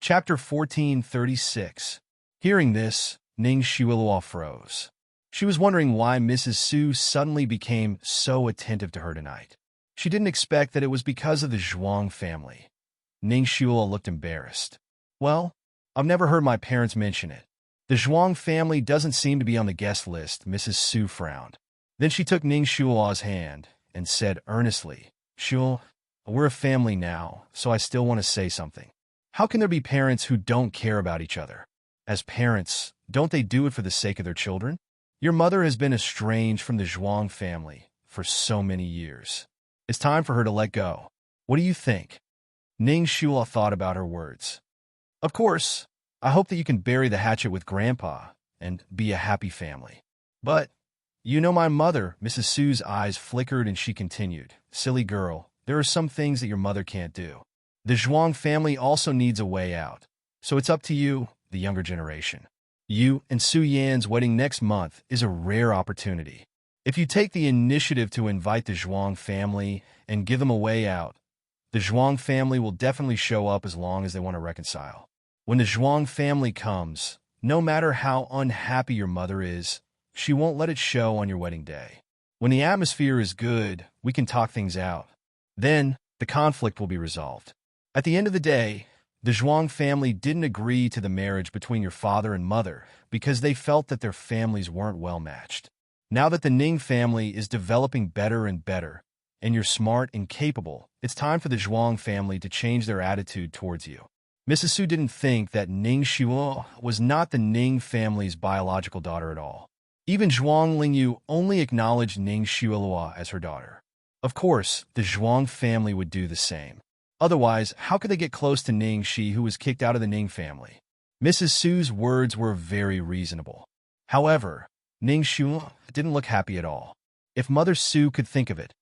Chapter 1436. Hearing this, Ning Shuilua froze. She was wondering why Mrs. Su suddenly became so attentive to her tonight. She didn't expect that it was because of the Zhuang family. Ning Shuilua looked embarrassed. Well, I've never heard my parents mention it. The Zhuang family doesn't seem to be on the guest list, Mrs. Su frowned. Then she took Ning Shuilua's hand and said earnestly, Shuil, we're a family now, so I still want to say something. How can there be parents who don't care about each other? As parents, don't they do it for the sake of their children? Your mother has been estranged from the Zhuang family for so many years. It's time for her to let go. What do you think? Ning Shuilua thought about her words. Of course, I hope that you can bury the hatchet with Grandpa and be a happy family. But, you know my mother. Mrs. Su's eyes flickered and she continued, Silly girl, there are some things that your mother can't do. The Zhuang family also needs a way out. So it's up to you, the younger generation. You and Su Yan's wedding next month is a rare opportunity. If you take the initiative to invite the Zhuang family and give them a way out, the Zhuang family will definitely show up as long as they want to reconcile. When the Zhuang family comes, no matter how unhappy your mother is, she won't let it show on your wedding day. When the atmosphere is good, we can talk things out. Then, the conflict will be resolved. At the end of the day, the Zhuang family didn't agree to the marriage between your father and mother because they felt that their families weren't well matched. Now that the Ning family is developing better and better, and you're smart and capable, it's time for the Zhuang family to change their attitude towards you. Mrs. Su didn't think that Ning Shuilua was not the Ning family's biological daughter at all. Even Zhuang Lingyu only acknowledged Ning Shuilua as her daughter. Of course, the Zhuang family would do the same. Otherwise, how could they get close to Ning Shi, who was kicked out of the Ning family? Mrs. Su's words were very reasonable. However, Ning Shu didn't look happy at all. If Mother Su could think of it,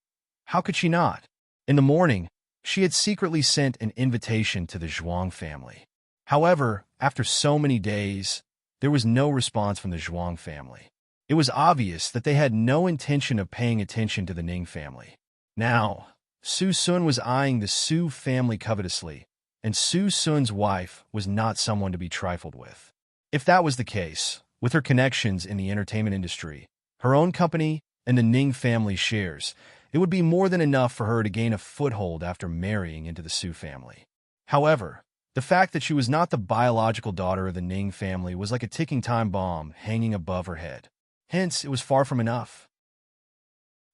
how could she not? In the morning, she had secretly sent an invitation to the Zhuang family. However, after so many days, there was no response from the Zhuang family. It was obvious that they had no intention of paying attention to the Ning family. Now, Su Sun was eyeing the Su family covetously, and Su Sun's wife was not someone to be trifled with. If that was the case, with her connections in the entertainment industry, her own company, and the Ning family shares, it would be more than enough for her to gain a foothold after marrying into the Su family. However, the fact that she was not the biological daughter of the Ning family was like a ticking time bomb hanging above her head. Hence, it was far from enough.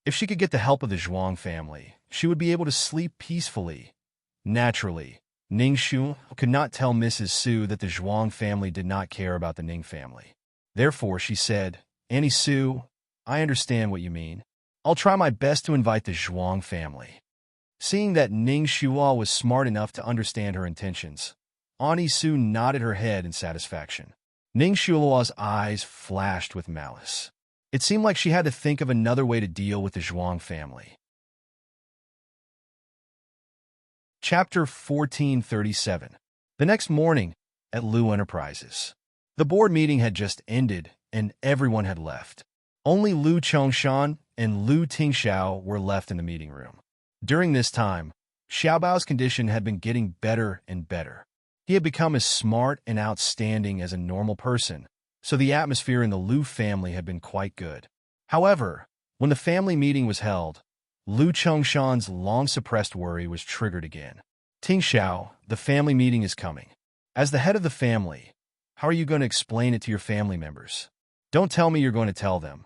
If she could get the help of the Zhuang family, she would be able to sleep peacefully. Naturally, Ning Shu could not tell Mrs. Su that the Zhuang family did not care about the Ning family. Therefore, she said, Auntie Su, I understand what you mean. I'll try my best to invite the Zhuang family. Seeing that Ning Shuilua was smart enough to understand her intentions, Auntie Su nodded her head in satisfaction. Ning Shuilua's eyes flashed with malice. It seemed like she had to think of another way to deal with the Zhuang family. Chapter 1437. The next morning, at Lu Enterprises. The board meeting had just ended, and everyone had left. Only Lu Chongshan and Lu Tingxiao were left in the meeting room. During this time, Xiaobao's condition had been getting better and better. He had become as smart and outstanding as a normal person, so the atmosphere in the Lu family had been quite good. However, when the family meeting was held, Lu Chongshan's long-suppressed worry was triggered again. Tingxiao, the family meeting is coming. As the head of the family, how are you going to explain it to your family members? Don't tell me you're going to tell them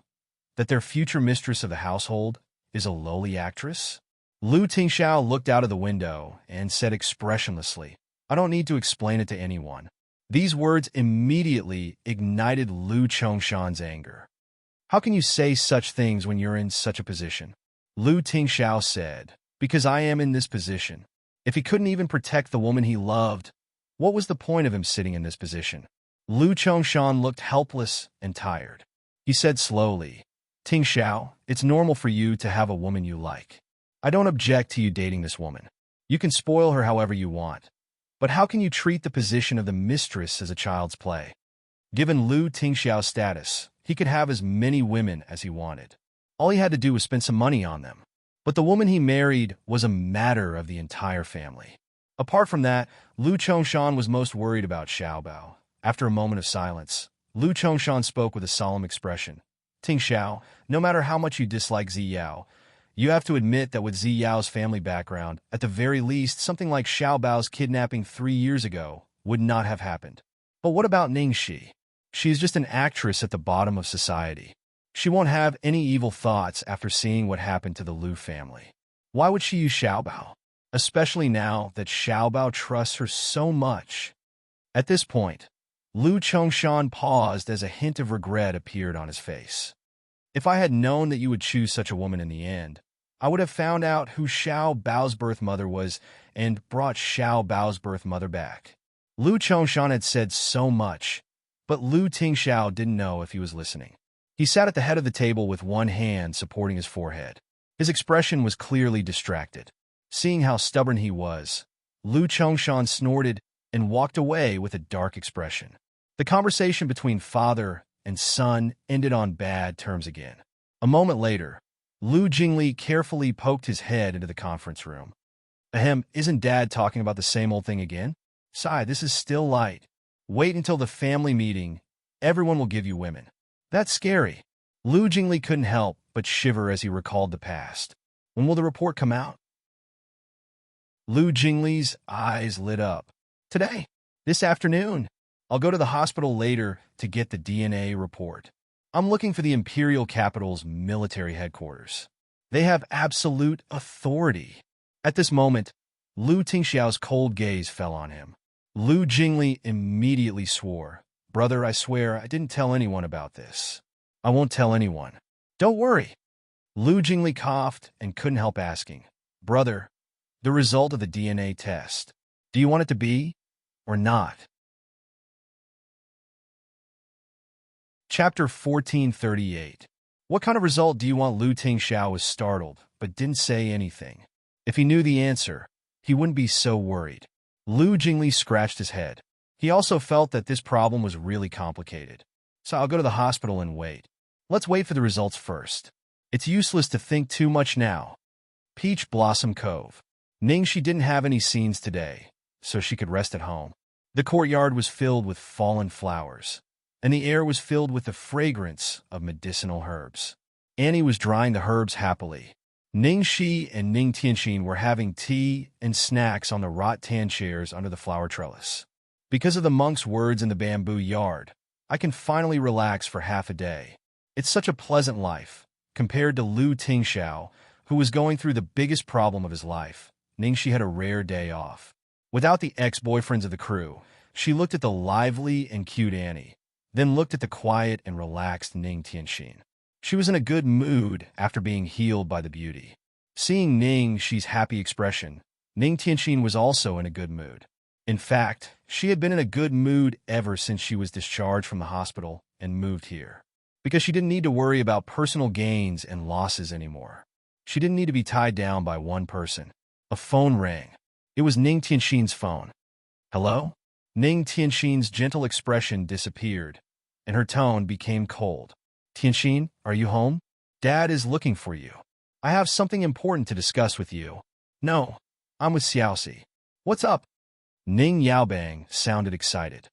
that their future mistress of the household is a lowly actress? Lu Tingxiao looked out of the window and said expressionlessly, I don't need to explain it to anyone. These words immediately ignited Lu Chongshan's anger. How can you say such things when you're in such a position? Lu Tingxiao said, because I am in this position. If he couldn't even protect the woman he loved, what was the point of him sitting in this position? Lu Chongshan looked helpless and tired. He said slowly, Tingxiao, it's normal for you to have a woman you like. I don't object to you dating this woman. You can spoil her however you want. But how can you treat the position of the mistress as a child's play? Given Lu Tingxiao's status, he could have as many women as he wanted. All he had to do was spend some money on them. But the woman he married was a matter of the entire family. Apart from that, Lu Chongshan was most worried about Xiaobao. After a moment of silence, Lu Chongshan spoke with a solemn expression. Ting Xiao, no matter how much you dislike Ziyao, you have to admit that with Ziyao's family background, at the very least, something like Xiaobao's kidnapping 3 years ago would not have happened. But what about Ningxi? She is just an actress at the bottom of society. She won't have any evil thoughts after seeing what happened to the Lu family. Why would she use Xiaobao? Especially now that Xiaobao trusts her so much. At this point, Lu Chongshan paused as a hint of regret appeared on his face. If I had known that you would choose such a woman in the end, I would have found out who Xiao Bao's birth mother was and brought Xiao Bao's birth mother back. Lu Chongshan had said so much, but Lu Tingxiao didn't know if he was listening. He sat at the head of the table with one hand supporting his forehead. His expression was clearly distracted. Seeing how stubborn he was, Lu Chongshan snorted and walked away with a dark expression. The conversation between father and son ended on bad terms again. A moment later, Lu Jingli carefully poked his head into the conference room. Ahem, isn't Dad talking about the same old thing again? Sigh, this is still light. Wait until the family meeting. Everyone will give you women. That's scary. Lu Jingli couldn't help but shiver as he recalled the past. When will the report come out? Lu Jingli's eyes lit up. Today. This afternoon. I'll go to the hospital later to get the DNA report. I'm looking for the imperial capital's military headquarters. They have absolute authority. At this moment, Lu Tingxiao's cold gaze fell on him. Lu Jingli immediately swore. Brother, I swear I didn't tell anyone about this. I won't tell anyone. Don't worry. Lu Jingli coughed and couldn't help asking. Brother, the result of the DNA test. Do you want it to be or not? Chapter 1438. What kind of result do you want? Lu Tingxiao was startled, but didn't say anything. If he knew the answer, he wouldn't be so worried. Lu Jingli scratched his head. He also felt that this problem was really complicated. So I'll go to the hospital and wait. Let's wait for the results first. It's useless to think too much now. Peach Blossom Cove. Ningxi didn't have any scenes today, so she could rest at home. The courtyard was filled with fallen flowers, and the air was filled with the fragrance of medicinal herbs. Annie was drying the herbs happily. Ningxi and Ning Tianxin were having tea and snacks on the rattan chairs under the flower trellis. Because of the monk's words in the bamboo yard, I can finally relax for half a day. It's such a pleasant life, compared to Lu Tingxiao, who was going through the biggest problem of his life. Ningxi had a rare day off. Without the ex-boyfriends of the crew, she looked at the lively and cute Annie, then looked at the quiet and relaxed Ning Tianxin. She was in a good mood after being healed by the beauty. Seeing Ningxi's happy expression, Ning Tianxin was also in a good mood. In fact, she had been in a good mood ever since she was discharged from the hospital and moved here, because she didn't need to worry about personal gains and losses anymore. She didn't need to be tied down by one person. A phone rang. It was Ning Tianxin's phone. Hello? Ning Tianxin's gentle expression disappeared, and her tone became cold. Tianxin, are you home? Dad is looking for you. I have something important to discuss with you. No, I'm with Xiaoxi. What's up? Ning Yaobang sounded excited.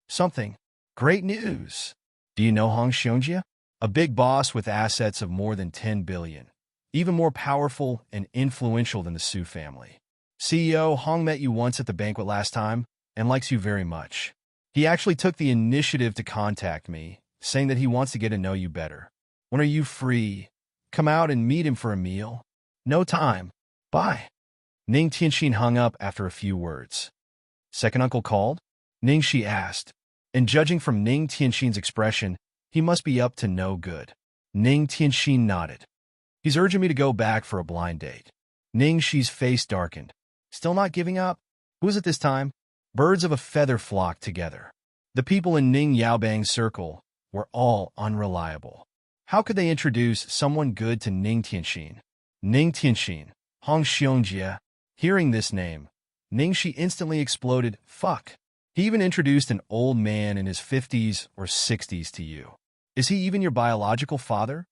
Something. Great news. Do you know Hong Xiongjia? A big boss with assets of more than 10 billion. Even more powerful and influential than the Su family. CEO Hong met you once at the banquet last time and likes you very much. He actually took the initiative to contact me, saying that he wants to get to know you better. When are you free? Come out and meet him for a meal. No time. Bye. Ning Tianxin hung up after a few words. Second uncle called? Ningxi asked, and judging from Ning Tianxin's expression, he must be up to no good. Ning Tianxin nodded. He's urging me to go back for a blind date. Ningxi's face darkened. Still not giving up? Who is it this time? Birds of a feather flocked together. The people in Ning Yaobang's circle were all unreliable. How could they introduce someone good to Ning Tianxin? Ning Tianxin, Hong Xiongjia. Hearing this name, Ningxi instantly exploded. Fuck. He even introduced an old man in his 50s or 60s to you. Is he even your biological father?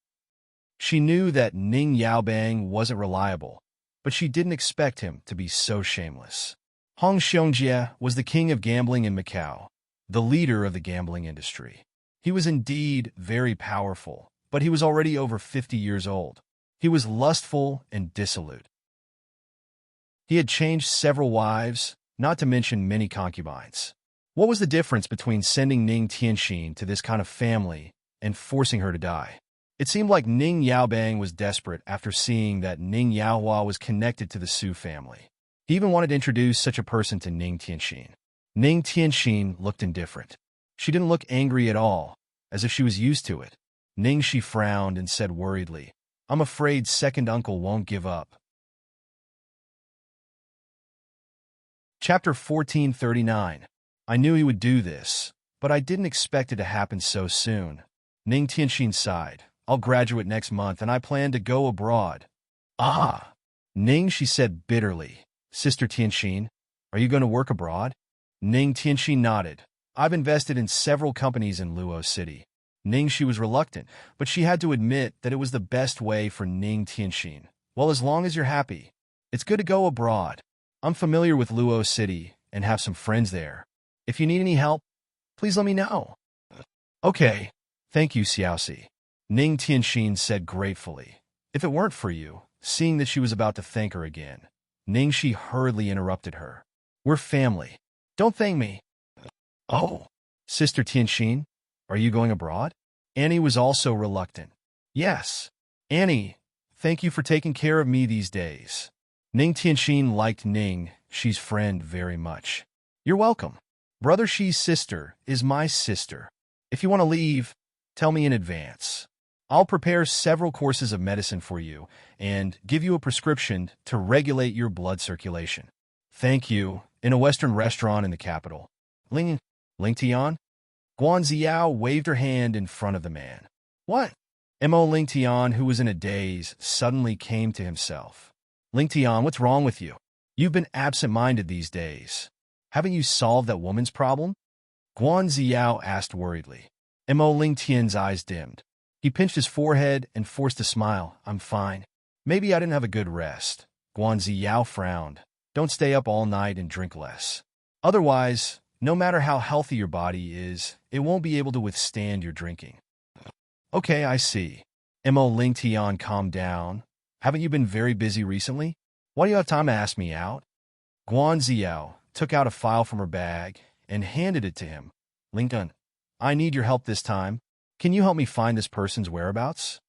She knew that Ning Yaobang wasn't reliable, but she didn't expect him to be so shameless. Hong Xiongjie was the king of gambling in Macau, the leader of the gambling industry. He was indeed very powerful, but he was already over 50 years old. He was lustful and dissolute. He had changed several wives, not to mention many concubines. What was the difference between sending Ning Tianxin to this kind of family and forcing her to die? It seemed like Ning Yaobang was desperate after seeing that Ning Yaohua was connected to the Su family. He even wanted to introduce such a person to Ning Tianxin. Ning Tianxin looked indifferent. She didn't look angry at all, as if she was used to it. Ning Shi frowned and said worriedly, "I'm afraid second uncle won't give up." Chapter 1439. I knew he would do this, but I didn't expect it to happen so soon. Ning Tianxin sighed. I'll graduate next month and I plan to go abroad. Ah! Ning, she said bitterly. Sister Tianxin, are you going to work abroad? Ning Tianxin nodded. I've invested in several companies in Luo City. Ning Shi was reluctant, but she had to admit that it was the best way for Ning Tianxin. Well, as long as you're happy. It's good to go abroad. I'm familiar with Luo City and have some friends there. If you need any help, please let me know. Okay. Thank you, Xiaoxi. Ning Tianxin said gratefully. If it weren't for you, seeing that she was about to thank her again, Ning Shi hurriedly interrupted her. We're family. Don't thank me. Oh, Sister Tianxin, are you going abroad? Annie was also reluctant. Yes. Annie, thank you for taking care of me these days. Ning Tianxin liked Ning Shi's friend very much. You're welcome. Brother Shi's sister is my sister. If you want to leave, tell me in advance. I'll prepare several courses of medicine for you and give you a prescription to regulate your blood circulation. Thank you. In a Western restaurant in the capital. Ling Tian? Guan Ziao waved her hand in front of the man. What? Mo Ling Tian, who was in a daze, suddenly came to himself. Ling Tian, what's wrong with you? You've been absent-minded these days. Haven't you solved that woman's problem? Guan Ziao asked worriedly. Mo Ling Tian's eyes dimmed. He pinched his forehead and forced a smile. I'm fine. Maybe I didn't have a good rest. Guan Ziao frowned. Don't stay up all night and drink less. Otherwise, no matter how healthy your body is, it won't be able to withstand your drinking. Okay, I see. Mo Ling Tian calmed down. Haven't you been very busy recently? Why do you have time to ask me out? Guan Ziao took out a file from her bag and handed it to him. Lincoln, I need your help this time. Can you help me find this person's whereabouts?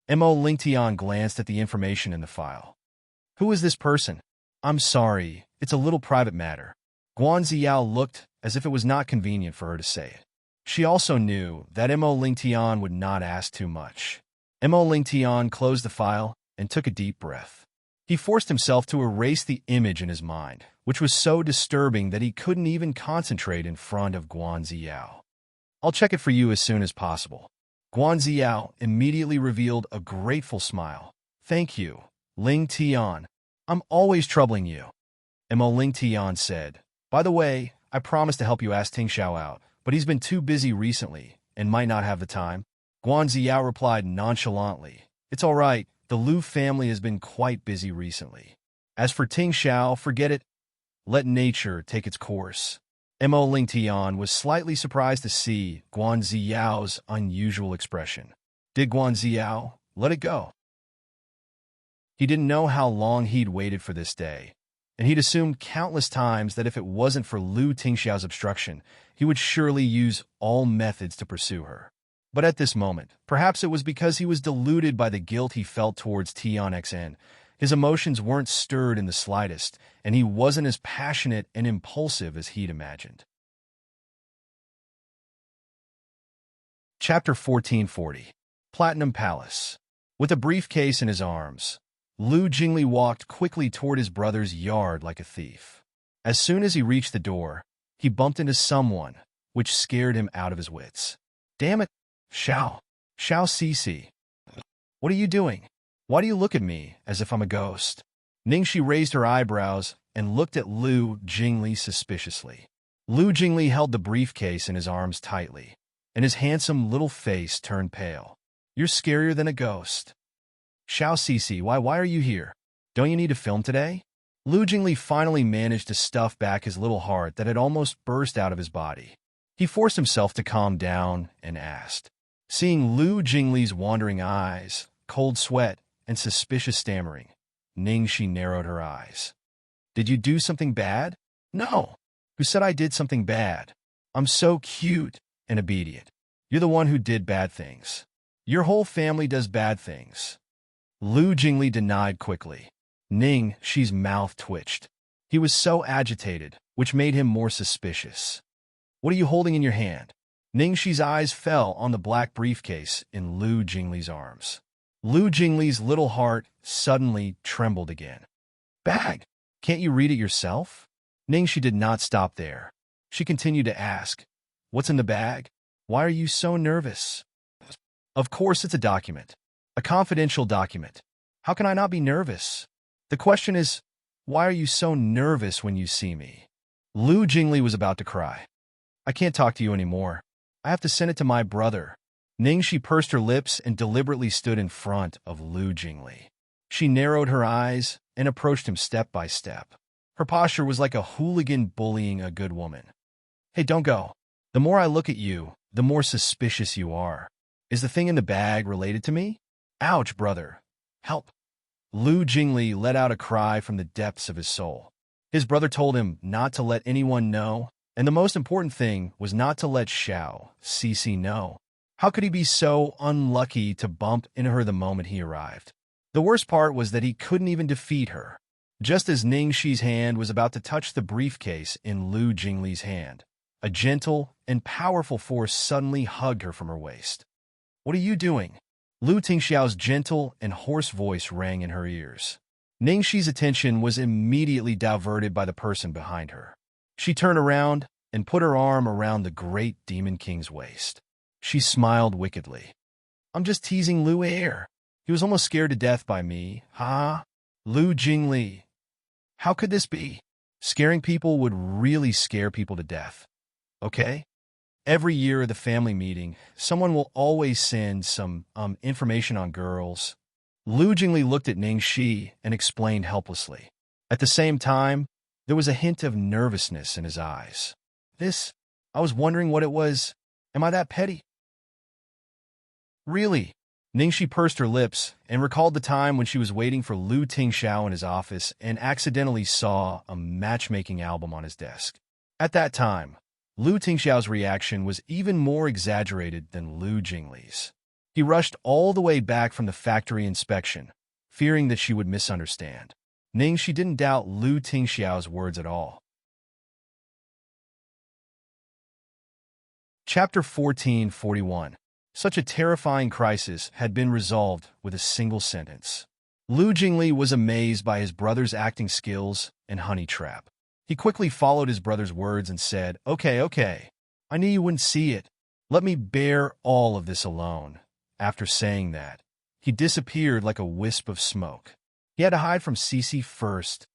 Mo Ling Tian glanced at the information in the file. Who is this person? I'm sorry, it's a little private matter. Guan Ziao looked as if it was not convenient for her to say it. She also knew that Mo Ling Tian would not ask too much. Mo Ling Tian closed the file and took a deep breath. He forced himself to erase the image in his mind, which was so disturbing that he couldn't even concentrate in front of Guan Ziao. I'll check it for you as soon as possible. Guan Ziao immediately revealed a grateful smile. Thank you, Ling Tian. I'm always troubling you. Mo Ling Tian said. By the way, I promised to help you ask Ting Xiao out, but he's been too busy recently and might not have the time. Guan Ziao replied nonchalantly. It's all right. The Lu family has been quite busy recently. As for Ting Xiao, forget it. Let nature take its course. Mo Ling Tian was slightly surprised to see Guan Ziao's unusual expression. Did Guan Ziao let it go? He didn't know how long he'd waited for this day, and he'd assumed countless times that if it wasn't for Lu Tingxiao's obstruction, he would surely use all methods to pursue her. But at this moment, perhaps it was because he was deluded by the guilt he felt towards Tian Xn. His emotions weren't stirred in the slightest, and he wasn't as passionate and impulsive as he'd imagined. Chapter 1440. Platinum Palace. With a briefcase in his arms, Lu Jingli walked quickly toward his brother's yard like a thief. As soon as he reached the door, he bumped into someone, which scared him out of his wits. Damn it, Xiao Cici. What are you doing? Why do you look at me as if I'm a ghost? Ning Shi raised her eyebrows and looked at Lu Jingli suspiciously. Lu Jingli held the briefcase in his arms tightly, and his handsome little face turned pale. You're scarier than a ghost. Xiao Cici, why are you here? Don't you need to film today? Lu Jingli finally managed to stuff back his little heart that had almost burst out of his body. He forced himself to calm down and asked. Seeing Lu Jingli's wandering eyes, cold sweat, and suspicious stammering, Ningxi narrowed her eyes. Did you do something bad? No. Who said I did something bad? I'm so cute and obedient. You're the one who did bad things. Your whole family does bad things. Lu Jingli denied quickly. Ningxi's mouth twitched. He was so agitated, which made him more suspicious. What are you holding in your hand? Ningxi's eyes fell on the black briefcase in Lu Jingli's arms. Lu Jingli's little heart suddenly trembled again. Bag! Can't you read it yourself? Ningxi did not stop there. She continued to ask, What's in the bag? Why are you so nervous? Of course it's a document. A confidential document. How can I not be nervous? The question is, why are you so nervous when you see me? Lu Jingli was about to cry. I can't talk to you anymore. I have to send it to my brother. Ningxi pursed her lips and deliberately stood in front of Lu Jingli. She narrowed her eyes and approached him step by step. Her posture was like a hooligan bullying a good woman. Hey, don't go. The more I look at you, the more suspicious you are. Is the thing in the bag related to me? Ouch, brother. Help. Lu Jingli let out a cry from the depths of his soul. His brother told him not to let anyone know, and the most important thing was not to let Xiao Cici know. How could he be so unlucky to bump into her the moment he arrived? The worst part was that he couldn't even defeat her. Just as Ningxi's hand was about to touch the briefcase in Lu Jingli's hand, a gentle and powerful force suddenly hugged her from her waist. What are you doing? Lu Tingxiao's gentle and hoarse voice rang in her ears. Ningxi's attention was immediately diverted by the person behind her. She turned around and put her arm around the great Demon King's waist. She smiled wickedly. I'm just teasing Lu Air. He was almost scared to death by me. Ha! Lu Jingli. How could this be? Scaring people would really scare people to death. Okay? Every year at the family meeting, someone will always send some information on girls. Lu Jingli looked at Ningxi and explained helplessly. At the same time, there was a hint of nervousness in his eyes. I was wondering what it was. Am I that petty? Really? Ningxi pursed her lips and recalled the time when she was waiting for Lu Tingxiao in his office and accidentally saw a matchmaking album on his desk. At that time, Lu Tingxiao's reaction was even more exaggerated than Lu Jingli's. He rushed all the way back from the factory inspection, fearing that she would misunderstand. Ningxi didn't doubt Lu Tingxiao's words at all. Chapter 1441. Such a terrifying crisis had been resolved with a single sentence. Lu Jingli was amazed by his brother's acting skills and honey trap. He quickly followed his brother's words and said, Okay. I knew you wouldn't see it. Let me bear all of this alone. After saying that, he disappeared like a wisp of smoke. He had to hide from Cici first.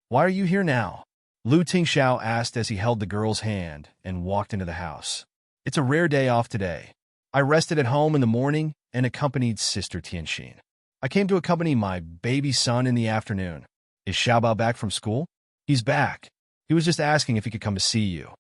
Why are you here now? Lu Tingxiao asked as he held the girl's hand and walked into the house. It's a rare day off today. I rested at home in the morning and accompanied Sister Tianxin. I came to accompany my baby son in the afternoon. Is Xiaobao back from school? He's back. He was just asking if he could come to see you.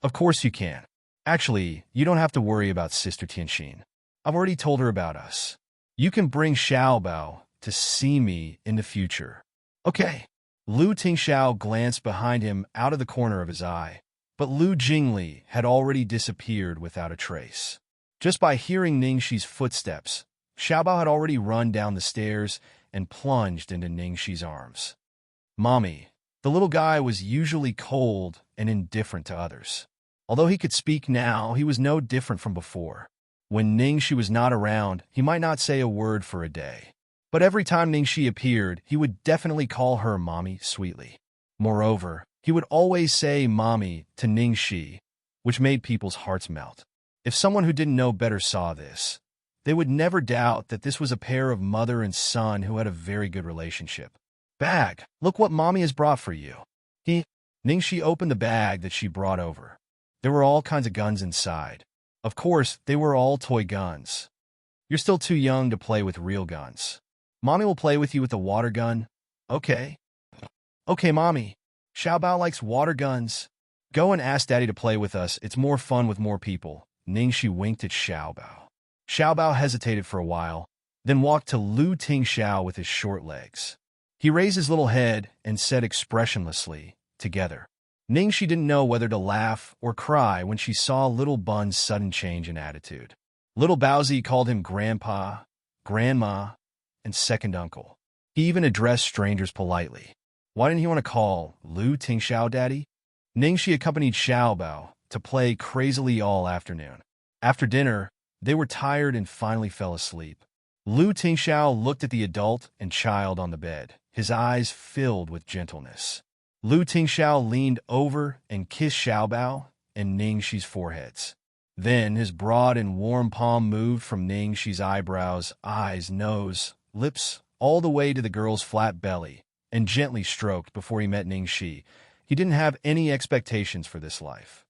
Of course you can. Actually, you don't have to worry about Sister Tianxin. I've already told her about us. You can bring Xiaobao to see me in the future. Okay. Lu Tingxiao glanced behind him out of the corner of his eye, but Lu Jingli had already disappeared without a trace. Just by hearing Ningxi's footsteps, Xiaobao had already run down the stairs and plunged into Ningxi's arms. Mommy. The little guy was usually cold and indifferent to others. Although he could speak now, he was no different from before. When Ningxi was not around, he might not say a word for a day. But every time Ningxi appeared, he would definitely call her Mommy sweetly. Moreover, he would always say Mommy to Ningxi, which made people's hearts melt. If someone who didn't know better saw this, they would never doubt that this was a pair of mother and son who had a very good relationship. Bag, look what Mommy has brought for you. Ningxi opened the bag that she brought over. There were all kinds of guns inside. Of course, they were all toy guns. You're still too young to play with real guns. Mommy will play with you with the water gun. Okay. Okay, Mommy. Xiaobao likes water guns. Go and ask Daddy to play with us. It's more fun with more people. Ningxi winked at Xiaobao. Xiaobao hesitated for a while, then walked to Lu Tingxiao with his short legs. He raised his little head and said expressionlessly, "Together." Ningxi didn't know whether to laugh or cry when she saw Little Bun's sudden change in attitude. Little Baozi called him Grandpa, Grandma, and Second Uncle. He even addressed strangers politely. Why didn't he want to call Lu Tingxiao Daddy? Ningxi accompanied Xiaobao to play crazily all afternoon. After dinner, they were tired and finally fell asleep. Lu Tingxiao looked at the adult and child on the bed, his eyes filled with gentleness. Lu Tingxiao leaned over and kissed Xiaobao and Ningxi's foreheads. Then his broad and warm palm moved from Ningxi's eyebrows, eyes, nose, lips, all the way to the girl's flat belly, and gently stroked before he met Ningxi. He didn't have any expectations for this life.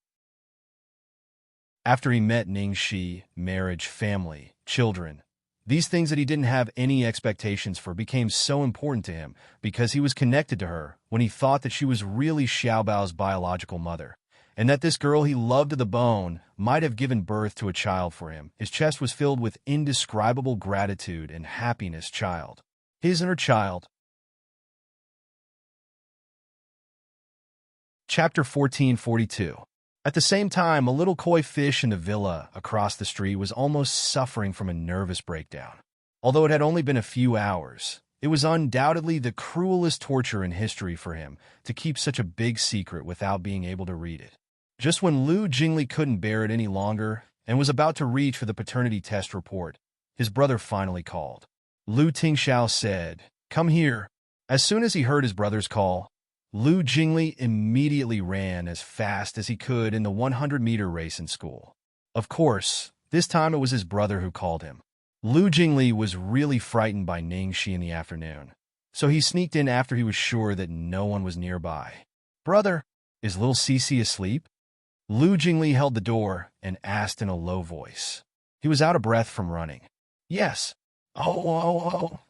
After he met Ningxi, marriage, family, children, these things that he didn't have any expectations for became so important to him because he was connected to her when he thought that she was really Xiaobao's biological mother, and that this girl he loved to the bone might have given birth to a child for him. His chest was filled with indescribable gratitude and happiness. Child. His and her child. Chapter 1442. At the same time, a little koi fish in the villa across the street was almost suffering from a nervous breakdown. Although it had only been a few hours, it was undoubtedly the cruelest torture in history for him to keep such a big secret without being able to read it. Just when Lu Jingli couldn't bear it any longer and was about to reach for the paternity test report, his brother finally called. Lu Tingxiao said, "Come here." As soon as he heard his brother's call, Lu Jingli immediately ran as fast as he could in the 100-meter race in school. Of course, this time it was his brother who called him. Lu Jingli was really frightened by Ningxi in the afternoon, so he sneaked in after he was sure that no one was nearby. "Brother, is little Cici asleep?" Lu Jingli held the door and asked in a low voice. He was out of breath from running. "Yes." Oh.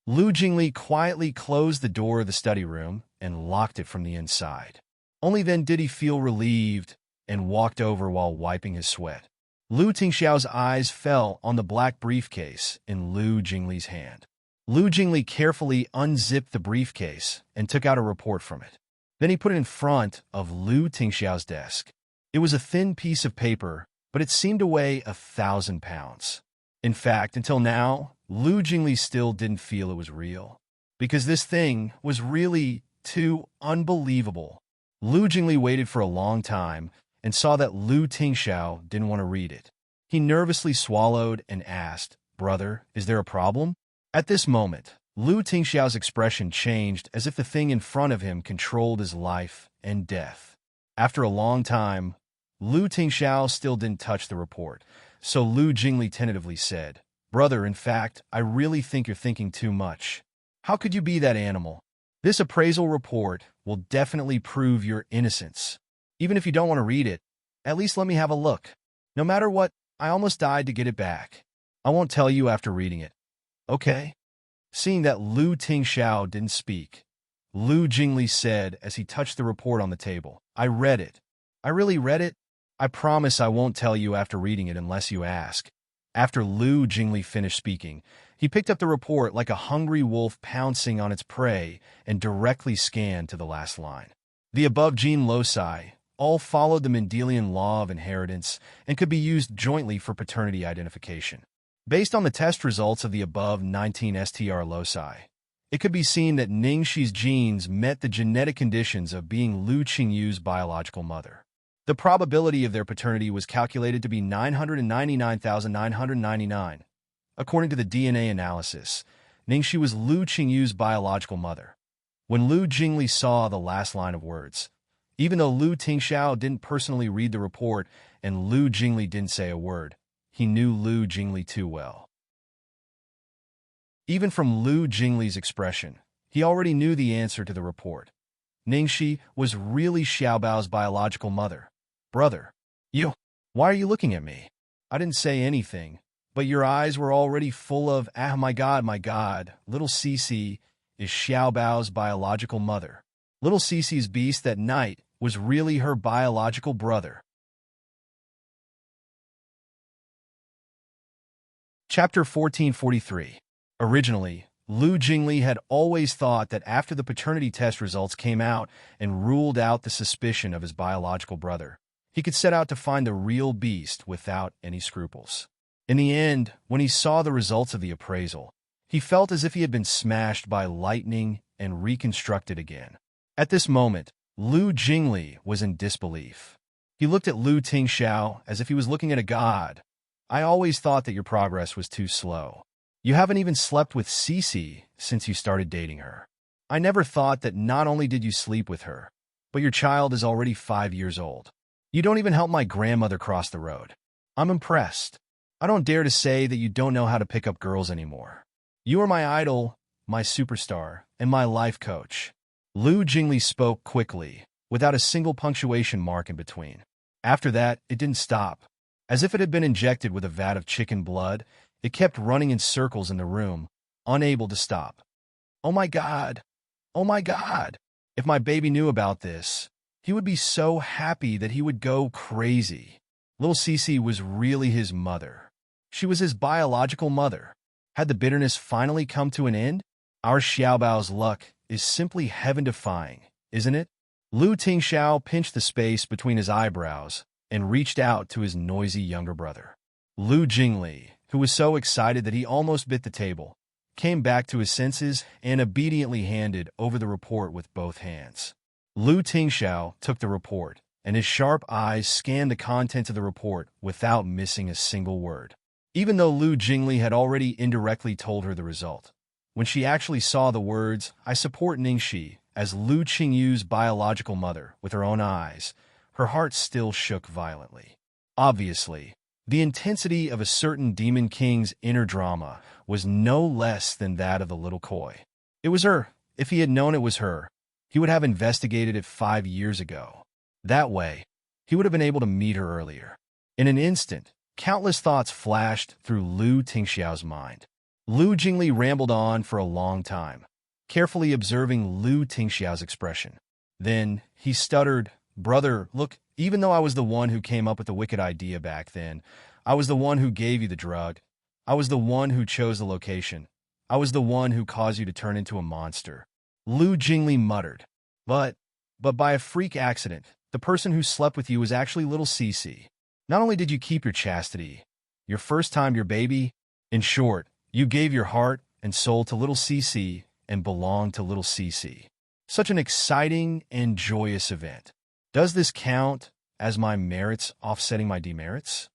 Lu Jingli quietly closed the door of the study room and locked it from the inside. Only then did he feel relieved and walked over while wiping his sweat. Lu Tingxiao's eyes fell on the black briefcase in Lu Jingli's hand. Lu Jingli carefully unzipped the briefcase and took out a report from it. Then he put it in front of Lu Tingxiao's desk. It was a thin piece of paper, but it seemed to weigh 1,000 pounds. In fact, until now, Lu Jingli still didn't feel it was real, because this thing was really too unbelievable. Lu Jingli waited for a long time and saw that Lu Tingxiao didn't want to read it. He nervously swallowed and asked, "Brother, is there a problem?" At this moment, Lu Tingxiao's expression changed as if the thing in front of him controlled his life and death. After a long time, Lu Tingxiao still didn't touch the report, so Lu Jingli tentatively said, "Brother, in fact, I really think you're thinking too much. How could you be that animal? This appraisal report will definitely prove your innocence. Even if you don't want to read it, at least let me have a look. No matter what, I almost died to get it back. I won't tell you after reading it. Okay?" Seeing that Lu Tingxiao didn't speak, Lu Jingli said as he touched the report on the table, "I read it. I really read it. I promise I won't tell you after reading it unless you ask." After Lu Jingli finished speaking, he picked up the report like a hungry wolf pouncing on its prey and directly scanned to the last line. The above gene loci all followed the Mendelian law of inheritance and could be used jointly for paternity identification. Based on the test results of the above 19 STR loci, it could be seen that Ningxi's genes met the genetic conditions of being Lu Qingyu's biological mother. The probability of their paternity was calculated to be 999,999. According to the DNA analysis, Ningxi was Lu Qingyu's biological mother. When Lu Jingli saw the last line of words, even though Lu Tingxiao didn't personally read the report and Lu Jingli didn't say a word, he knew Lu Jingli too well. Even from Lu Jingli's expression, he already knew the answer to the report. Ningxi was really Xiaobao's biological mother. "Brother, why are you looking at me?" "I didn't say anything, but your eyes were already full of, my God, little Cici is Xiaobao's biological mother." Little Cece's beast that night was really her biological brother. Chapter 1443. Originally, Lu Jingli had always thought that after the paternity test results came out and ruled out the suspicion of his biological brother, he could set out to find the real beast without any scruples. In the end, when he saw the results of the appraisal, he felt as if he had been smashed by lightning and reconstructed again. At this moment, Lu Jingli was in disbelief. He looked at Lu Tingxiao as if he was looking at a god. I always thought that your progress was too slow. You haven't even slept with Cece since you started dating her. I never thought that not only did you sleep with her, but your child is already 5 years old. You don't even help my grandmother cross the road. I'm impressed. I don't dare to say that you don't know how to pick up girls anymore. You are my idol, my superstar, and my life coach. Lu Jingli spoke quickly, without a single punctuation mark in between. After that, it didn't stop. As if it had been injected with a vat of chicken blood, it kept running in circles in the room, unable to stop. Oh my God! Oh my God! If my baby knew about this, he would be so happy that he would go crazy. Little Cece was really his mother. She was his biological mother. Had the bitterness finally come to an end? Our Xiaobao's luck is simply heaven-defying, isn't it? Lu Tingxiao pinched the space between his eyebrows and reached out to his noisy younger brother. Lu Jingli, who was so excited that he almost bit the table, came back to his senses and obediently handed over the report with both hands. Lu Tingxiao took the report, and his sharp eyes scanned the contents of the report without missing a single word. Even though Lu Jingli had already indirectly told her the result, when she actually saw the words, "I support Ningxi as Lu Qingyu's biological mother," with her own eyes, her heart still shook violently. Obviously, the intensity of a certain demon king's inner drama was no less than that of the little koi. It was her. If he had known it was her, he would have investigated it 5 years ago. That way, he would have been able to meet her earlier. In an instant, countless thoughts flashed through Lu Tingxiao's mind. Lu Jingli rambled on for a long time, carefully observing Lu Tingxiao's expression. Then he stuttered, "Brother, look, even though I was the one who came up with the wicked idea back then, I was the one who gave you the drug. I was the one who chose the location. I was the one who caused you to turn into a monster." Lu Jingli muttered, But by a freak accident, the person who slept with you was actually little Cece. Not only did you keep your chastity, your first time your baby, in short, you gave your heart and soul to little Cece and belonged to little Cece. Such an exciting and joyous event. Does this count as my merits offsetting my demerits?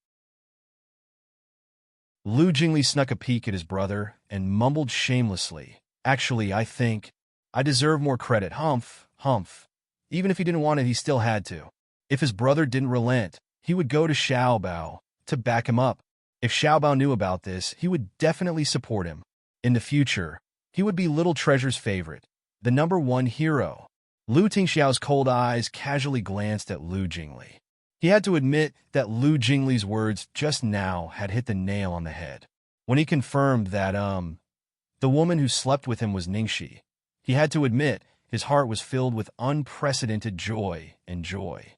Lu Jingli snuck a peek at his brother and mumbled shamelessly, "Actually, I think I deserve more credit. Humph, humph." Even if he didn't want it, he still had to. If his brother didn't relent, he would go to Xiaobao to back him up. If Xiaobao knew about this, he would definitely support him. In the future, he would be Little Treasure's favorite, the #1 hero. Lu Tingxiao's cold eyes casually glanced at Lu Jingli. He had to admit that Lu Jingli's words just now had hit the nail on the head. When he confirmed that, the woman who slept with him was Ningxi, he had to admit his heart was filled with unprecedented joy and joy.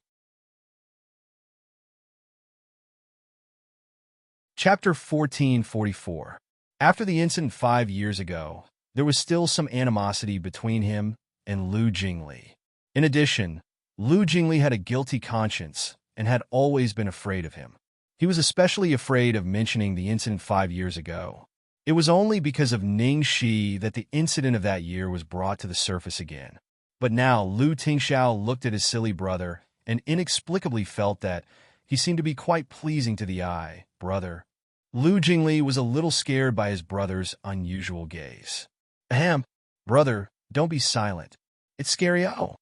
Chapter 1444. After the incident 5 years ago, there was still some animosity between him and Lu Jingli. In addition, Lu Jingli had a guilty conscience and had always been afraid of him. He was especially afraid of mentioning the incident 5 years ago. It was only because of Ningxi that the incident of that year was brought to the surface again. But now Lu Tingxiao looked at his silly brother and inexplicably felt that he seemed to be quite pleasing to the eye. Brother. Lu Jingli was a little scared by his brother's unusual gaze. Ahem, brother, don't be silent. It's scary. Oh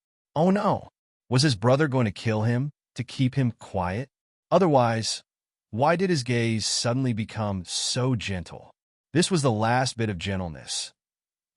no. Was his brother going to kill him to keep him quiet? Otherwise, why did his gaze suddenly become so gentle? This was the last bit of gentleness.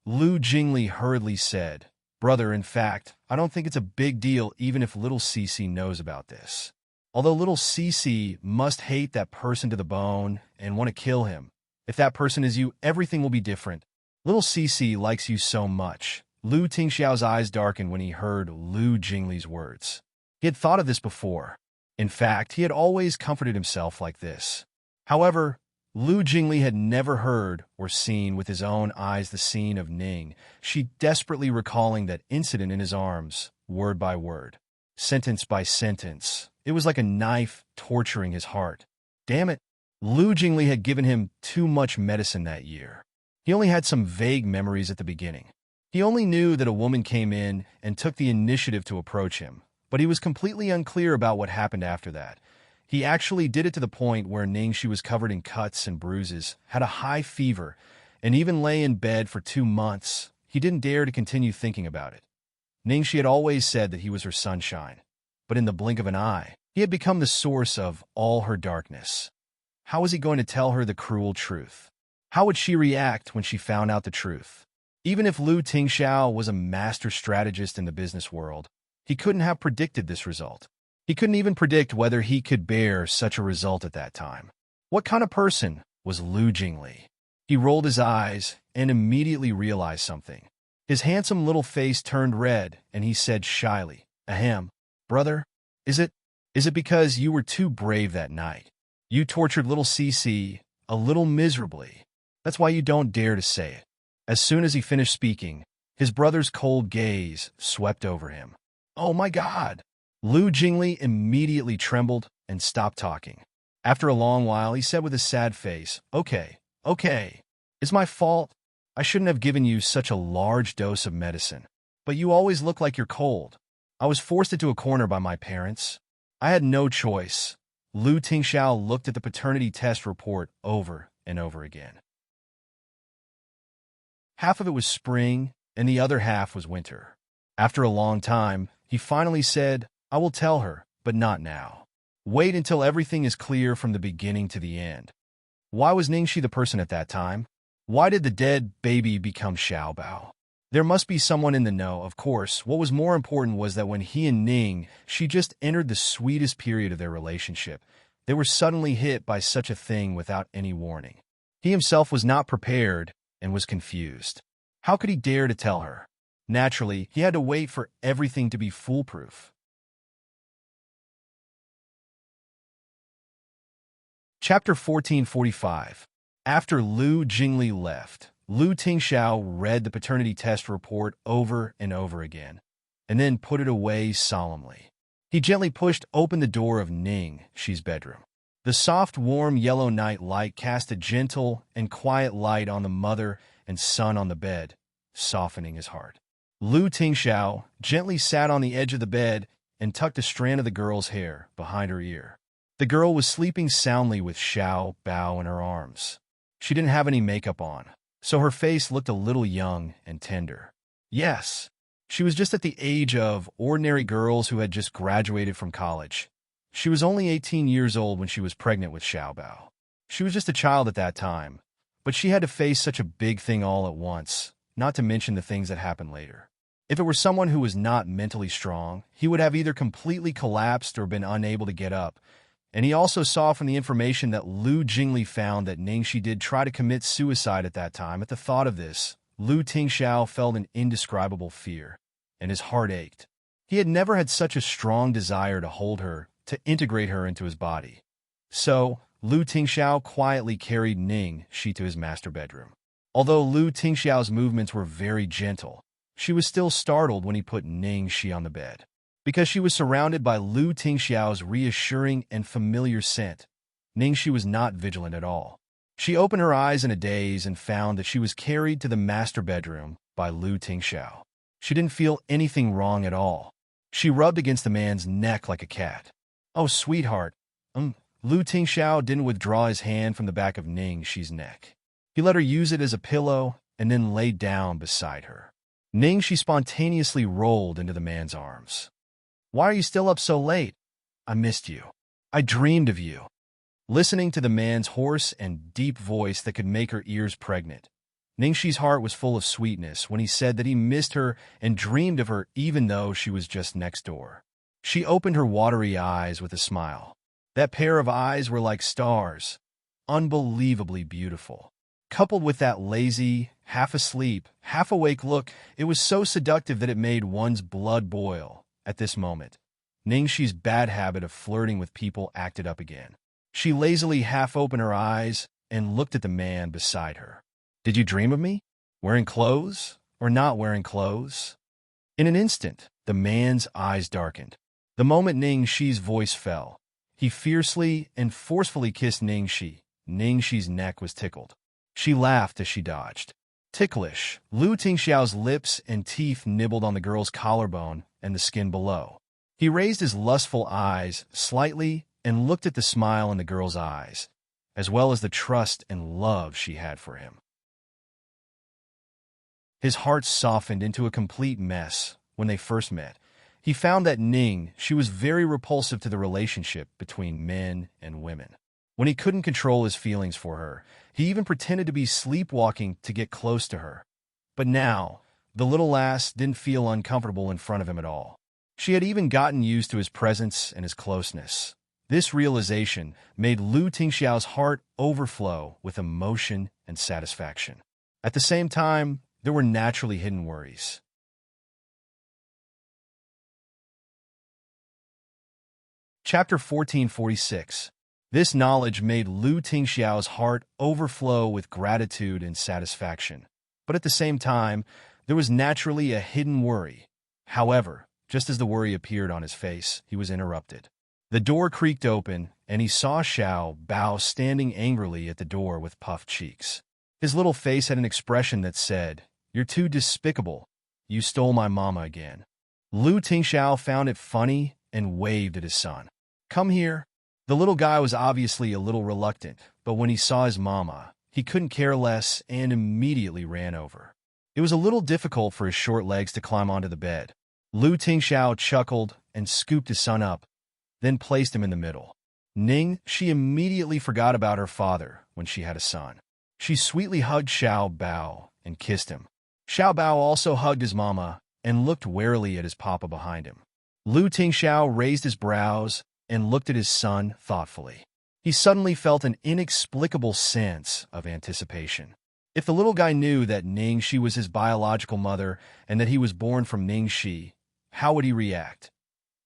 Lu Jingli hurriedly said, "Brother, in fact, I don't think it's a big deal even if little Cece knows about this. Although little Cece must hate that person to the bone and want to kill him. If that person is you, everything will be different. Little Cece likes you so much Lu Tingxiao's eyes darkened when he heard Lu Jingli's words. He had thought of this before. In fact, he had always comforted himself like this. However, Lu Jingli had never heard or seen with his own eyes the scene of Ning, she desperately recalling that incident in his arms, word by word, sentence by sentence. It was like a knife torturing his heart. Damn it, Lu Jingli had given him too much medicine that year. He only had some vague memories at the beginning. He only knew that a woman came in and took the initiative to approach him, but he was completely unclear about what happened after that. He actually did it to the point where Ningxi was covered in cuts and bruises, had a high fever, and even lay in bed for 2 months. He didn't dare to continue thinking about it. Ningxi had always said that he was her sunshine, but in the blink of an eye, he had become the source of all her darkness. How was he going to tell her the cruel truth? How would she react when she found out the truth? Even if Lu Tingxiao was a master strategist in the business world, he couldn't have predicted this result. He couldn't even predict whether he could bear such a result at that time. What kind of person was Lu Jingli? He rolled his eyes and immediately realized something. His handsome little face turned red, and he said shyly, "Ahem, brother, is it because you were too brave that night? You tortured little Cece a little miserably. That's why you don't dare to say it." As soon as he finished speaking, his brother's cold gaze swept over him. "Oh my God!" Lu Jingli immediately trembled and stopped talking. After a long while, he said with a sad face, Okay, it's my fault. I shouldn't have given you such a large dose of medicine. But you always look like you're cold. I was forced into a corner by my parents. I had no choice." Lu Tingxiao looked at the paternity test report over and over again. Half of it was spring, and the other half was winter. After a long time, he finally said, "I will tell her, but not now. Wait until everything is clear from the beginning to the end." Why was Ningxi the person at that time? Why did the dead baby become Xiaobao? There must be someone in the know, of course. What was more important was that when he and Ningxi just entered the sweetest period of their relationship, they were suddenly hit by such a thing without any warning. He himself was not prepared and was confused. How could he dare to tell her? Naturally, he had to wait for everything to be foolproof. Chapter 1445. After Lu Jingli left, Lu Tingxiao read the paternity test report over and over again, and then put it away solemnly. He gently pushed open the door of Ningxi's bedroom. The soft, warm yellow night light cast a gentle and quiet light on the mother and son on the bed, softening his heart. Lu Tingxiao gently sat on the edge of the bed and tucked a strand of the girl's hair behind her ear. The girl was sleeping soundly with Xiao Bao in her arms. She didn't have any makeup on, so her face looked a little young and tender. Yes, she was just at the age of ordinary girls who had just graduated from college. She was only 18 years old when she was pregnant with Xiao Bao. She was just a child at that time, but she had to face such a big thing all at once, not to mention the things that happened later. If it were someone who was not mentally strong, he would have either completely collapsed or been unable to get up. And he also saw from the information that Lu Jingli found that Ningxi did try to commit suicide at that time. At the thought of this, Lu Tingxiao felt an indescribable fear, and his heart ached. He had never had such a strong desire to hold her, to integrate her into his body. So, Lu Tingxiao quietly carried Ningxi to his master bedroom. Although Lu Tingxiao's movements were very gentle, she was still startled when he put Ningxi on the bed. Because she was surrounded by Lu Tingxiao's reassuring and familiar scent, Ningxi was not vigilant at all. She opened her eyes in a daze and found that she was carried to the master bedroom by Lu Tingxiao. She didn't feel anything wrong at all. She rubbed against the man's neck like a cat. "Oh, sweetheart." Lu Tingxiao didn't withdraw his hand from the back of Ningxi's neck. He let her use it as a pillow and then lay down beside her. Ningxi spontaneously rolled into the man's arms. "Why are you still up so late? I missed you. I dreamed of you." Listening to the man's hoarse and deep voice that could make her ears pregnant, Ningxi's heart was full of sweetness when he said that he missed her and dreamed of her even though she was just next door. She opened her watery eyes with a smile. That pair of eyes were like stars, unbelievably beautiful. Coupled with that lazy, half-asleep, half-awake look, it was so seductive that it made one's blood boil. At this moment, Ningxi's bad habit of flirting with people acted up again. She lazily half-opened her eyes and looked at the man beside her. "Did you dream of me? Wearing clothes or not wearing clothes?" In an instant, the man's eyes darkened. The moment Ningxi's voice fell, he fiercely and forcefully kissed Ningxi. Ningxi's neck was tickled. She laughed as she dodged. Ticklish, Lu Tingxiao's lips and teeth nibbled on the girl's collarbone and the skin below. He raised his lustful eyes slightly and looked at the smile in the girl's eyes, as well as the trust and love she had for him. His heart softened into a complete mess when they first met. He found that she was very repulsive to the relationship between men and women. When he couldn't control his feelings for her, he even pretended to be sleepwalking to get close to her. But now, the little lass didn't feel uncomfortable in front of him at all. She had even gotten used to his presence and his closeness. This realization made Lu Tingxiao's heart overflow with emotion and satisfaction. At the same time, there were naturally hidden worries. Chapter 1446. This knowledge made Lu Tingxiao's heart overflow with gratitude and satisfaction. But at the same time, there was naturally a hidden worry. However, just as the worry appeared on his face, he was interrupted. The door creaked open, and he saw Xiao Bao standing angrily at the door with puffed cheeks. His little face had an expression that said, "You're too despicable. You stole my mama again." Lu Tingxiao found it funny and waved at his son. "Come here." The little guy was obviously a little reluctant, but when he saw his mama, he couldn't care less and immediately ran over. It was a little difficult for his short legs to climb onto the bed. Lu Tingxiao chuckled and scooped his son up, then placed him in the middle. She immediately forgot about her father when she had a son. She sweetly hugged Xiao Bao and kissed him. Xiao Bao also hugged his mama and looked warily at his papa behind him. Lu Tingxiao raised his brows and looked at his son thoughtfully. He suddenly felt an inexplicable sense of anticipation. If the little guy knew that Ningxi was his biological mother and that he was born from Ningxi, how would he react?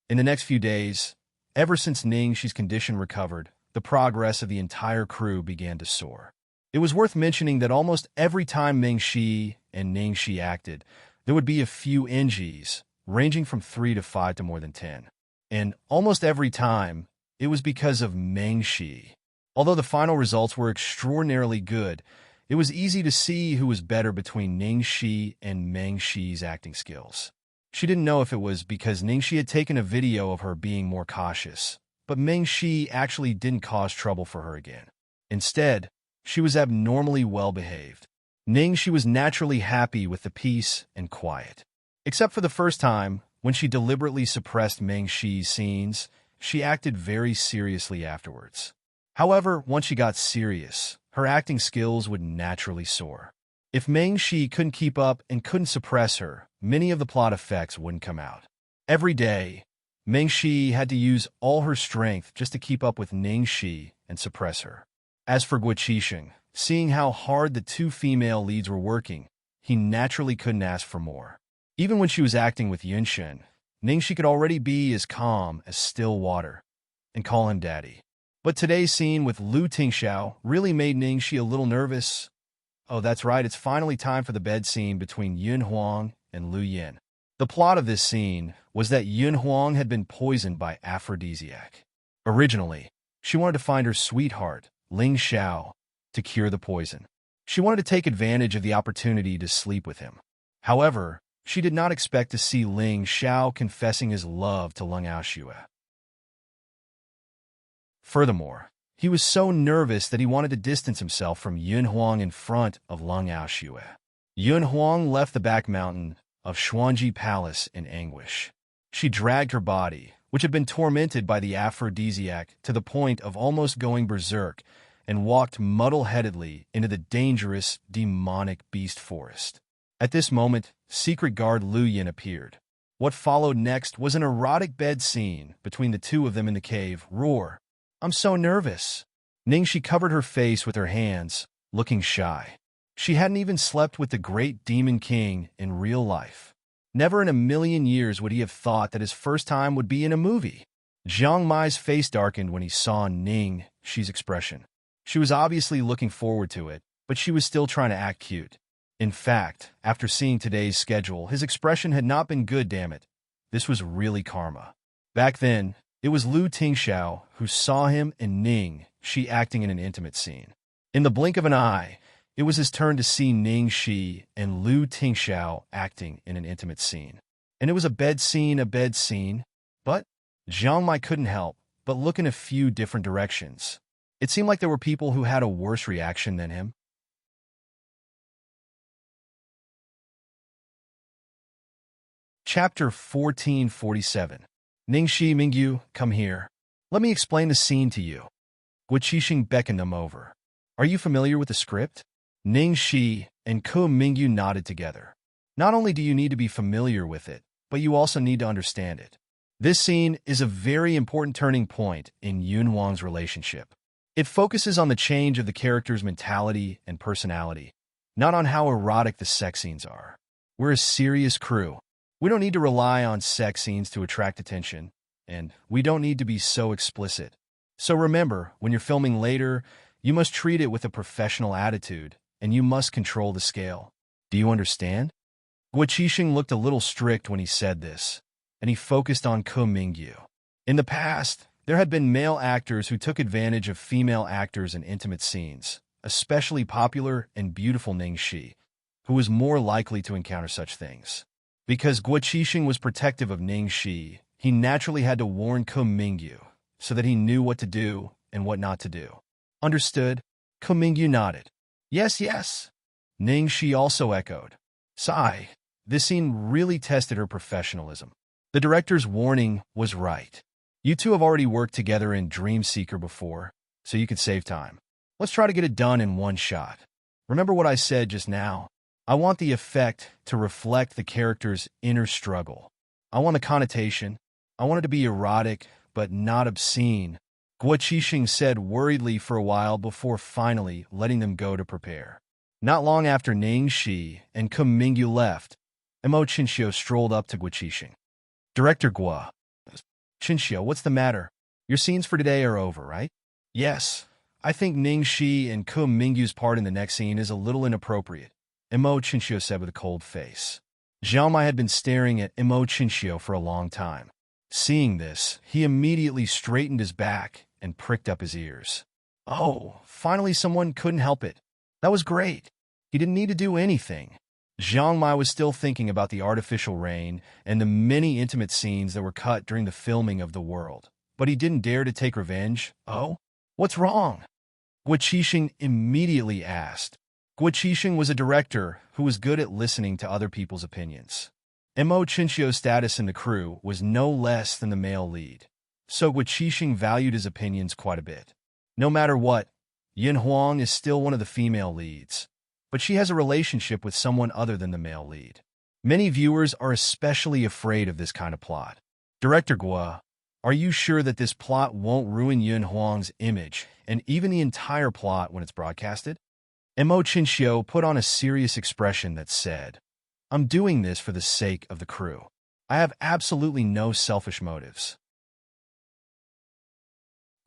In the next few days, ever since Ningxi's condition recovered, the progress of the entire crew began to soar. It was worth mentioning that almost every time Mingxi and Ningxi acted, there would be a few NGs, ranging from 3 to 5 to more than 10. And almost every time, it was because of Mingxi. Although the final results were extraordinarily good, it was easy to see who was better between Ningxi and Mingxi's acting skills. She didn't know if it was because Ningxi had taken a video of her being more cautious, but Mingxi actually didn't cause trouble for her again. Instead, she was abnormally well-behaved. Ningxi was naturally happy with the peace and quiet. Except for the first time, when she deliberately suppressed Mingxi's scenes, she acted very seriously afterwards. However, once she got serious, her acting skills would naturally soar. If Mingxi couldn't keep up and couldn't suppress her, many of the plot effects wouldn't come out. Every day, Mingxi had to use all her strength just to keep up with Ningxi and suppress her. As for Guiqixing, seeing how hard the two female leads were working, he naturally couldn't ask for more. Even when she was acting with Yunshen, Ningxi could already be as calm as still water and call him daddy. But today's scene with Lu Tingxiao really made Ningxi a little nervous. Oh, that's right, it's finally time for the bed scene between Yun Huang and Lu Yin. The plot of this scene was that Yun Huang had been poisoned by aphrodisiac. Originally, she wanted to find her sweetheart, Ling Xiao, to cure the poison. She wanted to take advantage of the opportunity to sleep with him. However, she did not expect to see Ling Xiao confessing his love to Leng Aoxue. Furthermore, he was so nervous that he wanted to distance himself from Yun Huang in front of Leng Aoxue. Yun Huang left the back mountain of Xuanji Palace in anguish. She dragged her body, which had been tormented by the aphrodisiac to the point of almost going berserk, and walked muddle-headedly into the dangerous, demonic beast forest. At this moment, secret guard Lu Yin appeared. What followed next was an erotic bed scene between the two of them in the cave. Roar! I'm so nervous. Ningxi covered her face with her hands, looking shy. She hadn't even slept with the great Demon King in real life. Never in a million years would he have thought that his first time would be in a movie. Jiang Mai's face darkened when he saw Ning Shi's expression. She was obviously looking forward to it, but she was still trying to act cute. In fact, after seeing today's schedule, his expression had not been good, damn it. This was really karma. Back then, it was Lu Tingxiao who saw him and Ning Shi acting in an intimate scene. In the blink of an eye, it was his turn to see Ning Shi and Lu Tingxiao acting in an intimate scene. And it was a bed scene, but Jiang Mai couldn't help but look in a few different directions. It seemed like there were people who had a worse reaction than him. Chapter 1447. Ningxi Mingyu, come here. Let me explain the scene to you. Guo Qixing beckoned them over. Are you familiar with the script? Ningxi and Ku Mingyu nodded together. Not only do you need to be familiar with it, but you also need to understand it. This scene is a very important turning point in Yun Huang's relationship. It focuses on the change of the character's mentality and personality, not on how erotic the sex scenes are. We're a serious crew. We don't need to rely on sex scenes to attract attention, and we don't need to be so explicit. So remember, when you're filming later, you must treat it with a professional attitude, and you must control the scale. Do you understand? Guo Qixing looked a little strict when he said this, and he focused on Ku Mingyu. In the past, there had been male actors who took advantage of female actors in intimate scenes, especially popular and beautiful Ning Shi, who was more likely to encounter such things. Because Guo Qixing was protective of Ning Shi, he naturally had to warn Ku Mingyu so that he knew what to do and what not to do. Understood? Ku Mingyu nodded. Yes, yes. Ning Shi also echoed. Sigh. This scene really tested her professionalism. The director's warning was right. You two have already worked together in Dream Seeker before, so you could save time. Let's try to get it done in one shot. Remember what I said just now? I want the effect to reflect the character's inner struggle. I want the connotation. I want it to be erotic, but not obscene. Guo Qixing said worriedly for a while before finally letting them go to prepare. Not long after Ning Shi and Ku Mingyu left, Mo Qinxiu strolled up to Guo Qixing. Director Guo. Qinxiu, what's the matter? Your scenes for today are over, right? Yes. I think Ning Shi and Ku Mingyu's part in the next scene is a little inappropriate, Mo Qinxiu said with a cold face. Jiang Mai had been staring at Mo Qinxiu for a long time. Seeing this, he immediately straightened his back and pricked up his ears. Oh, finally someone couldn't help it. That was great. He didn't need to do anything. Jiang Mai was still thinking about the artificial rain and the many intimate scenes that were cut during the filming of The World. But he didn't dare to take revenge. Oh? What's wrong? Guo Qixing immediately asked. Guo Qixing was a director who was good at listening to other people's opinions. Mo Qinxiu's status in the crew was no less than the male lead, so Guo Qixing valued his opinions quite a bit. No matter what, Yin Huang is still one of the female leads, but she has a relationship with someone other than the male lead. Many viewers are especially afraid of this kind of plot. Director Guo, are you sure that this plot won't ruin Yin Huang's image and even the entire plot when it's broadcasted? Mo Qinxiu put on a serious expression that said, I'm doing this for the sake of the crew. I have absolutely no selfish motives.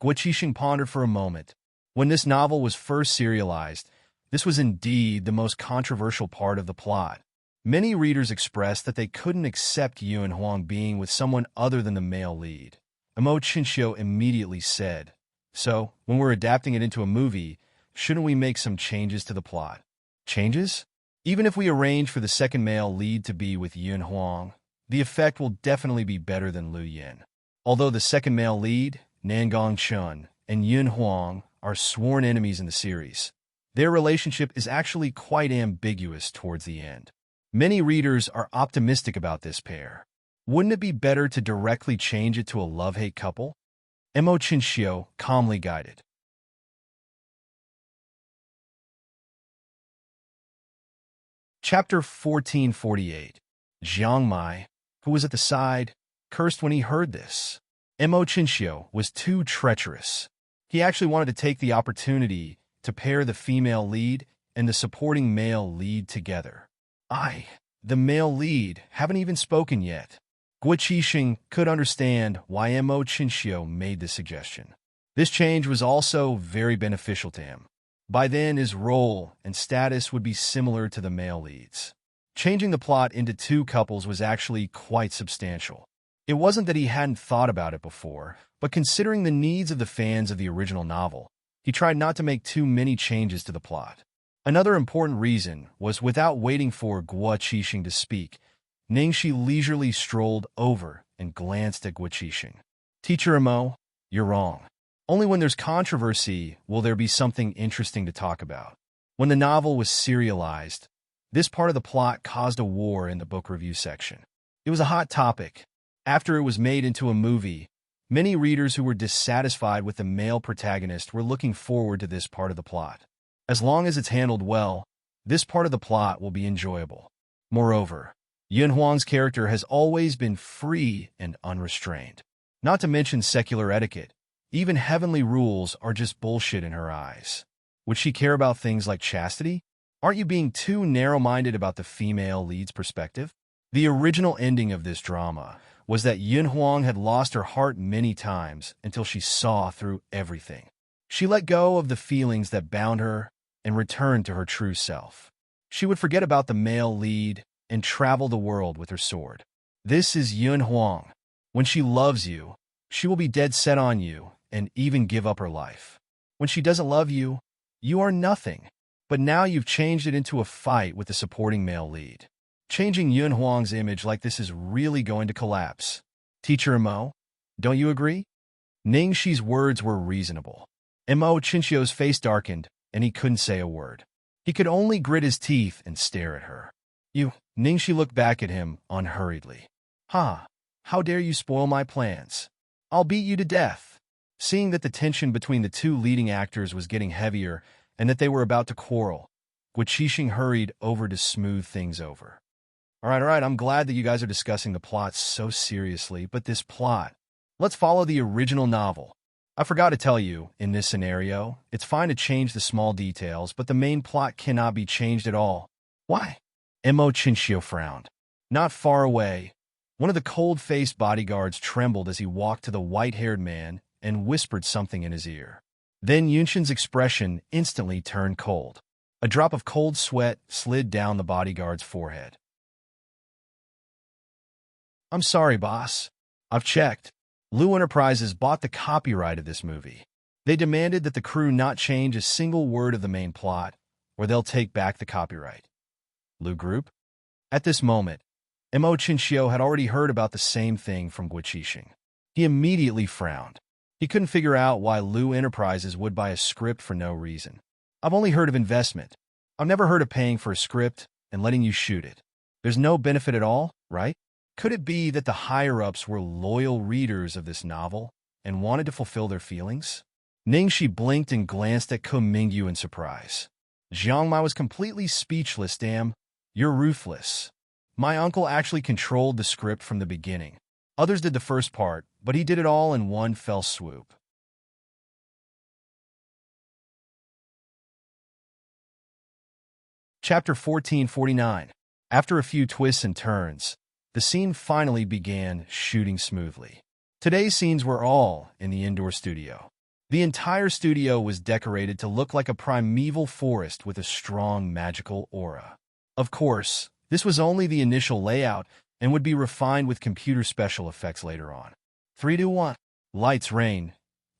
Guo Qixing pondered for a moment. When this novel was first serialized, this was indeed the most controversial part of the plot. Many readers expressed that they couldn't accept Yun Huang being with someone other than the male lead. Mo Qinxiu immediately said, So, when we're adapting it into a movie, shouldn't we make some changes to the plot? Changes? Even if we arrange for the second male lead to be with Yun Huang, the effect will definitely be better than Lu Yin. Although the second male lead, Nangong Chun, and Yun Huang are sworn enemies in the series, their relationship is actually quite ambiguous towards the end. Many readers are optimistic about this pair. Wouldn't it be better to directly change it to a love-hate couple? Mo Qinxiu calmly guided. Chapter 1448. Jiang Mai, who was at the side, cursed when he heard this. Mo Qinxiu was too treacherous. He actually wanted to take the opportunity to pair the female lead and the supporting male lead together. The male lead, haven't even spoken yet. Guiqixing could understand why Mo Chinchio made this suggestion. This change was also very beneficial to him. By then, his role and status would be similar to the male leads. Changing the plot into two couples was actually quite substantial. It wasn't that he hadn't thought about it before, but considering the needs of the fans of the original novel, he tried not to make too many changes to the plot. Another important reason was without waiting for Guiqixing to speak, Ningxi leisurely strolled over and glanced at Guiqixing. Teacher Mo, you're wrong. Only when there's controversy will there be something interesting to talk about. When the novel was serialized, this part of the plot caused a war in the book review section. It was a hot topic. After it was made into a movie, many readers who were dissatisfied with the male protagonist were looking forward to this part of the plot. As long as it's handled well, this part of the plot will be enjoyable. Moreover, Yun Huang's character has always been free and unrestrained. Not to mention secular etiquette, even heavenly rules are just bullshit in her eyes. Would she care about things like chastity? Aren't you being too narrow-minded about the female lead's perspective? The original ending of this drama was that Yun Huang had lost her heart many times until she saw through everything. She let go of the feelings that bound her and returned to her true self. She would forget about the male lead and travel the world with her sword. This is Yun Huang. When she loves you, she will be dead set on you and even give up her life. When she doesn't love you, you are nothing. But now you've changed it into a fight with the supporting male lead. Changing Yun Huang's image like this is really going to collapse. Teacher Mo, don't you agree? Ningxi's words were reasonable. Mo Chinchio's face darkened, and he couldn't say a word. He could only grit his teeth and stare at her. Ningxi looked back at him unhurriedly. How dare you spoil my plans? I'll beat you to death. Seeing that the tension between the two leading actors was getting heavier and that they were about to quarrel, Guiqixing hurried over to smooth things over. All right, I'm glad that you guys are discussing the plot so seriously, but this plot, let's follow the original novel. I forgot to tell you, in this scenario, it's fine to change the small details, but the main plot cannot be changed at all. Why? Mo Chinchio frowned. Not far away, one of the cold-faced bodyguards trembled as he walked to the white-haired man and whispered something in his ear. Then Yunshin's expression instantly turned cold. A drop of cold sweat slid down the bodyguard's forehead. I'm sorry, boss. I've checked. Lu Enterprises bought the copyright of this movie. They demanded that the crew not change a single word of the main plot, or they'll take back the copyright. Lu Group? At this moment, Mo Chinchio had already heard about the same thing from Guiqixing. He immediately frowned. He couldn't figure out why Lu Enterprises would buy a script for no reason. I've only heard of investment. I've never heard of paying for a script and letting you shoot it. There's no benefit at all, right? Could it be that the higher-ups were loyal readers of this novel and wanted to fulfill their feelings? Ningxi blinked and glanced at Ko Mingyu in surprise. Jiangmai was completely speechless. Damn, you're ruthless. My uncle actually controlled the script from the beginning. Others did the first part, but he did it all in one fell swoop. Chapter 1449. After a few twists and turns, the scene finally began shooting smoothly. Today's scenes were all in the indoor studio. The entire studio was decorated to look like a primeval forest with a strong magical aura. Of course, this was only the initial layout and would be refined with computer special effects later on. 3, 2, 1. Lights, rain.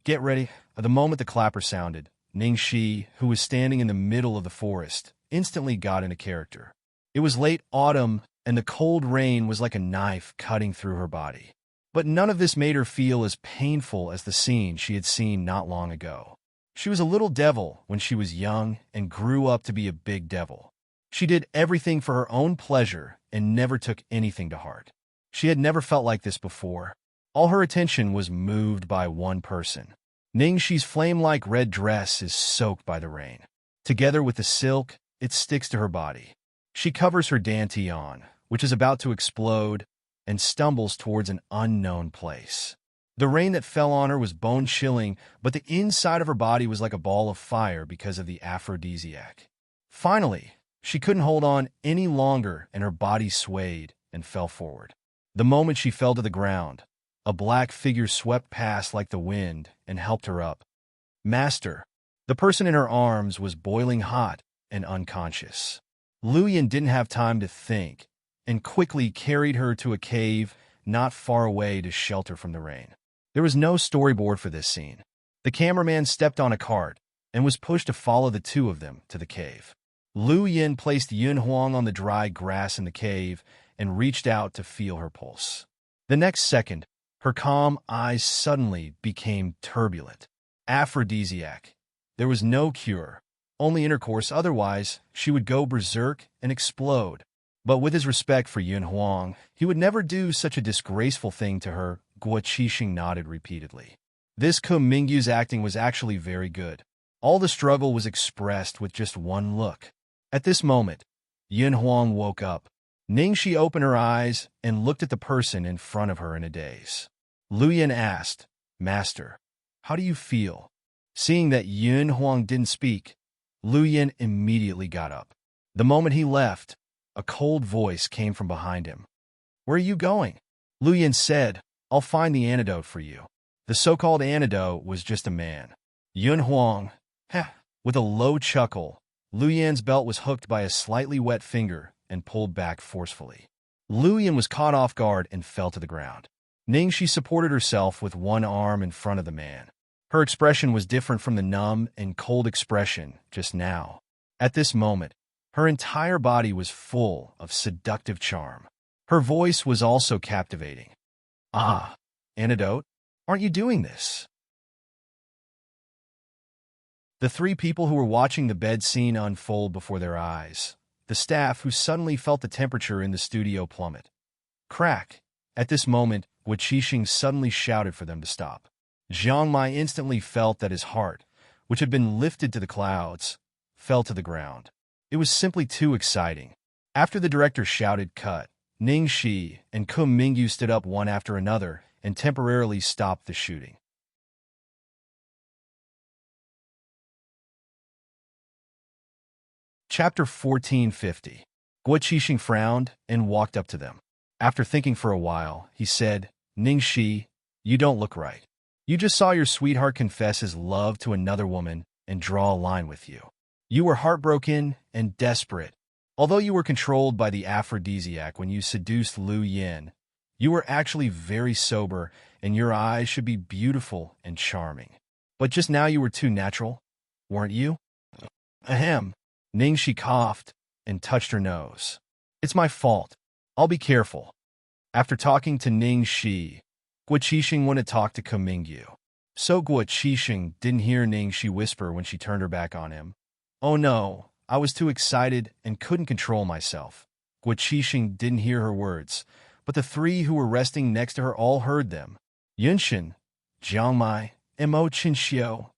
Get ready. At the moment the clapper sounded, Ningxi, who was standing in the middle of the forest, instantly got into character. It was late autumn, and the cold rain was like a knife cutting through her body. But none of this made her feel as painful as the scene she had seen not long ago. She was a little devil when she was young and grew up to be a big devil. She did everything for her own pleasure and never took anything to heart. She had never felt like this before. All her attention was moved by one person. Ningxi's flame-like red dress is soaked by the rain. Together with the silk, it sticks to her body. She covers her dantian, which is about to explode, and stumbles towards an unknown place. The rain that fell on her was bone-chilling, but the inside of her body was like a ball of fire because of the aphrodisiac. Finally, she couldn't hold on any longer, and her body swayed and fell forward. The moment she fell to the ground, a black figure swept past like the wind and helped her up. Master. The person in her arms was boiling hot and unconscious. Luyan didn't have time to think and quickly carried her to a cave not far away to shelter from the rain. There was no storyboard for this scene. The cameraman stepped on a cart and was pushed to follow the two of them to the cave. Lu Yin placed Yun Huang on the dry grass in the cave and reached out to feel her pulse. The next second, her calm eyes suddenly became turbulent. Aphrodisiac. There was no cure, only intercourse, otherwise she would go berserk and explode. But with his respect for Yun Huang, he would never do such a disgraceful thing to her. Guo Qixing nodded repeatedly. This Ko Mingyu's acting was actually very good. All the struggle was expressed with just one look. At this moment, Yun Huang woke up. Ningxi opened her eyes and looked at the person in front of her in a daze. Luyan asked, Master, how do you feel? Seeing that Yun Huang didn't speak, Luyan immediately got up. The moment he left, a cold voice came from behind him. Where are you going? Luyan said, I'll find the antidote for you. The so-called antidote was just a man. Yun Huang, with a low chuckle, Luyan's belt was hooked by a slightly wet finger and pulled back forcefully. Luyan was caught off guard and fell to the ground. Ningxi supported herself with one arm in front of the man. Her expression was different from the numb and cold expression just now. At this moment, her entire body was full of seductive charm. Her voice was also captivating. Ah, antidote? Aren't you doing this? The three people who were watching the bed scene unfold before their eyes. The staff who suddenly felt the temperature in the studio plummet. Crack! At this moment, Guo Qixing suddenly shouted for them to stop. Jiang Mai instantly felt that his heart, which had been lifted to the clouds, fell to the ground. It was simply too exciting. After the director shouted cut, Ningxi and Ko Mingyu stood up one after another and temporarily stopped the shooting. Chapter 1450. Guo Qixing frowned and walked up to them. After thinking for a while, he said, Ningxi, you don't look right. You just saw your sweetheart confess his love to another woman and draw a line with you. You were heartbroken and desperate. Although you were controlled by the aphrodisiac when you seduced Lu Yin, you were actually very sober and your eyes should be beautiful and charming. But just now you were too natural, weren't you? Ahem. Ningxi coughed and touched her nose. It's my fault. I'll be careful. After talking to Ningxi, Guo Qixing went to talk to Ko Mingyu. So Guo Qixing didn't hear Ningxi whisper when she turned her back on him. Oh no, I was too excited and couldn't control myself. Guo Qixing didn't hear her words, but the three who were resting next to her all heard them. Yunshin, Jiang Mai, and Mo Qinxiu.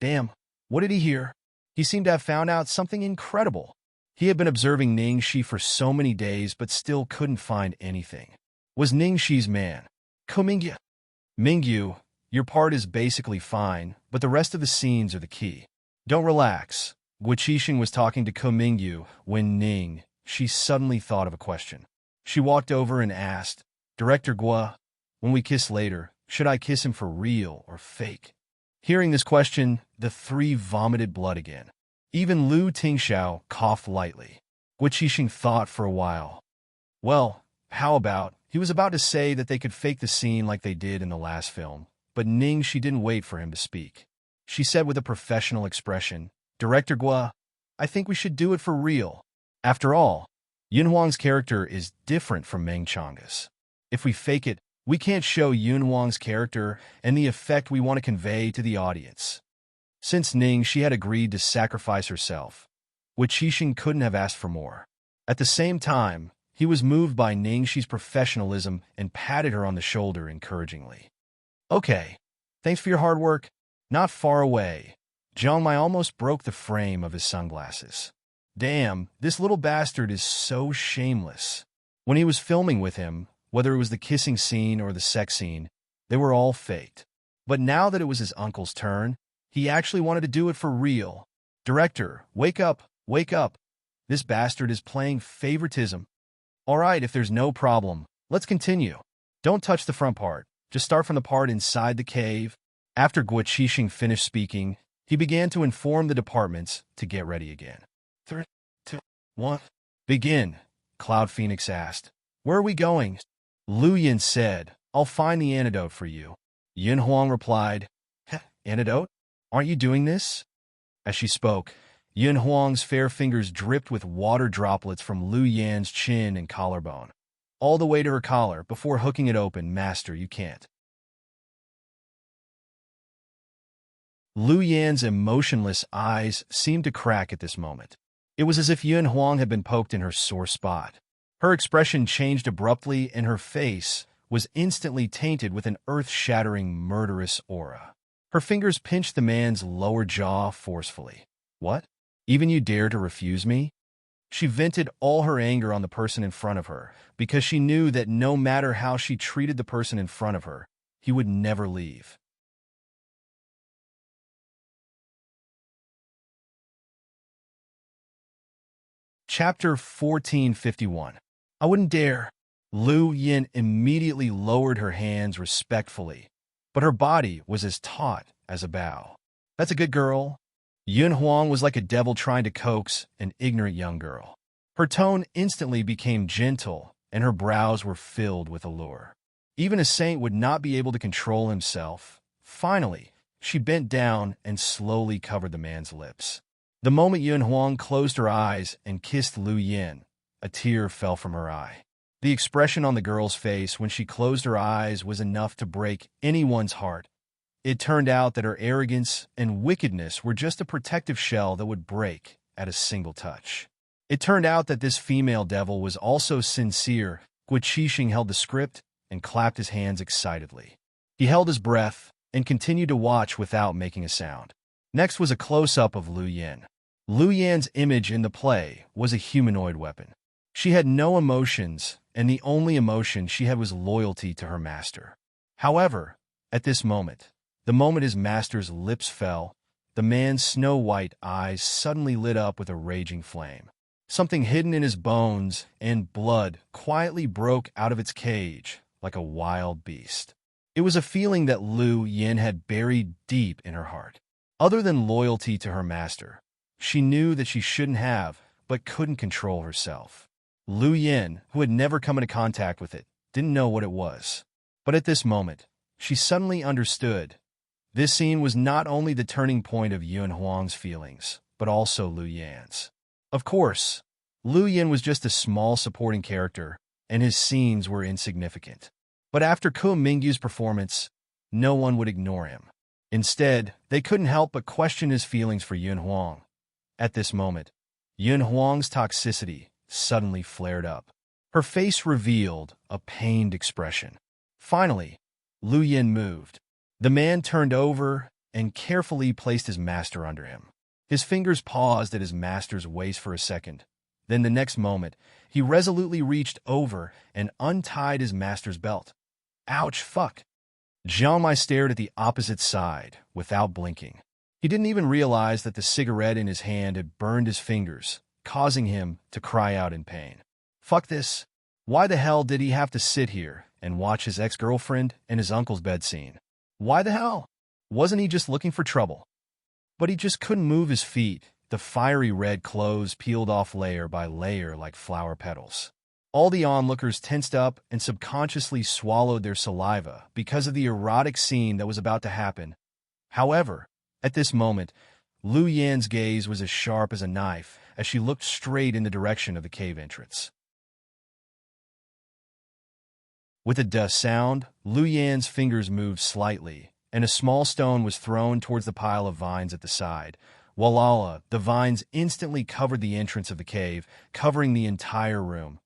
Damn, what did he hear? He seemed to have found out something incredible. He had been observing Ningxi for so many days but still couldn't find anything. Was Ningxi's man? Ko Mingyu. Mingyu, your part is basically fine, but the rest of the scenes are the key. Don't relax. Guo Qixing was talking to Ko Mingyu when she suddenly thought of a question. She walked over and asked, Director Guo, when we kiss later, should I kiss him for real or fake? Hearing this question, the three vomited blood again. Even Lu Tingxiao coughed lightly. Guo Qixing thought for a while. Well, how about... He was about to say that they could fake the scene like they did in the last film, but she didn't wait for him to speak. She said with a professional expression, Director Guo, I think we should do it for real. After all, Yun Huang's character is different from Meng Changa's. If we fake it, we can't show Yun Huang's character and the effect we want to convey to the audience. Since she had agreed to sacrifice herself, Guo Qixing couldn't have asked for more. At the same time, he was moved by Ningxi's professionalism and patted her on the shoulder encouragingly. Okay, thanks for your hard work. Not far away, Jiang Mai almost broke the frame of his sunglasses. Damn, this little bastard is so shameless. When he was filming with him, whether it was the kissing scene or the sex scene, They were all faked. But now that it was his uncle's turn, he actually wanted to do it for real. Director, wake up, wake up. This bastard is playing favoritism. All right, if there's no problem, let's continue. Don't touch the front part. Just start from the part inside the cave. After Guichixing finished speaking, he began to inform the departments to get ready again. 3, 2, 1. Begin, Cloud Phoenix asked. Where are we going? Lu Yin said, I'll find the antidote for you. Yin Huang replied, Antidote? Aren't you doing this? As she spoke, Yin Huang's fair fingers dripped with water droplets from Lu Yan's chin and collarbone, all the way to her collar before hooking it open. Master, you can't. Lu Yan's emotionless eyes seemed to crack at this moment. It was as if Yin Huang had been poked in her sore spot. Her expression changed abruptly, and her face was instantly tainted with an earth-shattering, murderous aura. Her fingers pinched the man's lower jaw forcefully. What? Even you dare to refuse me? She vented all her anger on the person in front of her, because she knew that no matter how she treated the person in front of her, he would never leave. Chapter 1451. I wouldn't dare. Lu Yin immediately lowered her hands respectfully, but her body was as taut as a bow. That's a good girl. Yin Huang was like a devil trying to coax an ignorant young girl. Her tone instantly became gentle, and her brows were filled with allure. Even a saint would not be able to control himself. Finally, she bent down and slowly covered the man's lips. The moment Yin Huang closed her eyes and kissed Lu Yin, a tear fell from her eye. The expression on the girl's face when she closed her eyes was enough to break anyone's heart. It turned out that her arrogance and wickedness were just a protective shell that would break at a single touch. It turned out that this female devil was also sincere. Guichixing held the script and clapped his hands excitedly. He held his breath and continued to watch without making a sound. Next was a close-up of Lu Yin. Lu Yan's image in the play was a humanoid weapon. She had no emotions, and the only emotion she had was loyalty to her master. However, at this moment, the moment his master's lips fell, the man's snow-white eyes suddenly lit up with a raging flame. Something hidden in his bones and blood quietly broke out of its cage like a wild beast. It was a feeling that Lu Yin had buried deep in her heart. Other than loyalty to her master, she knew that she shouldn't have, but couldn't control herself. Lu Yin, who had never come into contact with it, didn't know what it was. But at this moment, she suddenly understood. This scene was not only the turning point of Yin Huang's feelings, but also Lu Yan's. Of course, Lu Yin was just a small supporting character, and his scenes were insignificant. But after Ko Mingyu's performance, no one would ignore him. Instead, they couldn't help but question his feelings for Yin Huang. At this moment, Yin Huang's toxicity suddenly flared up. Her face revealed a pained expression. Finally, Lu Yin moved. The man turned over and carefully placed his master under him. His fingers paused at his master's waist for a second. Then the next moment, he resolutely reached over and untied his master's belt. Ouch, fuck. Jiang Mai stared at the opposite side without blinking. He didn't even realize that the cigarette in his hand had burned his fingers, causing him to cry out in pain. Fuck this. Why the hell did he have to sit here and watch his ex-girlfriend and his uncle's bed scene? Why the hell? Wasn't he just looking for trouble? But he just couldn't move his feet. The fiery red clothes peeled off layer by layer like flower petals. All the onlookers tensed up and subconsciously swallowed their saliva because of the erotic scene that was about to happen. However, at this moment, Lu Yan's gaze was as sharp as a knife as she looked straight in the direction of the cave entrance. With a duh sound, Lu Yan's fingers moved slightly, and a small stone was thrown towards the pile of vines at the side. Walala, the vines instantly covered the entrance of the cave, covering the entire room.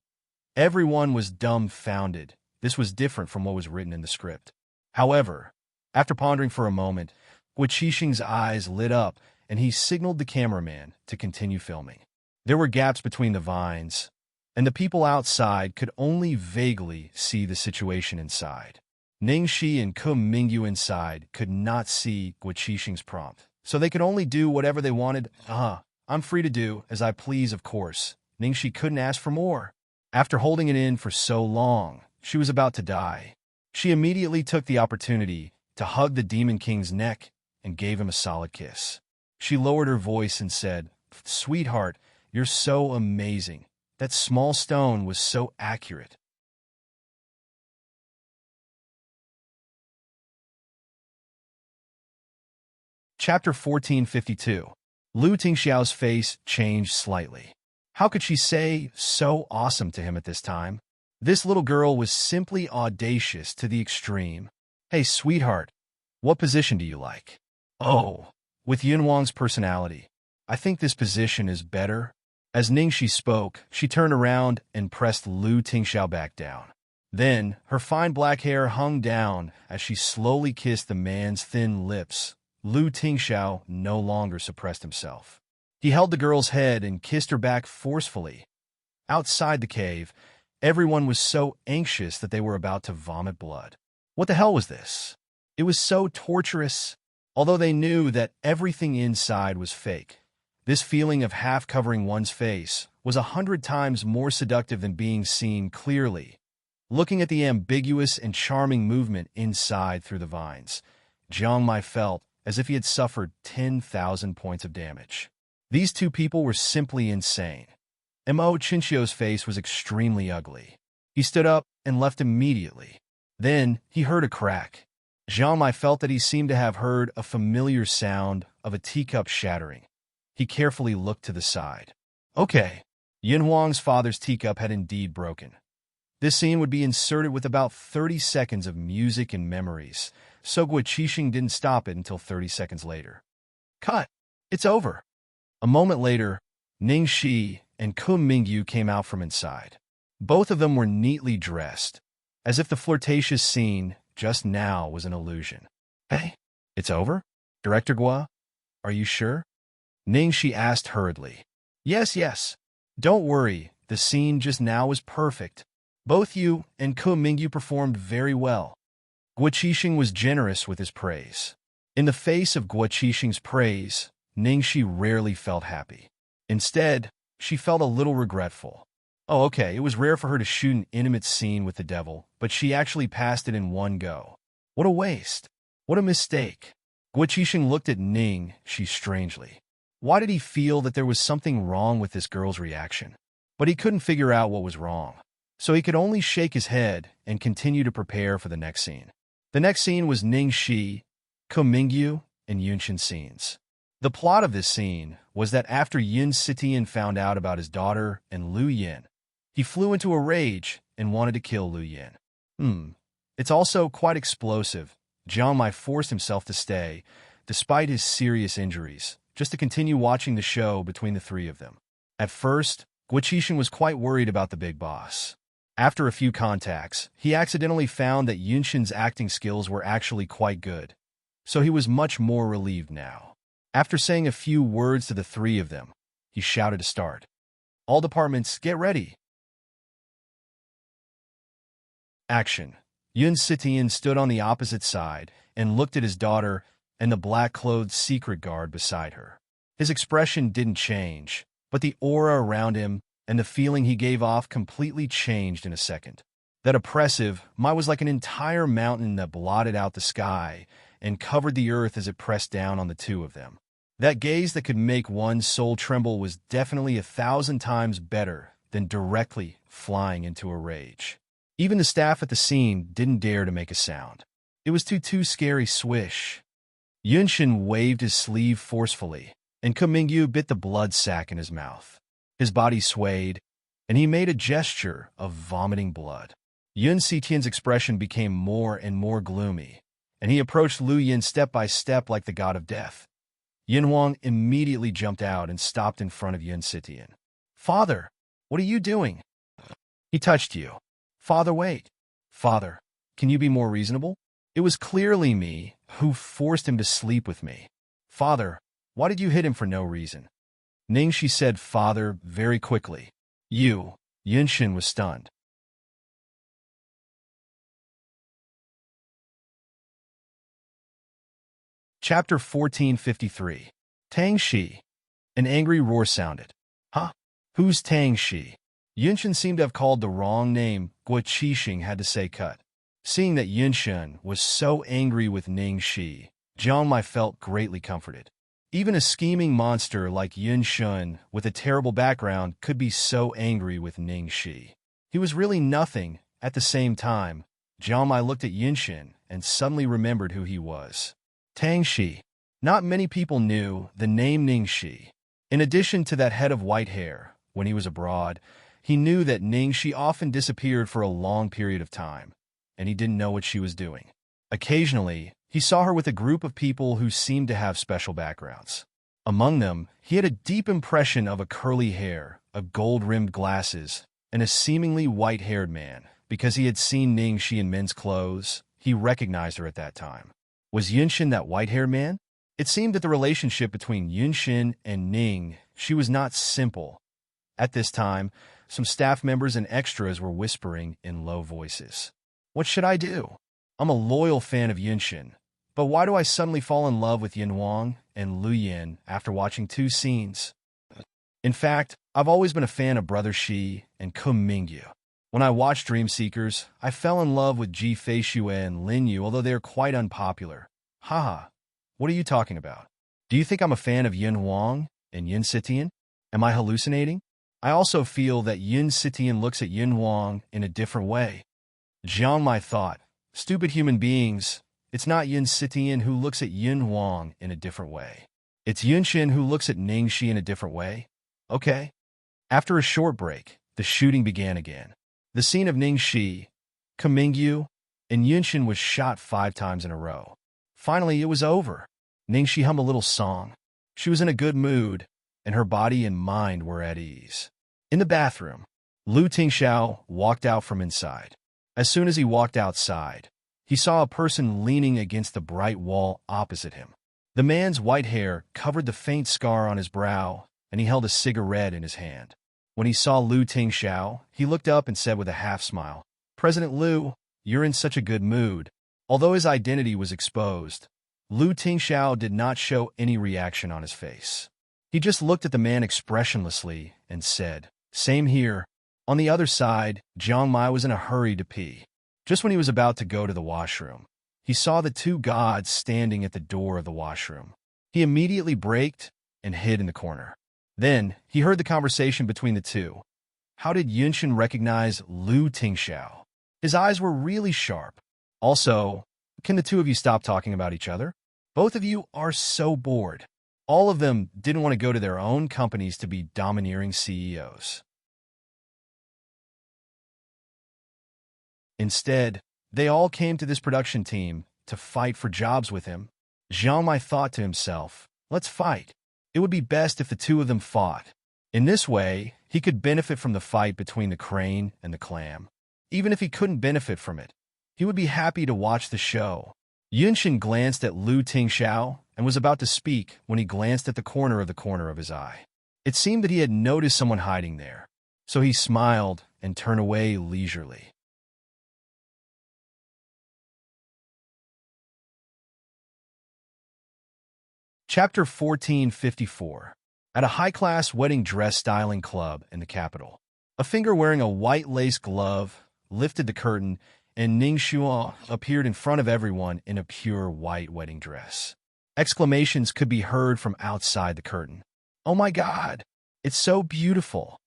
Everyone was dumbfounded. This was different from what was written in the script. However, after pondering for a moment, Guichixing's eyes lit up, and he signaled the cameraman to continue filming. There were gaps between the vines, and the people outside could only vaguely see the situation inside. Ningxi and Mingyu inside could not see Guiqixing's prompt, so they could only do whatever they wanted. I'm free to do as I please, of course. Ningxi couldn't ask for more. After holding it in for so long, she was about to die. She immediately took the opportunity to hug the Demon King's neck and gave him a solid kiss. She lowered her voice and said, "Sweetheart, you're so amazing. That small stone was so accurate." Chapter 1452. Lu Tingxiao's face changed slightly. How could she say "so awesome" to him at this time? This little girl was simply audacious to the extreme. "Hey, sweetheart, what position do you like?" "Oh, with Yunwang's personality, I think this position is better." As Ningxi spoke, she turned around and pressed Lu Tingxiao back down. Then, her fine black hair hung down as she slowly kissed the man's thin lips. Lu Tingxiao no longer suppressed himself. He held the girl's head and kissed her back forcefully. Outside the cave, everyone was so anxious that they were about to vomit blood. What the hell was this? It was so torturous. Although they knew that everything inside was fake, this feeling of half covering one's face was 100 times more seductive than being seen clearly. Looking at the ambiguous and charming movement inside through the vines, Jiang Mai felt as if he had suffered 10,000 points of damage. These two people were simply insane. Mo Chinchio's face was extremely ugly. He stood up and left immediately. Then he heard a crack. Jiang Mai felt that he seemed to have heard a familiar sound of a teacup shattering. He carefully looked to the side. Okay, Yunwang's father's teacup had indeed broken. This scene would be inserted with about 30 seconds of music and memories, so Guiqixing didn't stop it until 30 seconds later. Cut! It's over! A moment later, Ningxi and Mingyu came out from inside. Both of them were neatly dressed, as if the flirtatious scene just now was an illusion. Hey, it's over? Director Gua, are you sure? Ningxi asked hurriedly. Yes. Don't worry, the scene just now was perfect. Both you and Mingyu performed very well. Guiqixing was generous with his praise. In the face of Guiqixing's praise, Ningxi rarely felt happy. Instead, she felt a little regretful. Oh, okay, it was rare for her to shoot an intimate scene with the devil, but she actually passed it in one go. What a waste. What a mistake. Guiqixing looked at Ningxi strangely. Why did he feel that there was something wrong with this girl's reaction? But he couldn't figure out what was wrong, so he could only shake his head and continue to prepare for the next scene. The next scene was Ningxi, Mingyu, and Yunshin scenes. The plot of this scene was that after Yun Sitian found out about his daughter and Lu Yin, he flew into a rage and wanted to kill Lu Yin. It's also quite explosive. Jiang Mai forced himself to stay, despite his serious injuries, just to continue watching the show between the three of them. At first, Guiqixing was quite worried about the big boss. After a few contacts, he accidentally found that Yunshin's acting skills were actually quite good, so he was much more relieved now. After saying a few words to the three of them, he shouted to start. All departments, get ready. Action. Yun Sitian stood on the opposite side and looked at his daughter and the black-clothed secret guard beside her. His expression didn't change, but the aura around him and the feeling he gave off completely changed in a second. That oppressive Mai was like an entire mountain that blotted out the sky and covered the earth as it pressed down on the two of them. That gaze that could make one's soul tremble was definitely 1,000 times better than directly flying into a rage. Even the staff at the scene didn't dare to make a sound. It was too scary. Swish. Yunshin waved his sleeve forcefully, and Mingyu bit the blood sac in his mouth. His body swayed, and he made a gesture of vomiting blood. Yun Sitian's expression became more and more gloomy, and he approached Lu Yin step by step like the god of death. Yunwang immediately jumped out and stopped in front of Yun Sitian. Father, what are you doing? He touched you. Father, wait. Father, can you be more reasonable? It was clearly me who forced him to sleep with me. Father, why did you hit him for no reason? Ningxi said father very quickly. Yunshin was stunned. Chapter 1453. Tang Shi. An angry roar sounded. Huh? Who's Tang Shi? Yunshin seemed to have called the wrong name. Guo Qixing had to say cut. Seeing that Yunshin was so angry with Ning Shi, Jiang Mai felt greatly comforted. Even a scheming monster like Yunshin with a terrible background could be so angry with Ning Shi. He was really nothing. At the same time, Jiang Mai looked at Yunshin and suddenly remembered who he was. Tang Shi. Not many people knew the name Ning Shi. In addition to that head of white hair, when he was abroad, he knew that Ning Shi often disappeared for a long period of time, and he didn't know what she was doing. Occasionally, he saw her with a group of people who seemed to have special backgrounds. Among them, he had a deep impression of a curly hair, a gold-rimmed glasses, and a seemingly white-haired man. Because he had seen Ning Shi in men's clothes, he recognized her at that time. Was Yunshin that white-haired man? It seemed that the relationship between Yunshin and Ning Shi was not simple. At this time, some staff members and extras were whispering in low voices. What should I do? I'm a loyal fan of Yunshin, but why do I suddenly fall in love with Yin Wang and Lu Yin after watching 2 scenes? In fact, I've always been a fan of Brother Shi and Kum Mingyu. When I watched Dream Seekers, I fell in love with Ji Feishue and Lin Yu, although they are quite unpopular. Haha, what are you talking about? Do you think I'm a fan of Yin Wang and Yin Sitian? Am I hallucinating? I also feel that Yin Sitian looks at Yin Wang in a different way. Jiang Mai thought, stupid human beings, it's not Yin Sitian who looks at Yin Wang in a different way. It's Yunshin who looks at Ning Shi in a different way. Okay. After a short break, the shooting began again. The scene of Ning Shi, Kamingyu, and Yunshin was shot 5 times in a row. Finally, it was over. Ning Shi hummed a little song. She was in a good mood, and her body and mind were at ease. In the bathroom, Lu Tingxiao walked out from inside. As soon as he walked outside, he saw a person leaning against the bright wall opposite him. The man's white hair covered the faint scar on his brow, and he held a cigarette in his hand. When he saw Lu Tingxiao, he looked up and said with a half-smile, President Lu, you're in such a good mood. Although his identity was exposed, Lu Tingxiao did not show any reaction on his face. He just looked at the man expressionlessly and said, Same here. On the other side, Jiang Mai was in a hurry to pee. Just when he was about to go to the washroom, he saw the 2 gods standing at the door of the washroom. He immediately braked and hid in the corner. Then, he heard the conversation between the 2. How did Yunshin recognize Lu Tingxiao? His eyes were really sharp. Also, can the 2 of you stop talking about each other? Both of you are so bored. All of them didn't want to go to their own companies to be domineering CEOs. Instead, they all came to this production team to fight for jobs with him. Jiang Mai thought to himself, let's fight. It would be best if the 2 of them fought. In this way, he could benefit from the fight between the crane and the clam. Even if he couldn't benefit from it, he would be happy to watch the show. Yunshin glanced at Lu Tingxiao and was about to speak when he glanced at the corner of his eye. It seemed that he had noticed someone hiding there, so he smiled and turned away leisurely. Chapter 1454. At a high-class wedding dress styling club in the capital, a finger wearing a white lace glove lifted the curtain, and Ning Xuan appeared in front of everyone in a pure white wedding dress. Exclamations could be heard from outside the curtain. Oh my God, it's so beautiful.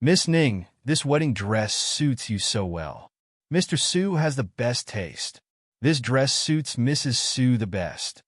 Miss Ning, this wedding dress suits you so well. Mr. Su has the best taste. This dress suits Mrs. Su the best.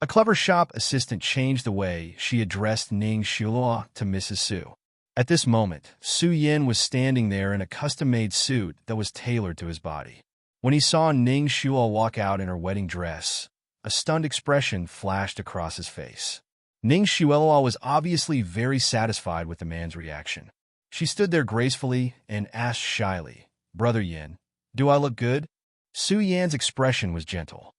A clever shop assistant changed the way she addressed Ning Xulua to Mrs. Su. At this moment, Su Yin was standing there in a custom-made suit that was tailored to his body. When he saw Ning Xulua walk out in her wedding dress, a stunned expression flashed across his face. Ning Xulua was obviously very satisfied with the man's reaction. She stood there gracefully and asked shyly, Brother Yin, do I look good? Su Yan's expression was gentle.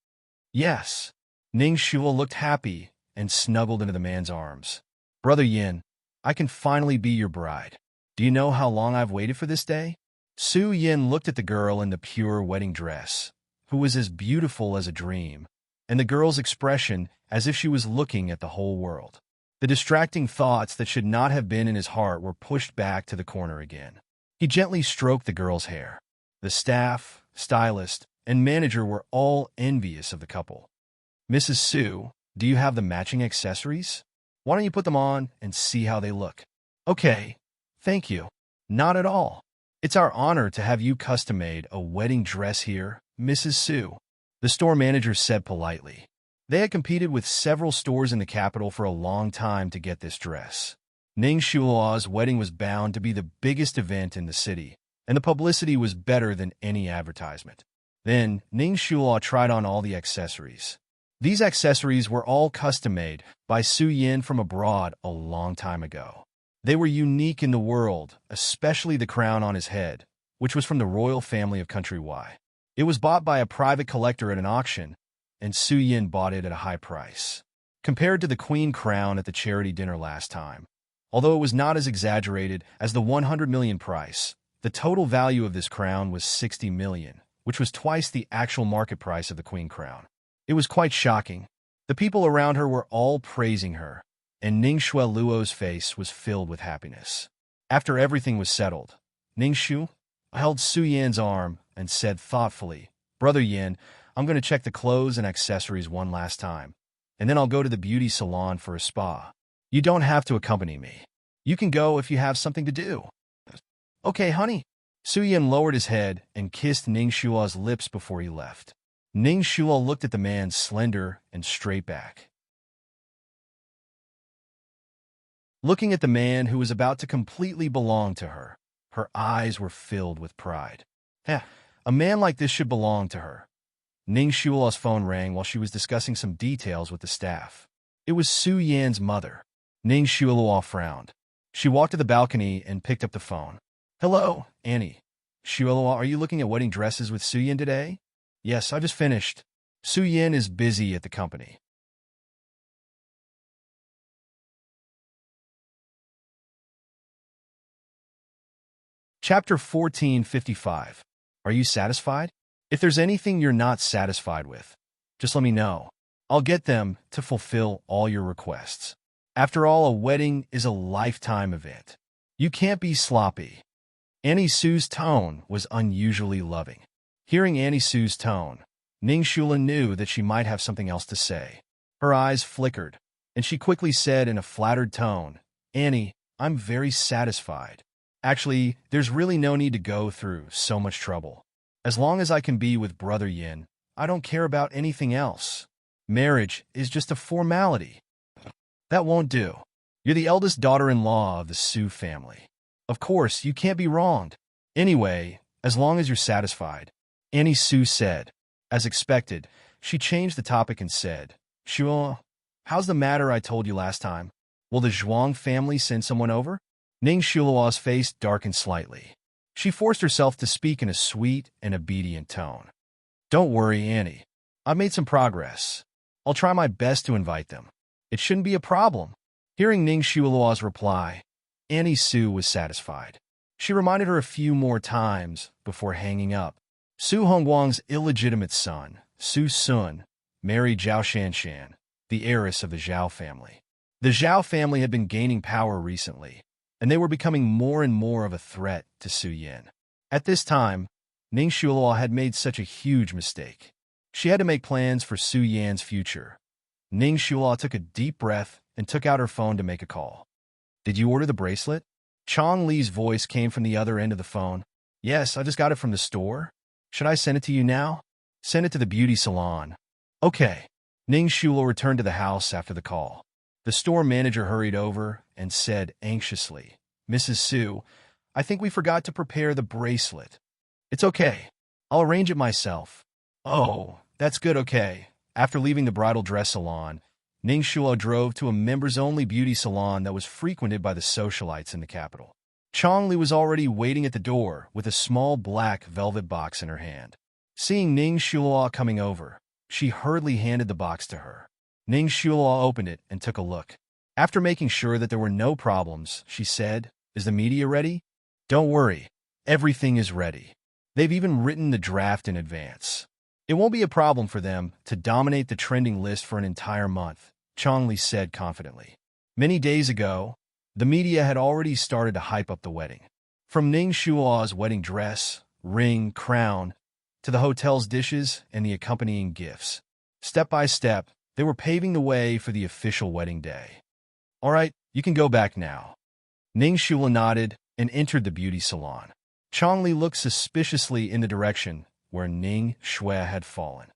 Yes. Ning Xulua looked happy and snuggled into the man's arms. Brother Yin, I can finally be your bride. Do you know how long I've waited for this day? Su Yin looked at the girl in the pure wedding dress, who was as beautiful as a dream, and the girl's expression as if she was looking at the whole world. The distracting thoughts that should not have been in his heart were pushed back to the corner again. He gently stroked the girl's hair. The staff, stylist, and manager were all envious of the couple. "Mrs. Sue, do you have the matching accessories? Why don't you put them on and see how they look?" "Okay, thank you." "Not at all. It's our honor to have you custom-made a wedding dress here, Mrs. Sue," the store manager said politely. They had competed with several stores in the capital for a long time to get this dress. Ning Shuo's wedding was bound to be the biggest event in the city, and the publicity was better than any advertisement. Then, Ning Shuo tried on all the accessories. These accessories were all custom-made by Su Yin from abroad a long time ago. They were unique in the world, especially the crown on his head, which was from the royal family of Country Y. It was bought by a private collector at an auction, and Su Yin bought it at a high price. Compared to the queen crown at the charity dinner last time, although it was not as exaggerated as the 100 million price, the total value of this crown was 60 million, which was twice the actual market price of the queen crown. It was quite shocking. The people around her were all praising her, and Ning Shuo's face was filled with happiness. After everything was settled, Ning Shu held Su Yan's arm and said thoughtfully, "Brother Yin, I'm going to check the clothes and accessories one last time, and then I'll go to the beauty salon for a spa. You don't have to accompany me. You can go if you have something to do." "Okay, honey." Su Yin lowered his head and kissed Ning Shuo's lips before he left. Ning Shuo looked at the man's slender and straight back. Looking at the man who was about to completely belong to her, her eyes were filled with pride. A man like this should belong to her. Ning Shuo's phone rang while she was discussing some details with the staff. It was Su Yan's mother. Ning Shuo frowned. She walked to the balcony and picked up the phone. "Hello, Annie. Shuo, are you looking at wedding dresses with Su Yan today?" "Yes, I just finished. Su Yan is busy at the company." Chapter 1455. Are you satisfied? If there's anything you're not satisfied with, just let me know. I'll get them to fulfill all your requests. After all, a wedding is a lifetime event. You can't be sloppy. Annie Su's tone was unusually loving. Hearing Annie Su's tone, Ning Shula knew that she might have something else to say. Her eyes flickered, and she quickly said in a flattered tone, "Annie, I'm very satisfied. Actually, there's really no need to go through so much trouble. As long as I can be with Brother Yin, I don't care about anything else. Marriage is just a formality." "That won't do. You're the eldest daughter-in-law of the Su family. Of course, you can't be wronged. Anyway, as long as you're satisfied," Annie Su said. As expected, she changed the topic and said, "Shuo, how's the matter I told you last time? Will the Zhuang family send someone over?" Ning Shuo's face darkened slightly. She forced herself to speak in a sweet and obedient tone. "Don't worry, Annie. I've made some progress. I'll try my best to invite them. It shouldn't be a problem." Hearing Ning Shuo's reply, Annie Su was satisfied. She reminded her a few more times before hanging up. Su Hongguang's illegitimate son, Su Sun, married Zhao Shanshan, the heiress of the Zhao family. The Zhao family had been gaining power recently, and they were becoming more and more of a threat to Su Yin. At this time, Ning Shuo had made such a huge mistake. She had to make plans for Su Yan's future. Ning Shuo took a deep breath and took out her phone to make a call. "Did you order the bracelet?" Chong Li's voice came from the other end of the phone. "Yes, I just got it from the store. Should I send it to you now?" "Send it to the beauty salon." "Okay." Ning Shuo returned to the house after the call. The store manager hurried over and said anxiously, "Mrs. Su, I think we forgot to prepare the bracelet." "It's okay. I'll arrange it myself." "Oh, that's good, okay." After leaving the bridal dress salon, Ning Shuo drove to a members-only beauty salon that was frequented by the socialites in the capital. Chong Li was already waiting at the door with a small black velvet box in her hand. Seeing Ning Shuo coming over, she hurriedly handed the box to her. Ning Shuo opened it and took a look. After making sure that there were no problems, she said, "Is the media ready?" "Don't worry. Everything is ready. They've even written the draft in advance." It won't be a problem for them to dominate the trending list for an entire month, Chongli said confidently. Many days ago, the media had already started to hype up the wedding. From Ning Shua's wedding dress, ring, crown, to the hotel's dishes and the accompanying gifts. Step by step, they were paving the way for the official wedding day. All right, you can go back now. Ning Shula nodded and entered the beauty salon. Chongli looked suspiciously in the direction where Ning Shui had fallen.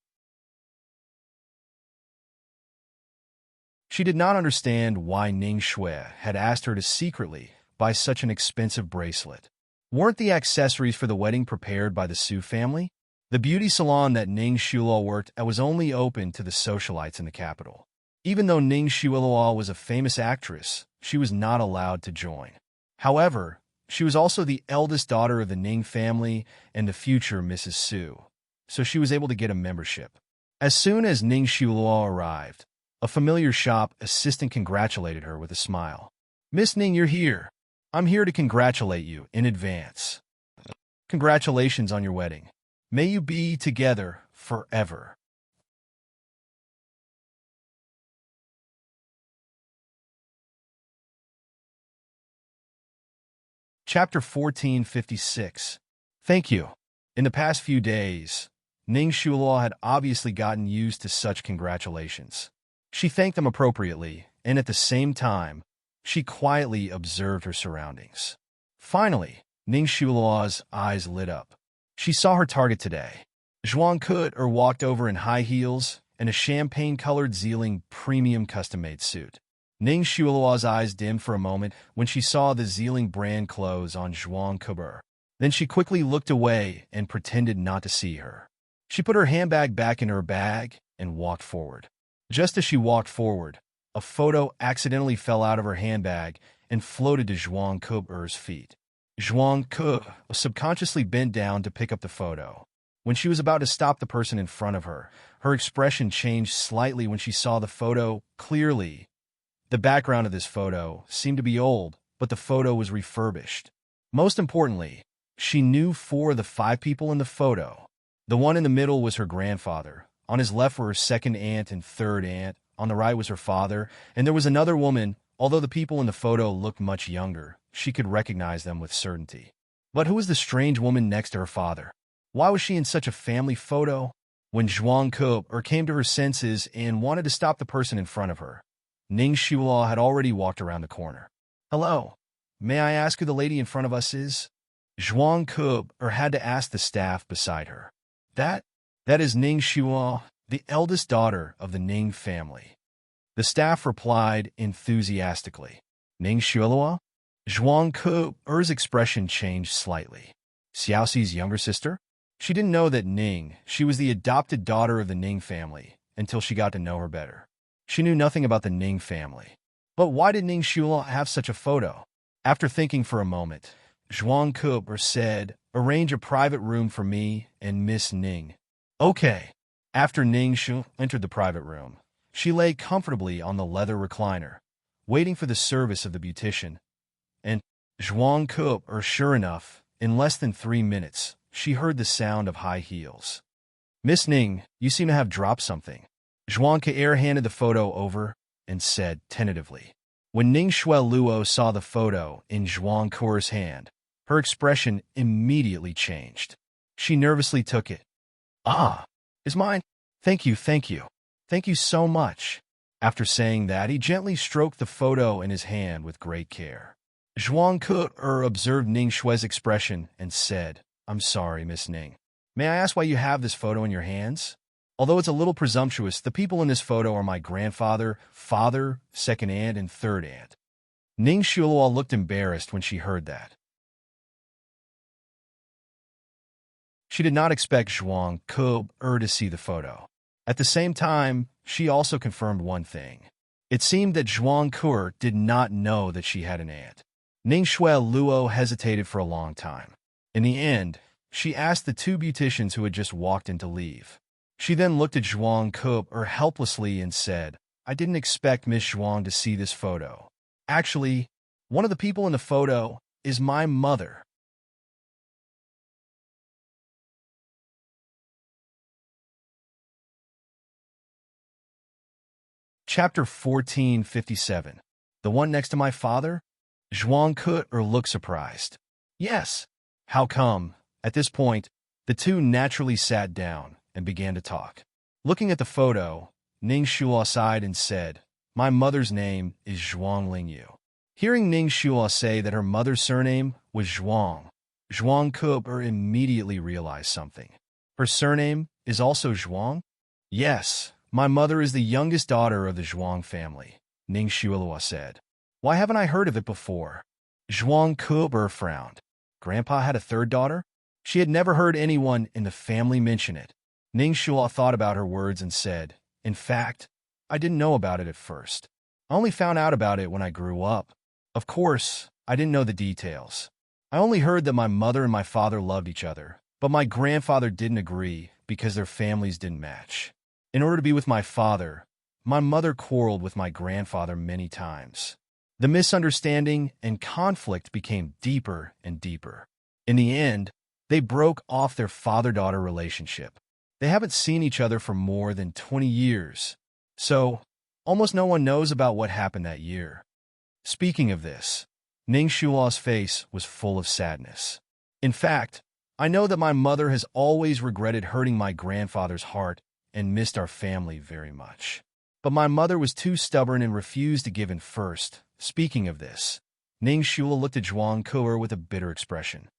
She did not understand why Ning Shui had asked her to secretly buy such an expensive bracelet. Weren't the accessories for the wedding prepared by the Su family? The beauty salon that Ning Shula worked at was only open to the socialites in the capital. Even though Ning Shula was a famous actress, she was not allowed to join. However, she was also the eldest daughter of the Ning family and the future Mrs. Su, so she was able to get a membership. As soon as Ning Shula arrived, a familiar shop assistant congratulated her with a smile. "Miss Ning, you're here. I'm here to congratulate you in advance. Congratulations on your wedding. May you be together forever." Chapter 1456. Thank you. In the past few days, Ning Shula had obviously gotten used to such congratulations. She thanked them appropriately, and at the same time, she quietly observed her surroundings. Finally, Ning Shula's eyes lit up. She saw her target today. Zhuang Ke walked over in high heels and a champagne-colored Zealing premium custom-made suit. Ning Shula's eyes dimmed for a moment when she saw the Zealing brand clothes on Zhuang Ke. Then she quickly looked away and pretended not to see her. She put her handbag back in her bag and walked forward. Just as she walked forward, a photo accidentally fell out of her handbag and floated to Zhuang Ke's feet. Zhuang Ke subconsciously bent down to pick up the photo. When she was about to stop the person in front of her, her expression changed slightly when she saw the photo clearly. The background of this photo seemed to be old, but the photo was refurbished. Most importantly, she knew 4 of the 5 people in the photo. The one in the middle was her grandfather. On his left were her second aunt and third aunt. On the right was her father, and there was another woman. Although the people in the photo looked much younger, she could recognize them with certainty. But who was the strange woman next to her father? Why was she in such a family photo? When Zhuang Ke came to her senses and wanted to stop the person in front of her, Ning Shula had already walked around the corner. "Hello, may I ask who the lady in front of us is?" Zhuang Ke had to ask the staff beside her. That is Ning Shula, the eldest daughter of the Ning family." The staff replied enthusiastically. "Ning Shula?" Zhuang Ke's expression changed slightly. Xiaoxi's younger sister? She didn't know that she was the adopted daughter of the Ning family until she got to know her better. She knew nothing about the Ning family. But why did Ning Shula have such a photo? After thinking for a moment, Zhuang Ke said, "Arrange a private room for me and Miss Ning." Okay. After Ning Shu entered the private room, she lay comfortably on the leather recliner, waiting for the service of the beautician. And Zhuang Ke, sure enough, in less than 3 minutes, she heard the sound of high heels. "Miss Ning, you seem to have dropped something." Zhuang Ke handed the photo over and said tentatively. When Ning Shui Luo saw the photo in Zhuang Ke's hand, her expression immediately changed. She nervously took it. "Ah, it's mine. Thank you, thank you. Thank you so much." After saying that, he gently stroked the photo in his hand with great care. Zhuang Ke observed Ning Shui's expression and said, "I'm sorry, Miss Ning. May I ask why you have this photo in your hands? Although it's a little presumptuous, the people in this photo are my grandfather, father, second aunt, and third aunt." Ning Shulua looked embarrassed when she heard that. She did not expect Zhuang Ke to see the photo. At the same time, she also confirmed one thing. It seemed that Zhuang Ke did not know that she had an aunt. Ning Shui Luo hesitated for a long time. In the end, she asked the 2 beauticians who had just walked in to leave. She then looked at Zhuang Ke helplessly and said, "I didn't expect Miss Zhuang to see this photo. Actually, one of the people in the photo is my mother." Chapter 1457. The one next to my father? Zhuang Ke looked surprised. Yes. How come? At this point, the two naturally sat down and began to talk. Looking at the photo, Ning Shuo sighed and said, "My mother's name is Zhuang Lingyu." Hearing Ning Shuo say that her mother's surname was Zhuang, Zhuang Ke immediately realized something. Her surname is also Zhuang? Yes, my mother is the youngest daughter of the Zhuang family, Ning Shuo said. Why haven't I heard of it before? Zhuang Ke frowned. Grandpa had a third daughter? She had never heard anyone in the family mention it. Ning Shuo thought about her words and said, "In fact, I didn't know about it at first. I only found out about it when I grew up. Of course, I didn't know the details. I only heard that my mother and my father loved each other, but my grandfather didn't agree because their families didn't match. In order to be with my father, my mother quarreled with my grandfather many times. The misunderstanding and conflict became deeper and deeper. In the end, they broke off their father-daughter relationship. They haven't seen each other for more than 20 years, so almost no one knows about what happened that year." Speaking of this, Ning Shuo's face was full of sadness. "In fact, I know that my mother has always regretted hurting my grandfather's heart and missed our family very much. But my mother was too stubborn and refused to give in first." Speaking of this, Ning Shuo looked at Zhuang Ke with a bitter expression.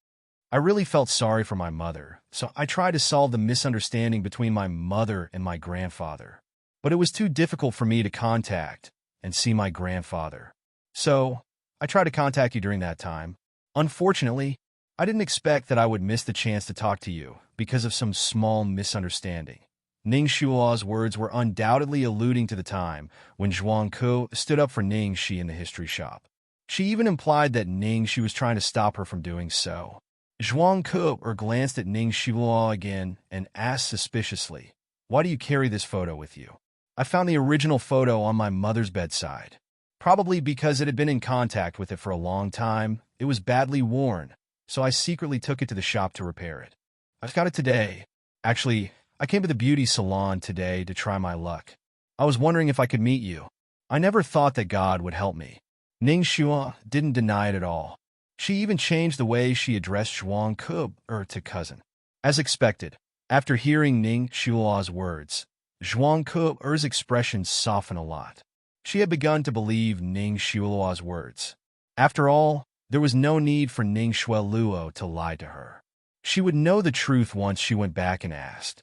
"I really felt sorry for my mother, so I tried to solve the misunderstanding between my mother and my grandfather. But it was too difficult for me to contact and see my grandfather. So I tried to contact you during that time. Unfortunately, I didn't expect that I would miss the chance to talk to you because of some small misunderstanding." Ning Shuo's words were undoubtedly alluding to the time when Zhuang Ke stood up for Ning Shi in the history shop. She even implied that Ning Shi was trying to stop her from doing so. Zhuang Ke glanced at Ning Shuo again and asked suspiciously, "Why do you carry this photo with you?" "I found the original photo on my mother's bedside. Probably because it had been in contact with it for a long time, it was badly worn, so I secretly took it to the shop to repair it. I've got it today. Actually, I came to the beauty salon today to try my luck. I was wondering if I could meet you. I never thought that God would help me." Ning Shuo didn't deny it at all. She even changed the way she addressed Zhuang Ke to cousin. As expected, after hearing Ning Shuo's words, Zhuang Ke's expression softened a lot. She had begun to believe Ning Shuo's words. After all, there was no need for Ning Shuo to lie to her. She would know the truth once she went back and asked.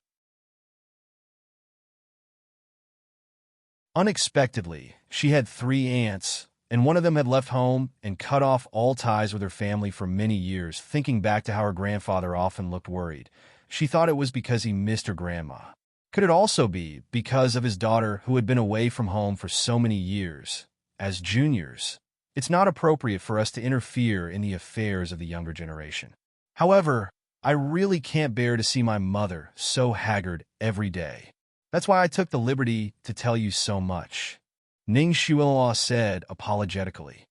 Unexpectedly, she had 3 aunts, and one of them had left home and cut off all ties with her family for many years. Thinking back to how her grandfather often looked worried, she thought it was because he missed her grandma. Could it also be because of his daughter who had been away from home for so many years? As juniors, it's not appropriate for us to interfere in the affairs of the younger generation. However, I really can't bear to see my mother so haggard every day. That's why I took the liberty to tell you so much," Ning Shuo said apologetically.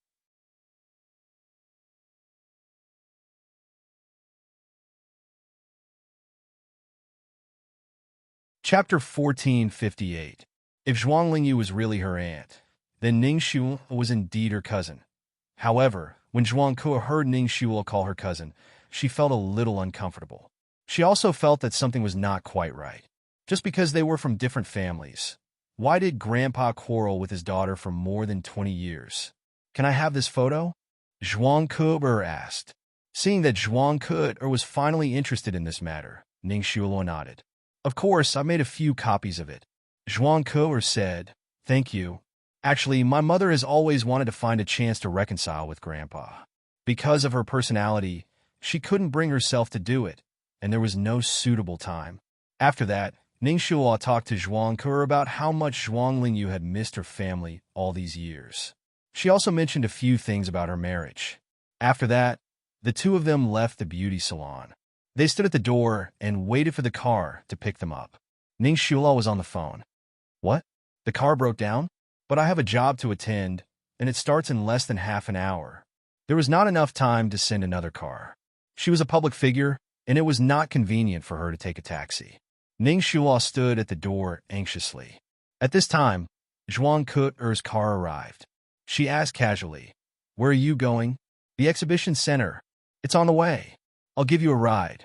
Chapter 1458. If Zhuang Lingyu was really her aunt, then Ning Shuo was indeed her cousin. However, when Zhuang Ke heard Ning Shuo call her cousin, she felt a little uncomfortable. She also felt that something was not quite right. Just because they were from different families, why did Grandpa quarrel with his daughter for more than 20 years? "Can I have this photo?" Zhuang Ke asked. Seeing that Zhuang Ke was finally interested in this matter, Ning Shuo nodded. "Of course, I made a few copies of it." Zhuang Ke said, "Thank you. Actually, my mother has always wanted to find a chance to reconcile with Grandpa. Because of her personality, she couldn't bring herself to do it, and there was no suitable time." After that, Ning Shuo talked to Zhuang Ke about how much Zhuang Lingyu had missed her family all these years. She also mentioned a few things about her marriage. After that, the two of them left the beauty salon. They stood at the door and waited for the car to pick them up. Ning Shuo was on the phone. "What? The car broke down? But I have a job to attend, and it starts in less than half an hour." There was not enough time to send another car. She was a public figure, and it was not convenient for her to take a taxi. Ning Shuo stood at the door anxiously. At this time, Zhuang Ke's car arrived. She asked casually, "Where are you going?" "The exhibition center. It's on the way. I'll give you a ride."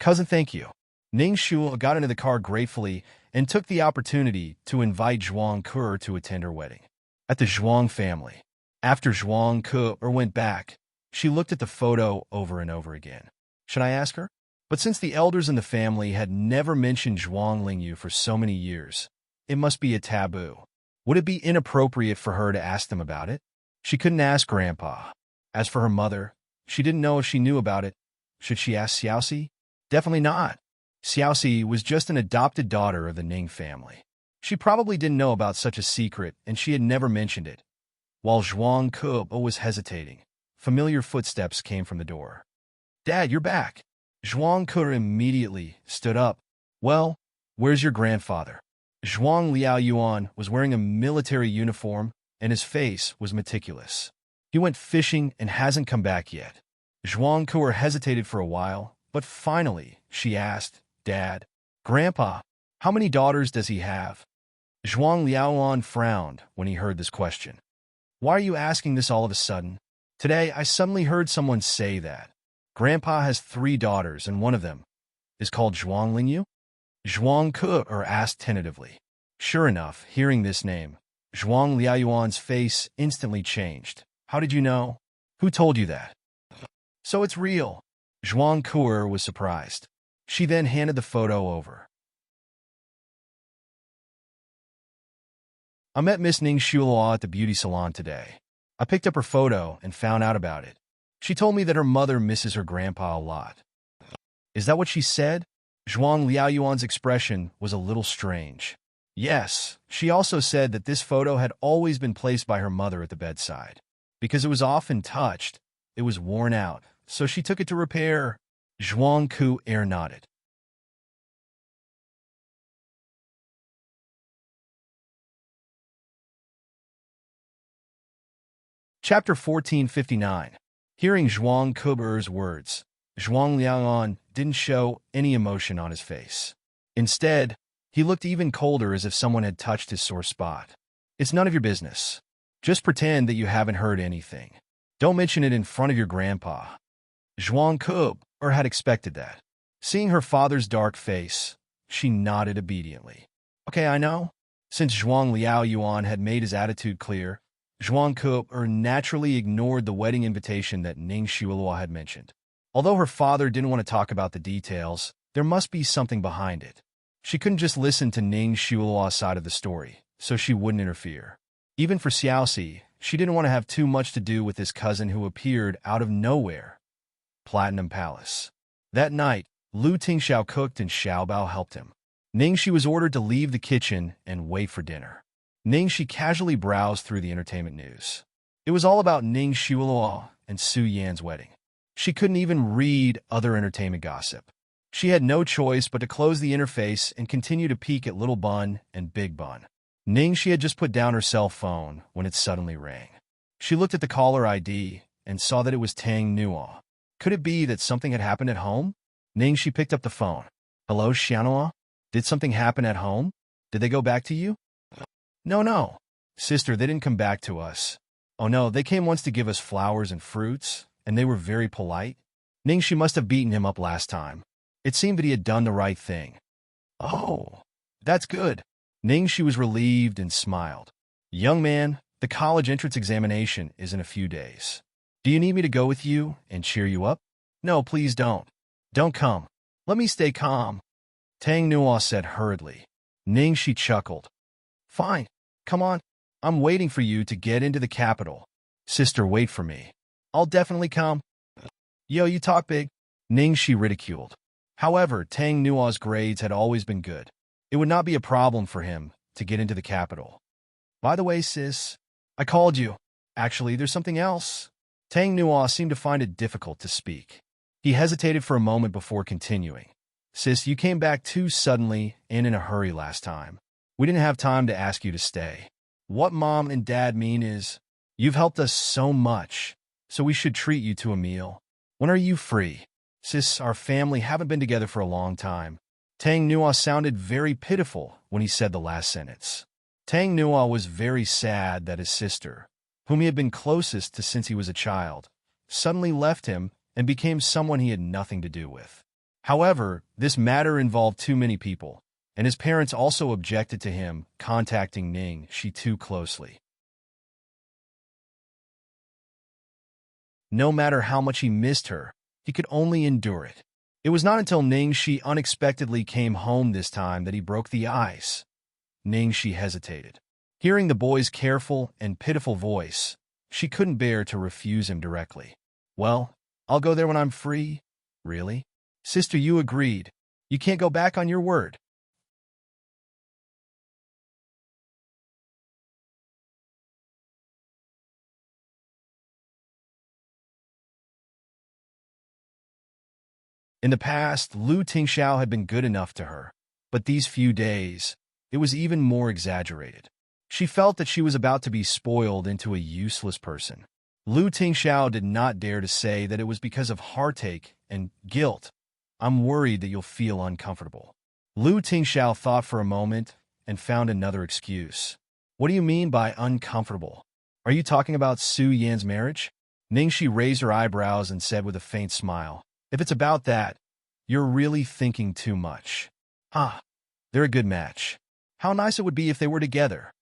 "Cousin, thank you." Ning Shuo got into the car gratefully and took the opportunity to invite Zhuang Ke to attend her wedding at the Zhuang family. After Zhuang Ke went back, she looked at the photo over and over again. Should I ask her? But since the elders in the family had never mentioned Zhuang Lingyu for so many years, it must be a taboo. Would it be inappropriate for her to ask them about it? She couldn't ask Grandpa. As for her mother, she didn't know if she knew about it. Should she ask Xiaoxi? Definitely not. Xiaoxi was just an adopted daughter of the Ning family. She probably didn't know about such a secret, and she had never mentioned it. While Zhuang Ke was hesitating, familiar footsteps came from the door. "Dad, you're back." Zhuang Ke immediately stood up. "Well, where's your grandfather?" Zhuang Liaoyuan was wearing a military uniform, and his face was meticulous. "He went fishing and hasn't come back yet." Zhuang Ke hesitated for a while, but finally she asked, "Dad, Grandpa, how many daughters does he have?" Zhuang Liaoyuan frowned when he heard this question. "Why are you asking this all of a sudden? Today I suddenly heard someone say that. Grandpa has 3 daughters, and one of them is called Zhuang Lingyu?" Zhuang Ke asked tentatively. Sure enough, hearing this name, Zhuang Liaoyuan's face instantly changed. "How did you know? Who told you that?" "So it's real." Zhuang Ke was surprised. She then handed the photo over. "I met Miss Ning Shuo at the beauty salon today. I picked up her photo and found out about it. She told me that her mother misses her grandpa a lot." "Is that what she said?" Zhuang Liaoyuan's expression was a little strange. "Yes, she also said that this photo had always been placed by her mother at the bedside. Because it was often touched, it was worn out, so she took it to repair." Zhuang Ke nodded. Chapter 1459. Hearing Zhuang Ke's words, Zhuang Liaoyuan didn't show any emotion on his face. Instead, he looked even colder, as if someone had touched his sore spot. "It's none of your business. Just pretend that you haven't heard anything. Don't mention it in front of your grandpa." Zhuang Ke had expected that. Seeing her father's dark face, she nodded obediently. "Okay, I know." Since Zhuang Liaoyuan had made his attitude clear, Zhuang Ke naturally ignored the wedding invitation that Ning Shuo had mentioned. Although her father didn't want to talk about the details, there must be something behind it. She couldn't just listen to Ning Shuo's side of the story, so she wouldn't interfere. Even for Xiaoxi, she didn't want to have too much to do with this cousin who appeared out of nowhere. Platinum Palace. That night, Lu Tingxiao cooked and Xiaobao helped him. Ningxi was ordered to leave the kitchen and wait for dinner. Ningxi casually browsed through the entertainment news. It was all about Ning Shuo and Su Yan's wedding. She couldn't even read other entertainment gossip. She had no choice but to close the interface and continue to peek at Little Bun and Big Bun. Ningxi had just put down her cell phone when it suddenly rang. She looked at the caller ID and saw that it was Tang Nuo. Could it be that something had happened at home? Ningxi picked up the phone. "Hello, Xianhua? Did something happen at home? Did they go back to you?" No. Sister, they didn't come back to us." "Oh no, they came once to give us flowers and fruits, and they were very polite." Ningxi must have beaten him up last time. It seemed that he had done the right thing. "Oh, that's good." Ningxi was relieved and smiled. "Young man, the college entrance examination is in a few days. Do you need me to go with you and cheer you up?" "No, please don't. Don't come. Let me stay calm," Tang Nuo said hurriedly. Ningxi chuckled. "Fine. Come on. I'm waiting for you to get into the capital." "Sister, wait for me. I'll definitely come." "Yo, you talk big," Ningxi ridiculed. However, Tang Nuo's grades had always been good. It would not be a problem for him to get into the capital. "By the way, sis, I called you. Actually, there's something else." Tang Nuo seemed to find it difficult to speak. He hesitated for a moment before continuing. "Sis, you came back too suddenly and in a hurry last time. We didn't have time to ask you to stay. What Mom and Dad mean is, you've helped us so much, so we should treat you to a meal. When are you free? Sis, our family haven't been together for a long time." Tang Nuo sounded very pitiful when he said the last sentence. Tang Nua was very sad that his sister, whom he had been closest to since he was a child, suddenly left him and became someone he had nothing to do with. However, this matter involved too many people, and his parents also objected to him contacting Ning Shi too closely. No matter how much he missed her, he could only endure it. It was not until Ning Shi unexpectedly came home this time that he broke the ice. Ning Shi hesitated. Hearing the boy's careful and pitiful voice, she couldn't bear to refuse him directly. Well, I'll go there when I'm free. Really? Sister, you agreed. You can't go back on your word. In the past, Lu Tingxiao had been good enough to her, but these few days, it was even more exaggerated. She felt that she was about to be spoiled into a useless person. Lu Tingxiao did not dare to say that it was because of heartache and guilt. I'm worried that you'll feel uncomfortable. Lu Tingxiao thought for a moment and found another excuse. What do you mean by uncomfortable? Are you talking about Su Yan's marriage? Ningxi raised her eyebrows and said with a faint smile, if it's about that, you're really thinking too much. Ah, they're a good match. How nice it would be if they were together.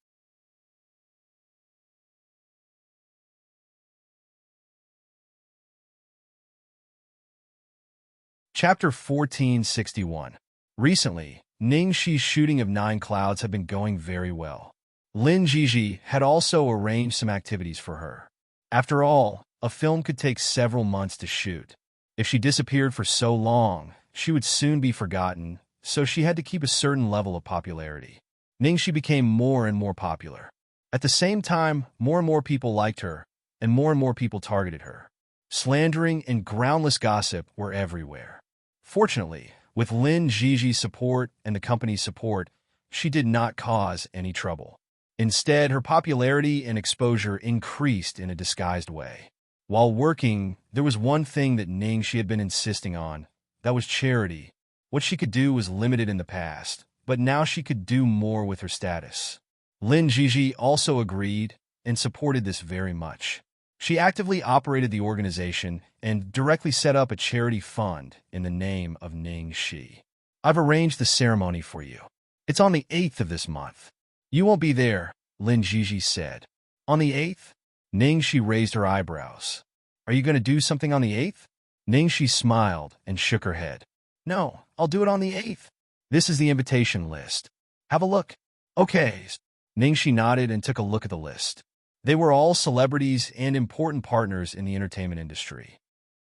Chapter 1461. Recently, Ning Shi's shooting of Nine Clouds had been going very well. Lin Jiji had also arranged some activities for her. After all, a film could take several months to shoot. If she disappeared for so long, she would soon be forgotten, so she had to keep a certain level of popularity. Ningxi became more and more popular. At the same time, more and more people liked her, and more people targeted her. Slandering and groundless gossip were everywhere. Fortunately, with Lin Jiji's support and the company's support, she did not cause any trouble. Instead, her popularity and exposure increased in a disguised way. While working, there was one thing that Ningxi had been insisting on. That was charity. What she could do was limited in the past, but now she could do more with her status. Lin Jiji also agreed and supported this very much. She actively operated the organization and directly set up a charity fund in the name of Ning Shi. I've arranged the ceremony for you. It's on the 8th of this month. You won't be there, Lin Jiji said. On the 8th? Ning Shi raised her eyebrows. Are you going to do something on the 8th? Ning Shi smiled and shook her head. No, I'll do it on the 8th. This is the invitation list. Have a look. Okay. Ning Shi nodded and took a look at the list. They were all celebrities and important partners in the entertainment industry.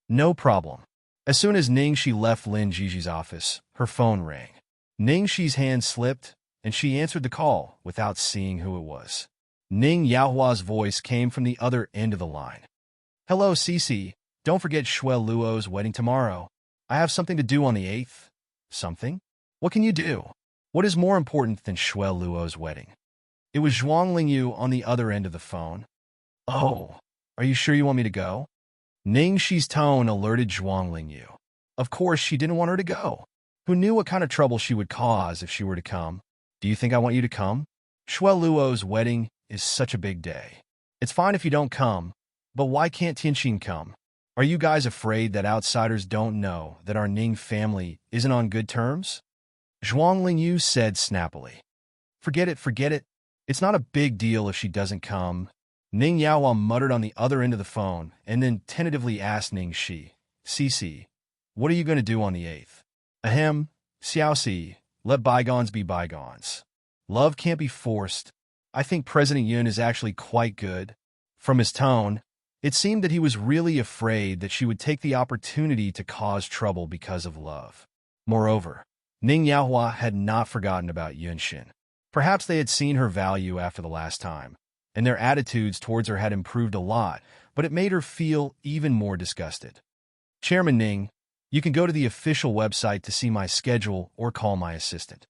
No problem. As soon as Ning Shi left Lin Jiji's office, her phone rang. Ning Shi's hand slipped, and she answered the call without seeing who it was. Ning Yaohua's voice came from the other end of the line. Hello, Cici. Don't forget Shui Luo's wedding tomorrow. I have something to do on the 8th. Something? What can you do? What is more important than Shui Luo's wedding? It was Zhuang Lingyu on the other end of the phone. Oh, are you sure you want me to go? Ning Shi's tone alerted Zhuang Lingyu. Of course, she didn't want her to go. Who knew what kind of trouble she would cause if she were to come? Do you think I want you to come? Shui Luo's wedding is such a big day. It's fine if you don't come, but why can't Tianxin come? Are you guys afraid that outsiders don't know that our Ning family isn't on good terms? Zhuang Lingyu said snappily. Forget it. It's not a big deal if she doesn't come. Ning Yaohua muttered on the other end of the phone and then tentatively asked Ning Shi, Cici, what are you going to do on the 8th? Ahem, Xiaoxi, let bygones be bygones. Love can't be forced. I think President Yun is actually quite good. From his tone, it seemed that he was really afraid that she would take the opportunity to cause trouble because of love. Moreover, Ning Yaohua had not forgotten about Yunshin. Perhaps they had seen her value after the last time, and their attitudes towards her had improved a lot, but it made her feel even more disgusted. Chairman Ning, you can go to the official website to see my schedule or call my assistant.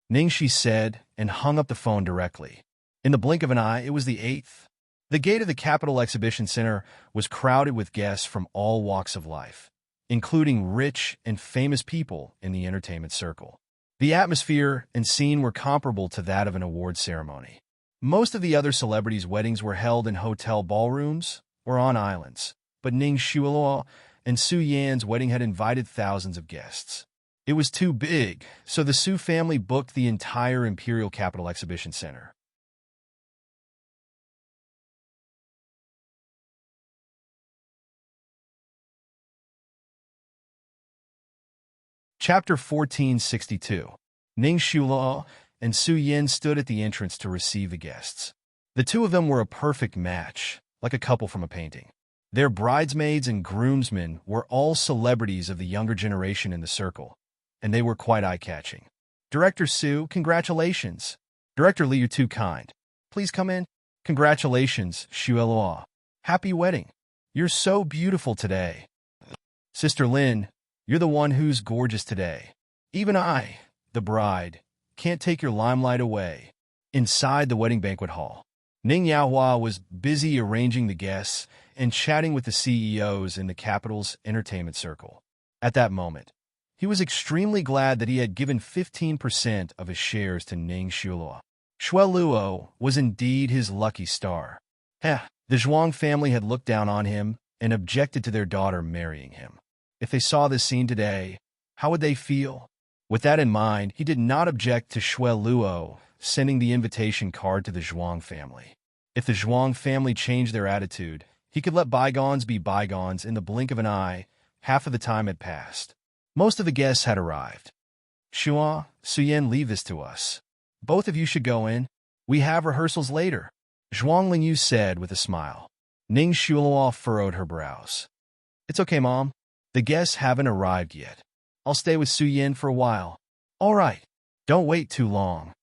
Ning Shi said and hung up the phone directly. In the blink of an eye, it was the 8th. The gate of the Capital Exhibition Center was crowded with guests from all walks of life, including rich and famous people in the entertainment circle. The atmosphere and scene were comparable to that of an award ceremony. Most of the other celebrities' weddings were held in hotel ballrooms or on islands, but Ning Shuiluo and Su Yan's wedding had invited thousands of guests. It was too big, so the Su family booked the entire Imperial Capital Exhibition Center. Chapter 1462. Ning Shuiluo and Su Yan stood at the entrance to receive the guests. The two of them were a perfect match, like a couple from a painting. Their bridesmaids and groomsmen were all celebrities of the younger generation in the circle, and they were quite eye-catching. Director Su, congratulations. Director Li, you're too kind. Please come in. Congratulations, Shuiluo. Happy wedding. You're so beautiful today. Sister Lin, you're the one who's gorgeous today. Even I, the bride, can't take your limelight away. Inside the wedding banquet hall, Ning Yaohua was busy arranging the guests and chatting with the CEOs in the capital's entertainment circle. At that moment, he was extremely glad that he had given 15% of his shares to Ning Shuiluo. Shuiluo was indeed his lucky star. The Zhuang family had looked down on him and objected to their daughter marrying him. If they saw this scene today, how would they feel? With that in mind, he did not object to Shuiluo sending the invitation card to the Zhuang family. If the Zhuang family changed their attitude, he could let bygones be bygones in the blink of an eye. Half of the time had passed. Most of the guests had arrived. Shuan, Suyen, leave this to us. Both of you should go in. We have rehearsals later, Zhuang Lingyu said with a smile. Ning Shuiluo furrowed her brows. It's okay, Mom. The guests haven't arrived yet. I'll stay with Su Yin for a while. All right. Don't wait too long,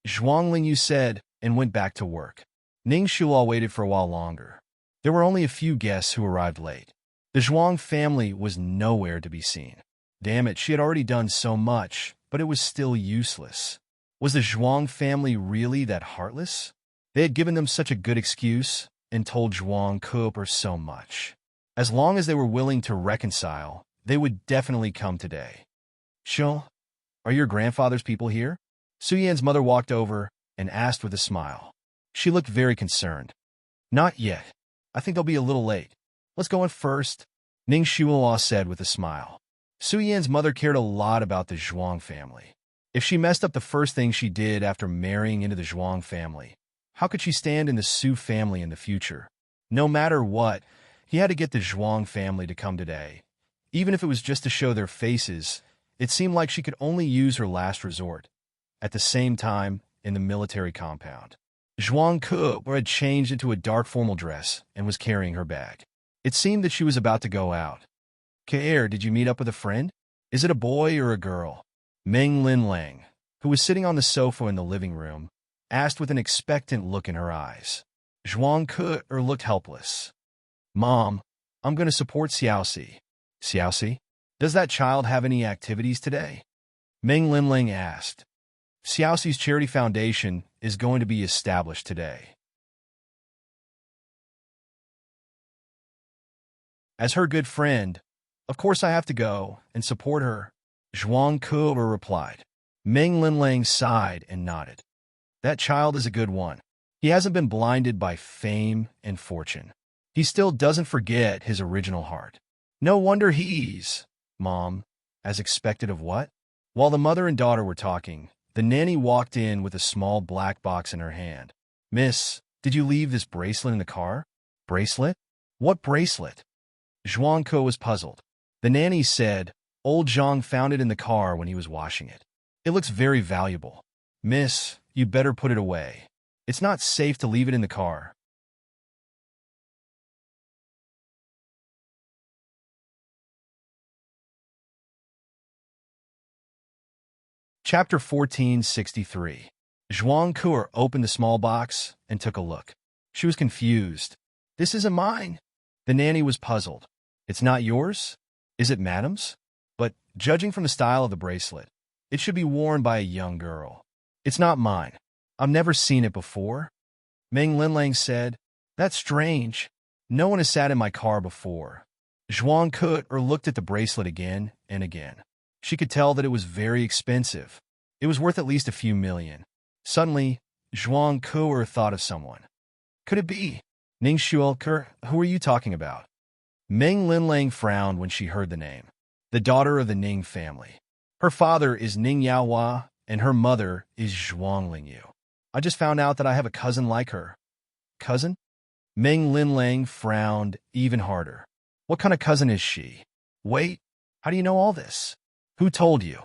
Zhuang Lingyu said and went back to work. Ning Shuiluo waited for a while longer. There were only a few guests who arrived late. The Zhuang family was nowhere to be seen. Damn it, she had already done so much, but it was still useless. Was the Zhuang family really that heartless? They had given them such a good excuse and told Zhuang Cooper so much. As long as they were willing to reconcile, they would definitely come today. Shul, are your grandfather's people here? Su Yan's mother walked over and asked with a smile. She looked very concerned. Not yet. I think they'll be a little late. Let's go in first, Ning Shuiluo said with a smile. Su Yan's mother cared a lot about the Zhuang family. If she messed up the first thing she did after marrying into the Zhuang family, how could she stand in the Su family in the future? No matter what, he had to get the Zhuang family to come today. Even if it was just to show their faces, it seemed like she could only use her last resort. At the same time, in the military compound, Zhuang Ke had changed into a dark formal dress and was carrying her bag. It seemed that she was about to go out. Kaer, did you meet up with a friend? Is it a boy or a girl? Meng Linlang, who was sitting on the sofa in the living room, asked with an expectant look in her eyes. Zhuang Ke looked helpless. Mom, I'm going to support Xiaoxi. Xiaoxi? Does that child have any activities today? Meng Linlang asked. Xiaoxi's charity foundation is going to be established today. As her good friend, of course I have to go and support her, Zhuang Ke replied. Meng Linlang sighed and nodded. That child is a good one. He hasn't been blinded by fame and fortune. He still doesn't forget his original heart. No wonder he's, Mom, as expected of what? While the mother and daughter were talking, the nanny walked in with a small black box in her hand. Miss, did you leave this bracelet in the car? Bracelet? What bracelet? Zhuang Ke was puzzled. The nanny said, Old Zhang found it in the car when he was washing it. It looks very valuable. Miss, you better put it away. It's not safe to leave it in the car. Chapter 1463. Zhuang Ke opened the small box and took a look. She was confused. This isn't mine. The nanny was puzzled. It's not yours? Is it Madam's? But, judging from the style of the bracelet, it should be worn by a young girl. It's not mine. I've never seen it before. Meng Linlang said, That's strange. No one has sat in my car before. Zhuang Ke looked at the bracelet again and again. She could tell that it was very expensive. It was worth at least a few million. Suddenly, Zhuang Kuo thought of someone. Could it be Ning Xuelke? Who are you talking about? Meng Linlang frowned when she heard the name. The daughter of the Ning family. Her father is Ning Yaohua, and her mother is Zhuang Lingyu. I just found out that I have a cousin like her. Cousin? Meng Linlang frowned even harder. What kind of cousin is she? Wait, how do you know all this? Who told you?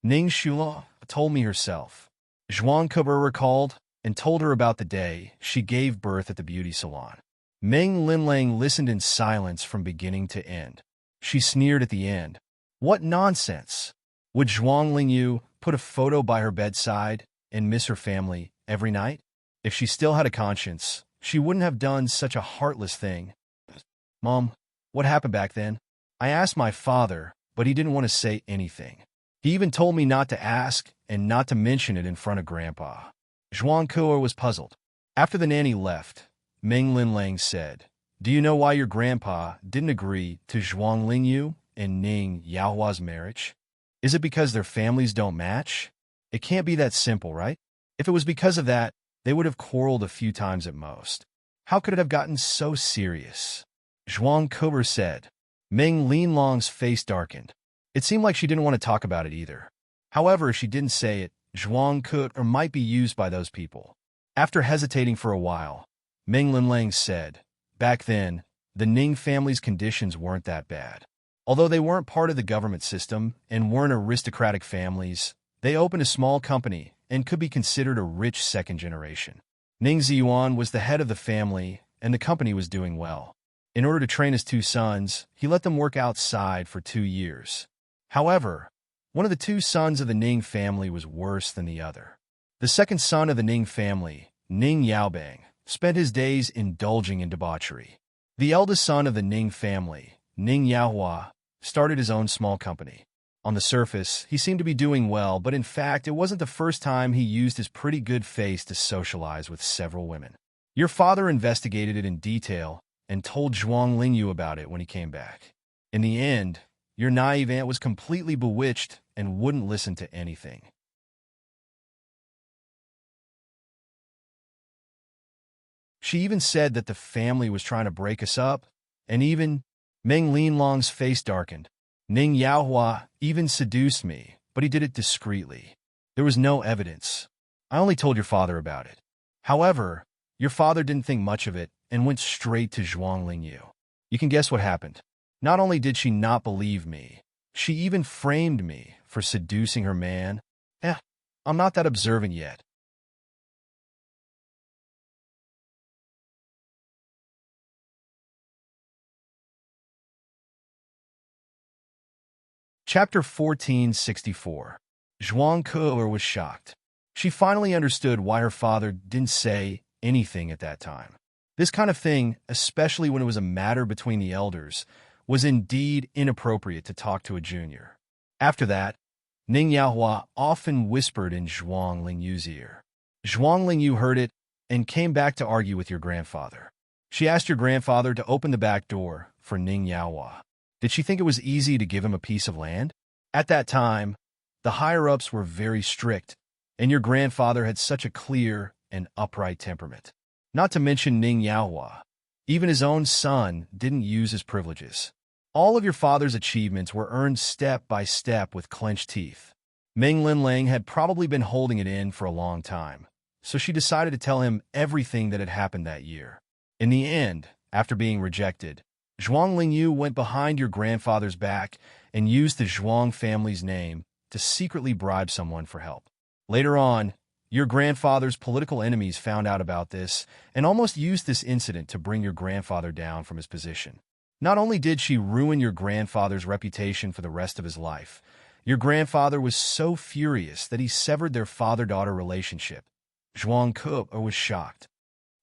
Ning Shula told me herself. Zhuang Kuo recalled and told her about the day she gave birth at the beauty salon. Meng Linlang listened in silence from beginning to end. She sneered at the end. What nonsense! Would Zhuang Lingyu put a photo by her bedside and miss her family every night? If she still had a conscience, she wouldn't have done such a heartless thing. Mom, what happened back then? I asked my father, but he didn't want to say anything. He even told me not to ask and not to mention it in front of Grandpa. Zhuang Kuo was puzzled. After the nanny left, Meng Linlang said, Do you know why your grandpa didn't agree to Zhuang Lingyu and Ning Yaohua's marriage? Is it because their families don't match? It can't be that simple, right? If it was because of that, they would have quarreled a few times at most. How could it have gotten so serious? Zhuang Kuo said. Meng Linlong's face darkened. It seemed like she didn't want to talk about it either. However, she didn't say it. Zhuang Kuo might be used by those people. After hesitating for a while, Meng Linlang said, Back then, the Ning family's conditions weren't that bad. Although they weren't part of the government system and weren't aristocratic families, they opened a small company and could be considered a rich second generation. Ning Ziyuan was the head of the family, and the company was doing well. In order to train his two sons, he let them work outside for 2 years. However, one of the two sons of the Ning family was worse than the other. The second son of the Ning family, Ning Yaobang, spent his days indulging in debauchery. The eldest son of the Ning family, Ning Yaohua, started his own small company. On the surface, he seemed to be doing well, but in fact, it wasn't the first time he used his pretty good face to socialize with several women. Your father investigated it in detail and told Zhuang Lingyu about it when he came back. In the end, your naive aunt was completely bewitched and wouldn't listen to anything. She even said that the family was trying to break us up, and even Meng Linlong's face darkened. Ning Yaohua even seduced me, but he did it discreetly. There was no evidence. I only told your father about it. However, your father didn't think much of it and went straight to Zhuang Lingyu. You can guess what happened. Not only did she not believe me, she even framed me for seducing her man. I'm not that observant yet. Chapter 1464. Zhuang Kuo was shocked. She finally understood why her father didn't say anything at that time. This kind of thing, especially when it was a matter between the elders, was indeed inappropriate to talk to a junior. After that, Ning Yaohua often whispered in Zhuang Lingyu's ear. Zhuang Lingyu heard it and came back to argue with your grandfather. She asked your grandfather to open the back door for Ning Yaohua. Did she think it was easy to give him a piece of land? At that time, the higher-ups were very strict, and your grandfather had such a clear and upright temperament. Not to mention Ning Yaohua. Even his own son didn't use his privileges. All of your father's achievements were earned step by step with clenched teeth. Meng Linlang had probably been holding it in for a long time, so she decided to tell him everything that had happened that year. In the end, after being rejected, Zhuang Lingyu went behind your grandfather's back and used the Zhuang family's name to secretly bribe someone for help. Later on, your grandfather's political enemies found out about this and almost used this incident to bring your grandfather down from his position. Not only did she ruin your grandfather's reputation for the rest of his life, your grandfather was so furious that he severed their father-daughter relationship. Zhuang Kuo was shocked.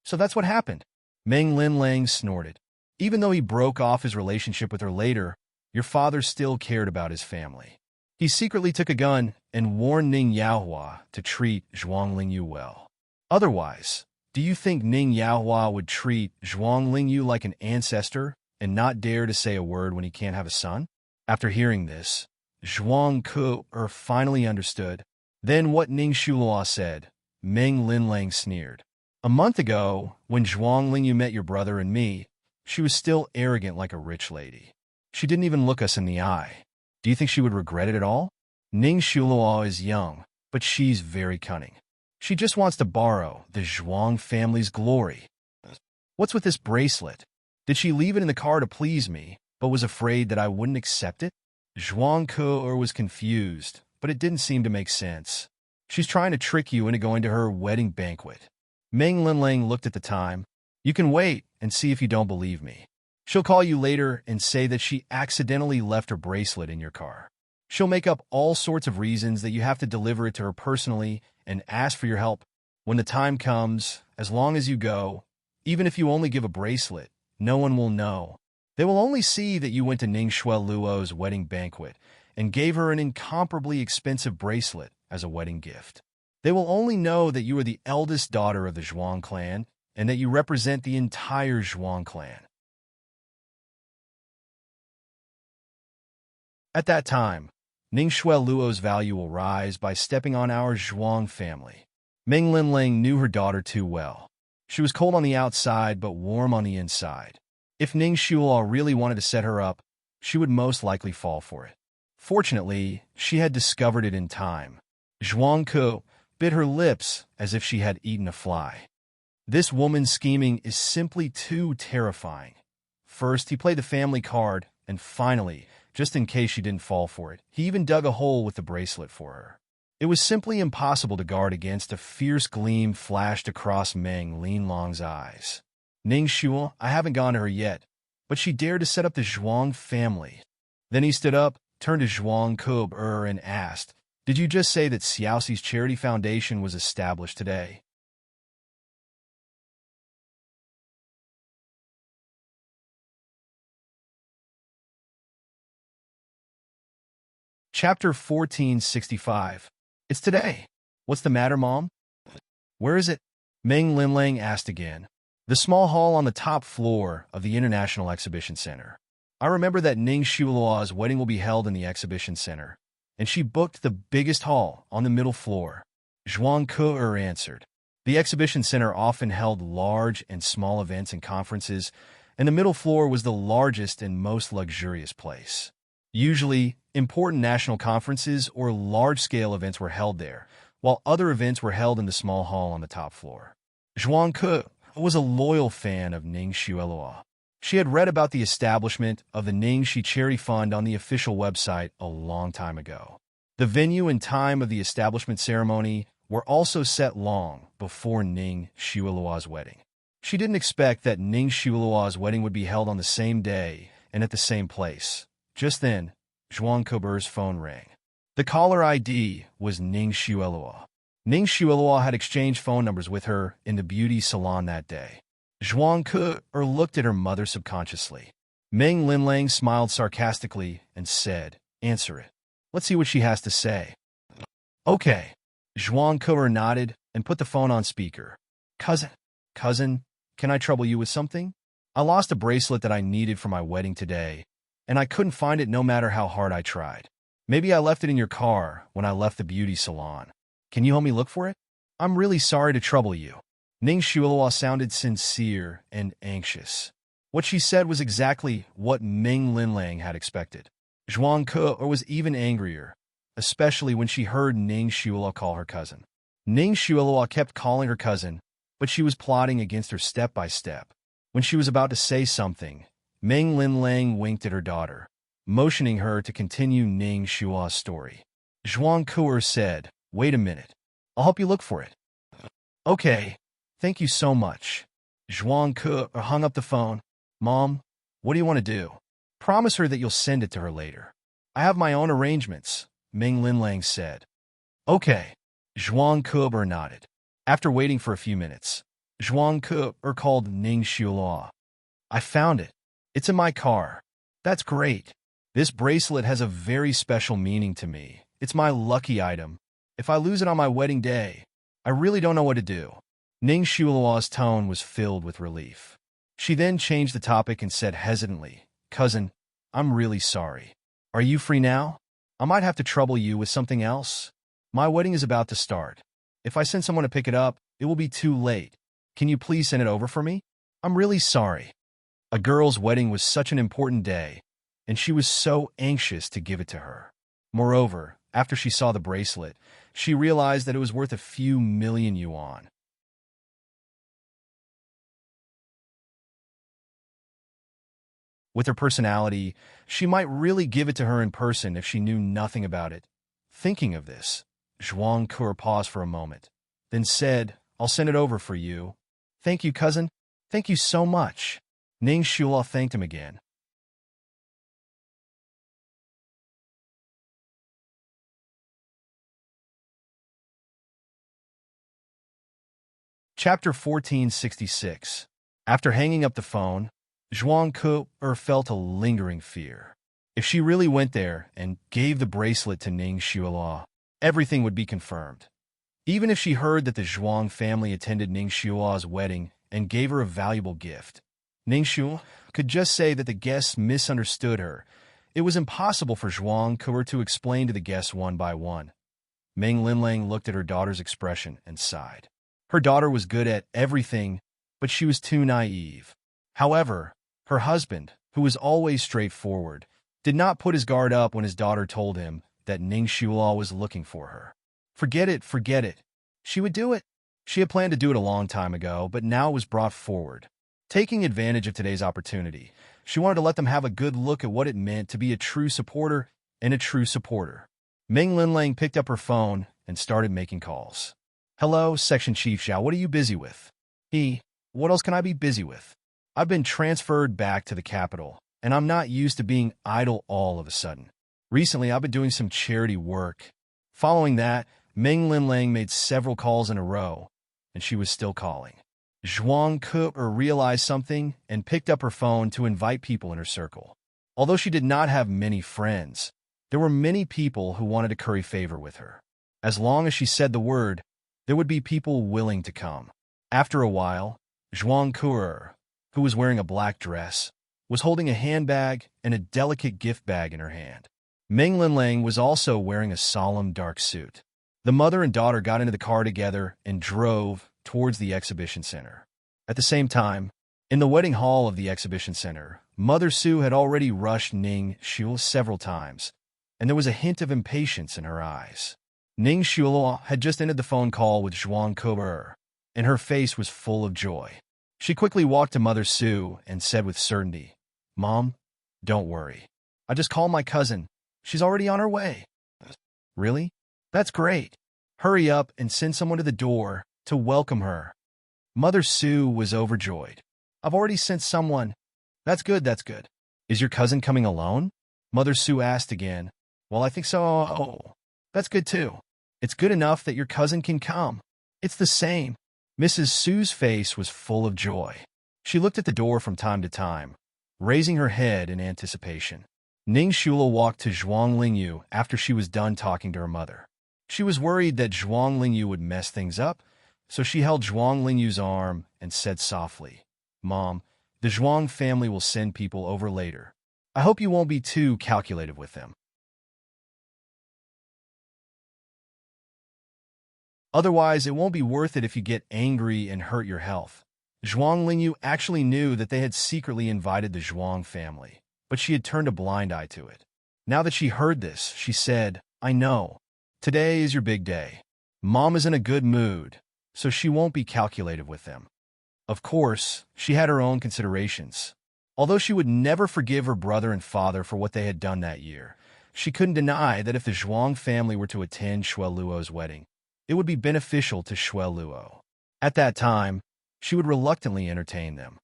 So that's what happened. Meng Linlang snorted. Even though he broke off his relationship with her later, your father still cared about his family. He secretly took a gun and warned Ning Yaohua to treat Zhuang Lingyu well. Otherwise, do you think Ning Yaohua would treat Zhuang Lingyu like an ancestor and not dare to say a word when he can't have a son? After hearing this, Zhuang Kuo finally understood. Then what Ning Shulua said, Meng Linlang sneered. A month ago, when Zhuang Lingyu met your brother and me, she was still arrogant like a rich lady. She didn't even look us in the eye. Do you think she would regret it at all? Ning Shulua is young, but she's very cunning. She just wants to borrow the Zhuang family's glory. What's with this bracelet? Did she leave it in the car to please me, but was afraid that I wouldn't accept it? Zhuang Ke was confused, but it didn't seem to make sense. She's trying to trick you into going to her wedding banquet. Meng Linlang looked at the time. You can wait and see if you don't believe me. She'll call you later and say that she accidentally left her bracelet in your car. She'll make up all sorts of reasons that you have to deliver it to her personally and ask for your help. When the time comes, as long as you go, even if you only give a bracelet, no one will know. They will only see that you went to Ning Luo's wedding banquet and gave her an incomparably expensive bracelet as a wedding gift. They will only know that you are the eldest daughter of the Zhuang clan and that you represent the entire Zhuang clan. At that time, Ning Luo's value will rise by stepping on our Zhuang family. Meng Linlang knew her daughter too well. She was cold on the outside but warm on the inside. If Ning Luo really wanted to set her up, she would most likely fall for it. Fortunately, she had discovered it in time. Zhuang Ke bit her lips as if she had eaten a fly. This woman's scheming is simply too terrifying. First, he played the family card, and finally, just in case she didn't fall for it, he even dug a hole with the bracelet for her. It was simply impossible to guard against a fierce gleam flashed across Meng Linlong's eyes. Ning Shul, I haven't gone to her yet, but she dared to set up the Zhuang family. Then he stood up, turned to Zhuang Ke and asked, Did you just say that Xiaoxi's charity foundation was established today? Chapter 1465. It's today. What's the matter, Mom? Where is it? Meng Linlang asked again. The small hall on the top floor of the International Exhibition Center. I remember that Ning Shulua's wedding will be held in the Exhibition Center, and she booked the biggest hall on the middle floor. Zhuang Ke answered. The Exhibition Center often held large and small events and conferences, and the middle floor was the largest and most luxurious place. Usually, important national conferences or large-scale events were held there, while other events were held in the small hall on the top floor. Zhuang Ke was a loyal fan of Ning Shulua. She had read about the establishment of the Ning Shi Charity Fund on the official website a long time ago. The venue and time of the establishment ceremony were also set long before Ning Shulua's wedding. She didn't expect that Ning Shulua's wedding would be held on the same day and at the same place. Just then, Zhuang Ke's phone rang. The caller ID was Ning Shulua. Ning Shulua had exchanged phone numbers with her in the beauty salon that day. Zhuang Ke looked at her mother subconsciously. Meng Linlang smiled sarcastically and said, Answer it. Let's see what she has to say. Okay. Zhuang Ke nodded and put the phone on speaker. Cousin, can I trouble you with something? I lost a bracelet that I needed for my wedding today, and I couldn't find it no matter how hard I tried. Maybe I left it in your car when I left the beauty salon. Can you help me look for it? I'm really sorry to trouble you. Ning Shulua sounded sincere and anxious. What she said was exactly what Meng Linlang had expected. Zhuang Ke was even angrier, especially when she heard Ning Shulua call her cousin. Ning Shulua kept calling her cousin, but she was plotting against her step by step. When she was about to say something, Meng Linlang winked at her daughter, motioning her to continue Ning Shulua's story. Zhuang Ke said, Wait a minute. I'll help you look for it. Okay. Thank you so much. Zhuang Ke hung up the phone. Mom, what do you want to do? Promise her that you'll send it to her later. I have my own arrangements, Meng Linlang said. Okay. Zhuang Ke nodded. After waiting for a few minutes, Zhuang Ke called Ning Shulua. I found it. It's in my car. That's great. This bracelet has a very special meaning to me. It's my lucky item. If I lose it on my wedding day, I really don't know what to do. Ning Shulua's tone was filled with relief. She then changed the topic and said hesitantly, Cousin, I'm really sorry. Are you free now? I might have to trouble you with something else. My wedding is about to start. If I send someone to pick it up, it will be too late. Can you please send it over for me? I'm really sorry. A girl's wedding was such an important day, and she was so anxious to give it to her. Moreover, after she saw the bracelet, she realized that it was worth a few million yuan. With her personality, she might really give it to her in person if she knew nothing about it. Thinking of this, Zhuang Ke paused for a moment, then said, I'll send it over for you. Thank you, cousin. Thank you so much. Ning Shula thanked him again. Chapter 1466. After hanging up the phone, Zhuang Ke felt a lingering fear. If she really went there and gave the bracelet to Ning Shula, everything would be confirmed. Even if she heard that the Zhuang family attended Ning Shula's wedding and gave her a valuable gift, Ning Shula could just say that the guests misunderstood her. It was impossible for Zhuang Ke to explain to the guests one by one. Meng Linlang looked at her daughter's expression and sighed. Her daughter was good at everything, but she was too naive. However, her husband, who was always straightforward, did not put his guard up when his daughter told him that Ning Shula was looking for her. Forget it, forget it. She would do it. She had planned to do it a long time ago, but now it was brought forward. Taking advantage of today's opportunity, she wanted to let them have a good look at what it meant to be a true supporter and a true supporter. Meng Linlang picked up her phone and started making calls. Hello, Section Chief Xiao, what are you busy with? What else can I be busy with? I've been transferred back to the capital, and I'm not used to being idle all of a sudden. Recently, I've been doing some charity work. Following that, Meng Linlang made several calls in a row, and she was still calling. Zhuang Ke realized something and picked up her phone to invite people in her circle. Although she did not have many friends, there were many people who wanted to curry favor with her. As long as she said the word, there would be people willing to come. After a while, Zhuang Ke, who was wearing a black dress, was holding a handbag and a delicate gift bag in her hand. Meng Linlang was also wearing a solemn dark suit. The mother and daughter got into the car together and drove towards the exhibition center. At the same time, in the wedding hall of the exhibition center, Mother Su had already rushed Ning Shula several times, and there was a hint of impatience in her eyes. Ning Shula had just ended the phone call with Zhuang Ke, and her face was full of joy. She quickly walked to Mother Su and said with certainty, Mom, don't worry. I just called my cousin. She's already on her way. Really? That's great. Hurry up and send someone to the door to welcome her. Mother Su was overjoyed. I've already sent someone. That's good, that's good. Is your cousin coming alone? Mother Su asked again. Well, I think so. Oh, that's good too. It's good enough that your cousin can come. It's the same. Mrs. Su's face was full of joy. She looked at the door from time to time, raising her head in anticipation. Ning Shula walked to Zhuang Lingyu after she was done talking to her mother. She was worried that Zhuang Lingyu would mess things up, so she held Zhuang Lingyu's arm and said softly, Mom, the Zhuang family will send people over later. I hope you won't be too calculative with them. Otherwise, it won't be worth it if you get angry and hurt your health. Zhuang Lingyu actually knew that they had secretly invited the Zhuang family, but she had turned a blind eye to it. Now that she heard this, she said, I know. Today is your big day. Mom is in a good mood, so she won't be calculative with them. Of course, she had her own considerations. Although she would never forgive her brother and father for what they had done that year, she couldn't deny that if the Zhuang family were to attend Shui Luo's wedding, it would be beneficial to Shui Luo. At that time, she would reluctantly entertain them.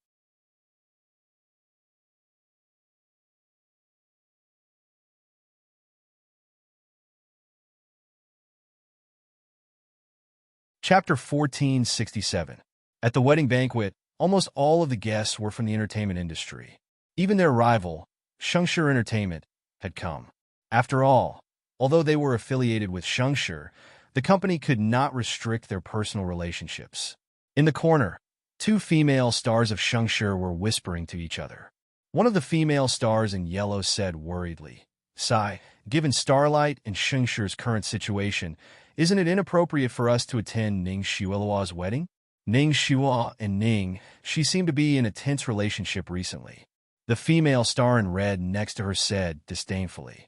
Chapter 1467. At the wedding banquet, almost all of the guests were from the entertainment industry. Even their rival, Shengshi Entertainment, had come. After all, although they were affiliated with Shengshi, the company could not restrict their personal relationships. In the corner, two female stars of Shengshi were whispering to each other. One of the female stars in yellow said worriedly, Sigh, given Starlight and Shingshi's current situation, isn't it inappropriate for us to attend Ning Xiuelua's wedding? Ning Xiuelua and Ning, she seemed to be in a tense relationship recently. The female star in red next to her said disdainfully.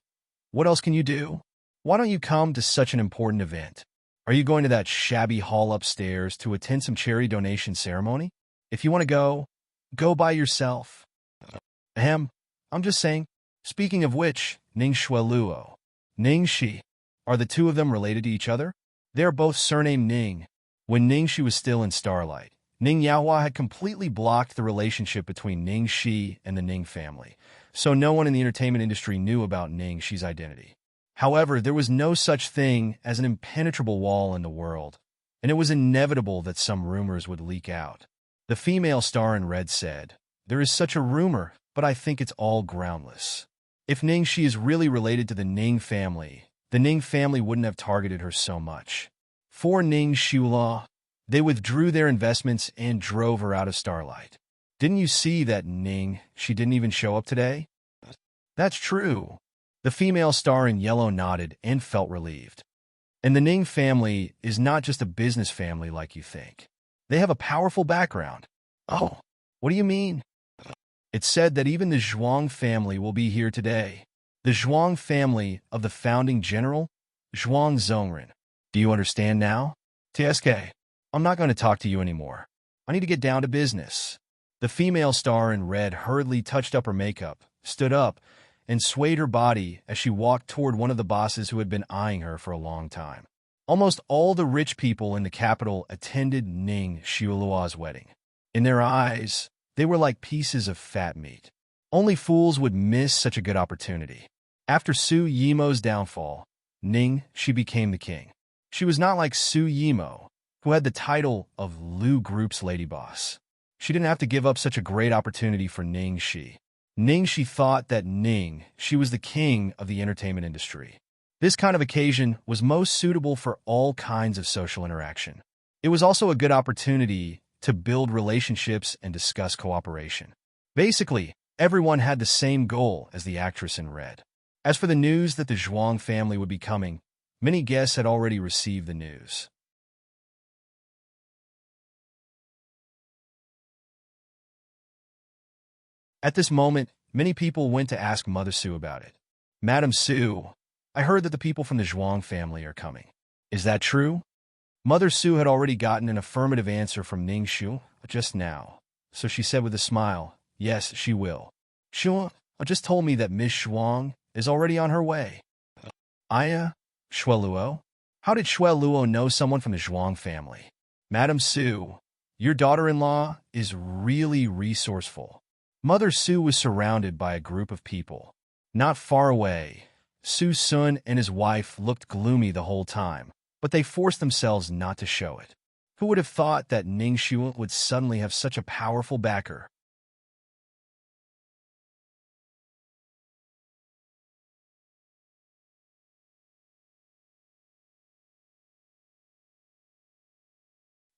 What else can you do? Why don't you come to such an important event? Are you going to that shabby hall upstairs to attend some charity donation ceremony? If you want to go, go by yourself. Ahem, I'm just saying. Speaking of which, Ning Xiueluo, Ning Shi, are the two of them related to each other? They are both surnamed Ning. When Ning Shi was still in Starlight, Ning Yaohua had completely blocked the relationship between Ning Shi and the Ning family, so no one in the entertainment industry knew about Ning Shi's identity. However, there was no such thing as an impenetrable wall in the world, and it was inevitable that some rumors would leak out. The female star in red said, There is such a rumor, but I think it's all groundless. If Ning Shi is really related to the Ning family wouldn't have targeted her so much. For Ning Xiuelua, they withdrew their investments and drove her out of Starlight. Didn't you see that Ning, she didn't even show up today? That's true. The female star in yellow nodded and felt relieved. And the Ning family is not just a business family like you think. They have a powerful background. Oh, what do you mean? It's said that even the Zhuang family will be here today. The Zhuang family of the founding general, Zhuang Zhongren. Do you understand now? TSK, I'm not going to talk to you anymore. I need to get down to business. The female star in red hurriedly touched up her makeup, stood up, and swayed her body as she walked toward one of the bosses who had been eyeing her for a long time. Almost all the rich people in the capital attended Ning Xiuelua's wedding. In their eyes, they were like pieces of fat meat. Only fools would miss such a good opportunity. After Su Yimo's downfall, Ning, she became the king. She was not like Su Yimo, who had the title of Lu Group's lady boss. She didn't have to give up such a great opportunity for Ning Shi. Ning Shi thought that Ning, she was the king of the entertainment industry. This kind of occasion was most suitable for all kinds of social interaction. It was also a good opportunity to build relationships and discuss cooperation. Basically, everyone had the same goal as the actress in red. As for the news that the Zhuang family would be coming, many guests had already received the news. At this moment, many people went to ask Mother Su about it. Madam Su, I heard that the people from the Zhuang family are coming. Is that true? Mother Su had already gotten an affirmative answer from Ning Xiu just now, so she said with a smile, yes, she will. Xiu just told me that Miss Zhuang is already on her way. Aya, Xueluo? How did Xueluo know someone from the Zhuang family? Madam Su, your daughter-in-law is really resourceful. Mother Su was surrounded by a group of people. Not far away, Su Sun and his wife looked gloomy the whole time, but they forced themselves not to show it. Who would have thought that Ning Xiu would suddenly have such a powerful backer?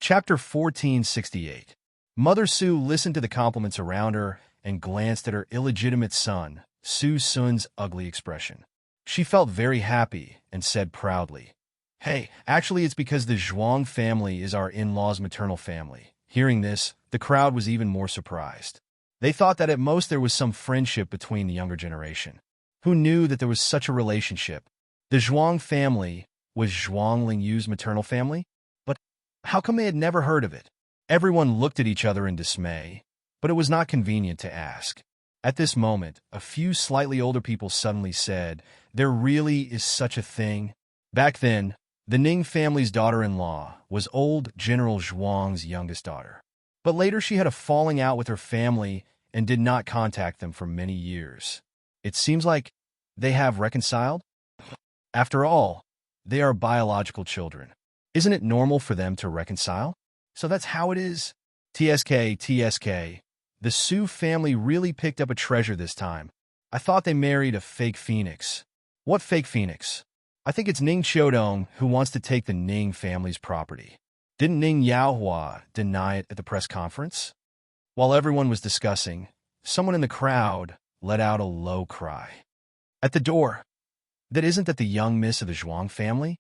Chapter 1468. Mother Su listened to the compliments around her and glanced at her illegitimate son, Su Sun's ugly expression. She felt very happy and said proudly, Hey, actually it's because the Zhuang family is our in-law's maternal family. Hearing this, the crowd was even more surprised. They thought that at most there was some friendship between the younger generation. Who knew that there was such a relationship? The Zhuang family was Zhuang Lingyu's maternal family? But how come they had never heard of it? Everyone looked at each other in dismay, but it was not convenient to ask. At this moment, a few slightly older people suddenly said, There really is such a thing. Back then, the Ning family's daughter-in-law was old General Zhuang's youngest daughter. But later she had a falling out with her family and did not contact them for many years. It seems like they have reconciled? After all, they are biological children. Isn't it normal for them to reconcile? So that's how it is. TSK. The Su family really picked up a treasure this time. I thought they married a fake phoenix. What fake phoenix? I think it's Ning Qiudong who wants to take the Ning family's property. Didn't Ning Yaohua deny it at the press conference? While everyone was discussing, someone in the crowd let out a low cry. At the door. That isn't that the young miss of the Zhuang family?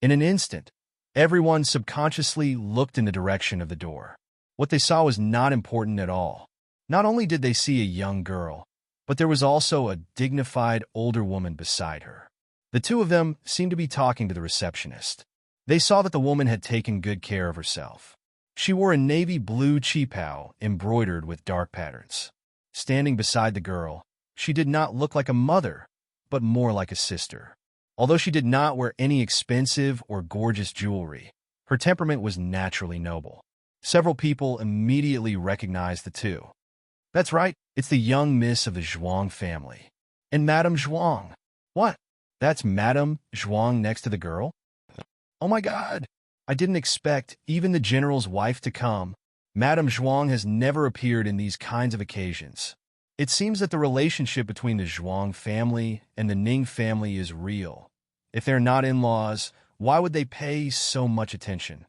In an instant, everyone subconsciously looked in the direction of the door. What they saw was not important at all. Not only did they see a young girl, but there was also a dignified older woman beside her. The two of them seemed to be talking to the receptionist. They saw that the woman had taken good care of herself. She wore a navy blue qipao embroidered with dark patterns. Standing beside the girl, she did not look like a mother, but more like a sister. Although she did not wear any expensive or gorgeous jewelry, her temperament was naturally noble. Several people immediately recognized the two. That's right, it's the young miss of the Zhuang family. And Madame Zhuang. What? That's Madame Zhuang next to the girl? Oh my God! I didn't expect even the general's wife to come. Madame Zhuang has never appeared in these kinds of occasions. It seems that the relationship between the Zhuang family and the Ning family is real. If they're not in-laws, why would they pay so much attention?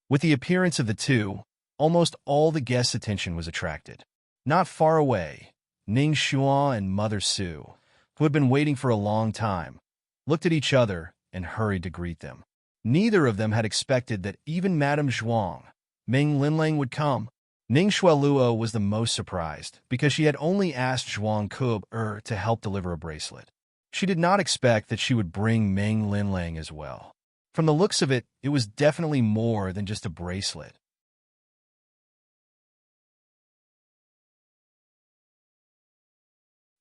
With the appearance of the two, almost all the guests' attention was attracted. Not far away, Ning Xuan and Mother Su, who had been waiting for a long time, looked at each other and hurried to greet them. Neither of them had expected that even Madame Zhuang, Meng Linlang, would come. Ning Xueluo was the most surprised because she had only asked Zhuang Kub to help deliver a bracelet. She did not expect that she would bring Meng Linlang as well. From the looks of it, it was definitely more than just a bracelet.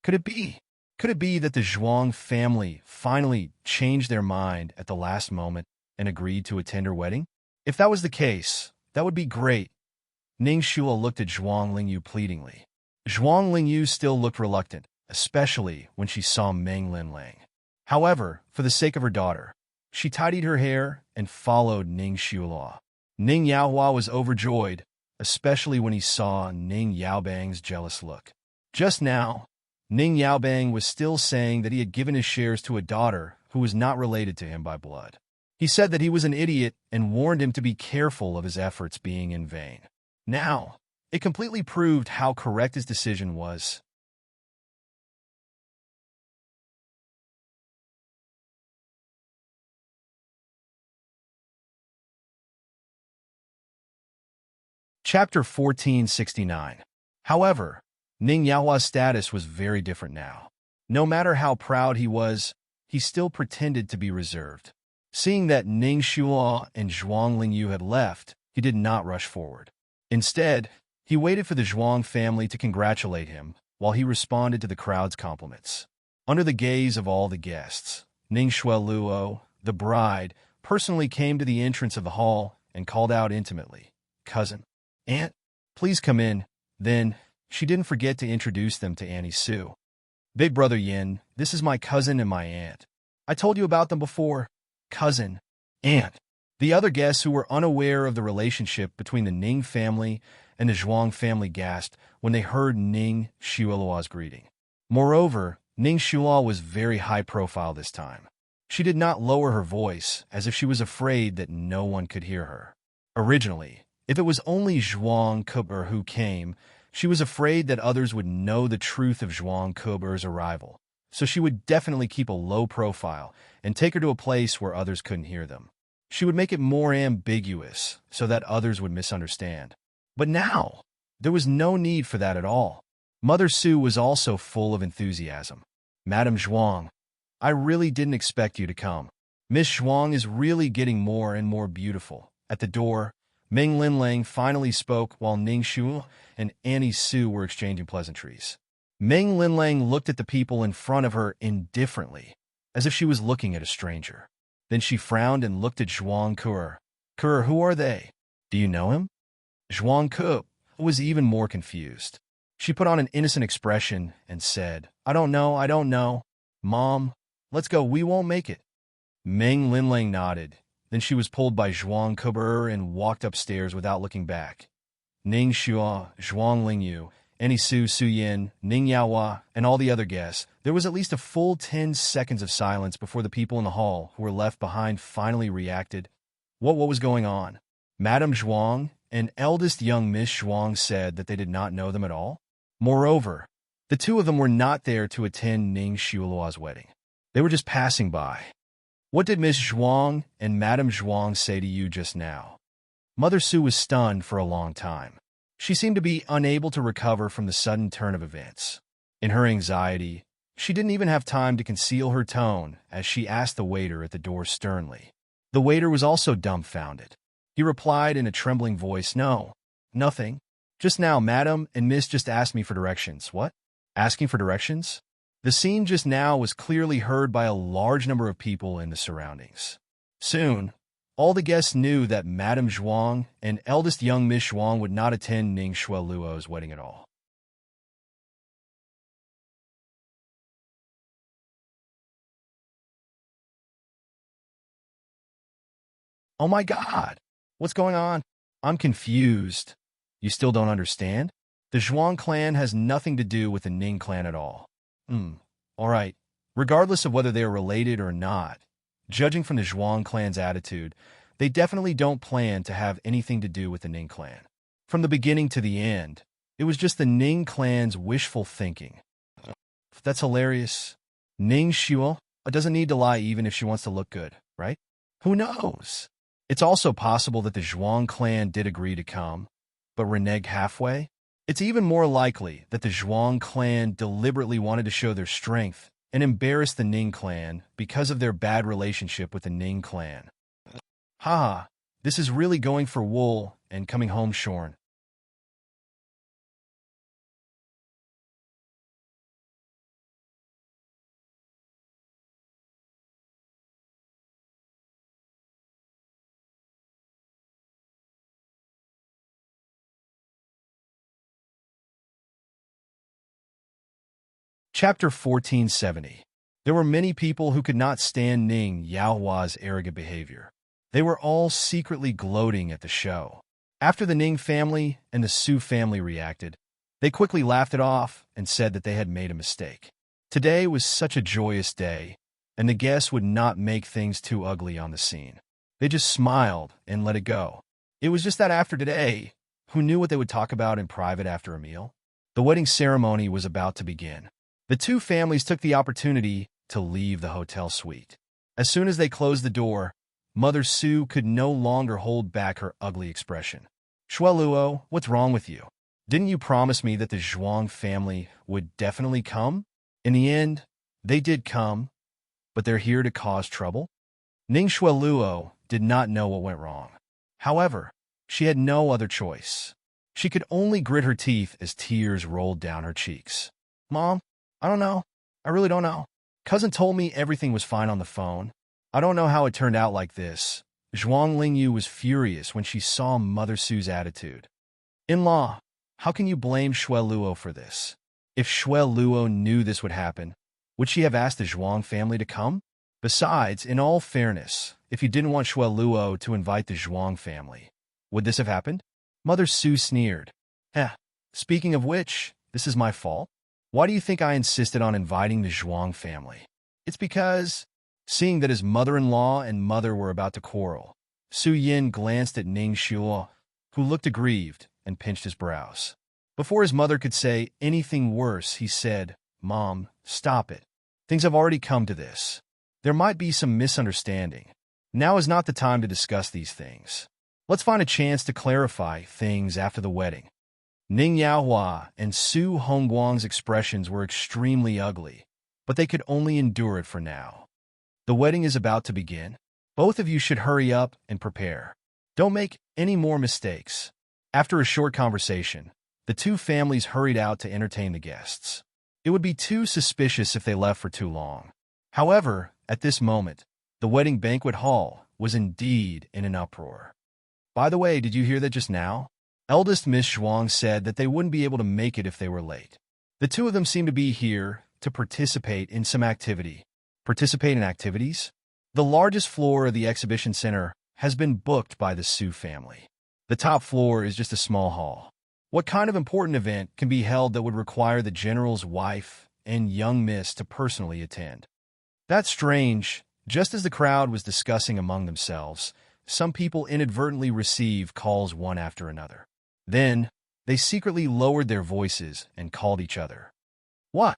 Could it be? Could it be that the Zhuang family finally changed their mind at the last moment and agreed to attend her wedding? If that was the case, that would be great. Ning Shua looked at Zhuang Lingyu pleadingly. Zhuang Lingyu still looked reluctant, especially when she saw Meng Linlang. However, for the sake of her daughter, she tidied her hair and followed Ning Shua. Ning Yaohua was overjoyed, especially when he saw Ning Yaobang's jealous look. Just now, Ning Yaobang was still saying that he had given his shares to a daughter who was not related to him by blood. He said that he was an idiot and warned him to be careful of his efforts being in vain. Now, it completely proved how correct his decision was. Chapter 1469. However, Ning Yaohua's status was very different now. No matter how proud he was, he still pretended to be reserved. Seeing that Ning Shua and Zhuang Lingyu had left, he did not rush forward. Instead, he waited for the Zhuang family to congratulate him while he responded to the crowd's compliments. Under the gaze of all the guests, Ning Xueluo, the bride, personally came to the entrance of the hall and called out intimately, "Cousin, Aunt, please come in." Then, she didn't forget to introduce them to Annie Su. "Big brother Yin, this is my cousin and my aunt. I told you about them before. Cousin, aunt." The other guests who were unaware of the relationship between the Ning family and the Zhuang family gasped when they heard Ning Xueluo's greeting. Moreover, Ning Xulao was very high profile this time. She did not lower her voice as if she was afraid that no one could hear her. Originally, if it was only Zhuang Kuber who came, she was afraid that others would know the truth of Zhuang Kuber's arrival, so she would definitely keep a low profile and take her to a place where others couldn't hear them. She would make it more ambiguous so that others would misunderstand. But now, there was no need for that at all. Mother Su was also full of enthusiasm. "Madame Zhuang, I really didn't expect you to come. Miss Zhuang is really getting more and more beautiful." At the door, Meng Linlang finally spoke while Ning Shu and Annie Su were exchanging pleasantries. Meng Linlang looked at the people in front of her indifferently, as if she was looking at a stranger. Then she frowned and looked at Zhuang Kur. "Kur, who are they? Do you know him?" Zhuang Ku was even more confused. She put on an innocent expression and said, I don't know. Mom, let's go, we won't make it." Meng Linlang nodded. Then she was pulled by Zhuang Kuber and walked upstairs without looking back. Ning Xua, Zhuang Lingyu, Annie Su, Su Yin, Ning Yaohua, and all the other guests. There was at least a full 10 seconds of silence before the people in the hall who were left behind finally reacted. What was going on? Madame Zhuang and eldest young Miss Zhuang said that they did not know them at all. Moreover, The two of them were not there to attend Ning Xiaoluo's wedding. They were just passing by. What did Miss Zhuang and Madame Zhuang say to you just now? Mother Su was stunned for a long time. She seemed to be unable to recover from the sudden turn of events. In her anxiety, she didn't even have time to conceal her tone as she asked the waiter at the door sternly. The waiter was also dumbfounded. He replied in a trembling voice, "No, nothing. Just now, Madam and Miss just asked me for directions." What? Asking for directions? The scene just now was clearly heard by a large number of people in the surroundings. Soon, all the guests knew that Madame Zhuang and eldest young Miss Zhuang would not attend Ning Xiaoluo's wedding at all. Oh my God! What's going on? I'm confused. You still don't understand? The Zhuang clan has nothing to do with the Ning clan at all. All right. Regardless of whether they are related or not, judging from the Zhuang clan's attitude, they definitely don't plan to have anything to do with the Ning clan. From the beginning to the end, it was just the Ning clan's wishful thinking. That's hilarious. Ning Xiao doesn't need to lie even if she wants to look good, right? Who knows? It's also possible that the Zhuang clan did agree to come, but reneged halfway. It's even more likely that the Zhuang clan deliberately wanted to show their strength and embarrass the Ning clan because of their bad relationship with the Ning clan. Haha, this is really going for wool and coming home shorn. Chapter 1470. There were many people who could not stand Ning Yaohua's arrogant behavior. They were all secretly gloating at the show. After the Ning family and the Su family reacted, they quickly laughed it off and said that they had made a mistake. Today was such a joyous day, and the guests would not make things too ugly on the scene. They just smiled and let it go. It was just that after today, who knew what they would talk about in private after a meal? The wedding ceremony was about to begin. The two families took the opportunity to leave the hotel suite. As soon as they closed the door, Mother Su could no longer hold back her ugly expression. "Shueluo, what's wrong with you? Didn't you promise me that the Zhuang family would definitely come?" In the end, they did come, but they're here to cause trouble? Ning Shueluo did not know what went wrong. However, she had no other choice. She could only grit her teeth as tears rolled down her cheeks. "Mom, I don't know. I really don't know. Cousin told me everything was fine on the phone. I don't know how it turned out like this." Zhuang Lingyu was furious when she saw Mother Su's attitude. "In-law, how can you blame Shueluo for this? If Shueluo knew this would happen, would she have asked the Zhuang family to come? Besides, in all fairness, if you didn't want Shueluo to invite the Zhuang family, would this have happened?" Mother Su sneered. Speaking of which, this is my fault? Why do you think I insisted on inviting the Zhuang family?" "It's because..." Seeing that his mother-in-law and mother were about to quarrel, Su Yin glanced at Ning Xiao, who looked aggrieved and pinched his brows. Before his mother could say anything worse, he said, "Mom, stop it. Things have already come to this. There might be some misunderstanding. Now is not the time to discuss these things. Let's find a chance to clarify things after the wedding." Ning Yaohua and Su Hongguang's expressions were extremely ugly, but they could only endure it for now. The wedding is about to begin. Both of you should hurry up and prepare. Don't make any more mistakes. After a short conversation, the two families hurried out to entertain the guests. It would be too suspicious if they left for too long. However, at this moment, the wedding banquet hall was indeed in an uproar. "By the way, did you hear that just now? Eldest Miss Zhuang said that they wouldn't be able to make it if they were late. The two of them seem to be here to participate in some activity." Participate in activities? The largest floor of the exhibition center has been booked by the Su family. The top floor is just a small hall. What kind of important event can be held that would require the general's wife and young miss to personally attend? That's strange. Just as the crowd was discussing among themselves, some people inadvertently received calls one after another. Then, they secretly lowered their voices and called each other. What?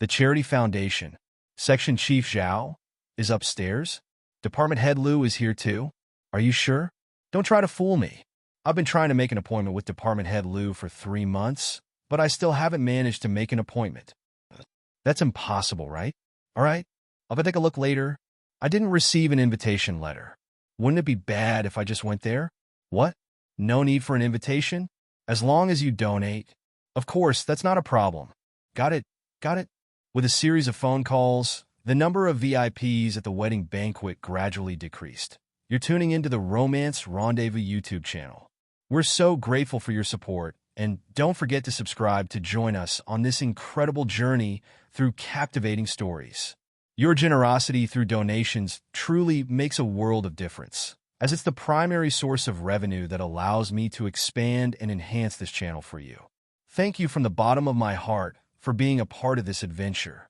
The Charity Foundation, Section Chief Zhao, is upstairs? Department Head Liu is here too? Are you sure? Don't try to fool me. I've been trying to make an appointment with Department Head Liu for 3 months, but I still haven't managed to make an appointment. That's impossible, right? All right, I'll take a look later. I didn't receive an invitation letter. Wouldn't it be bad if I just went there? What? No need for an invitation? As long as you donate. Of course, that's not a problem. Got it, got it. With a series of phone calls, the number of VIPs at the wedding banquet gradually decreased. You're tuning into the Romance Rendezvous YouTube channel. We're so grateful for your support, and don't forget to subscribe to join us on this incredible journey through captivating stories. Your generosity through donations truly makes a world of difference, as it's the primary source of revenue that allows me to expand and enhance this channel for you. Thank you from the bottom of my heart for being a part of this adventure.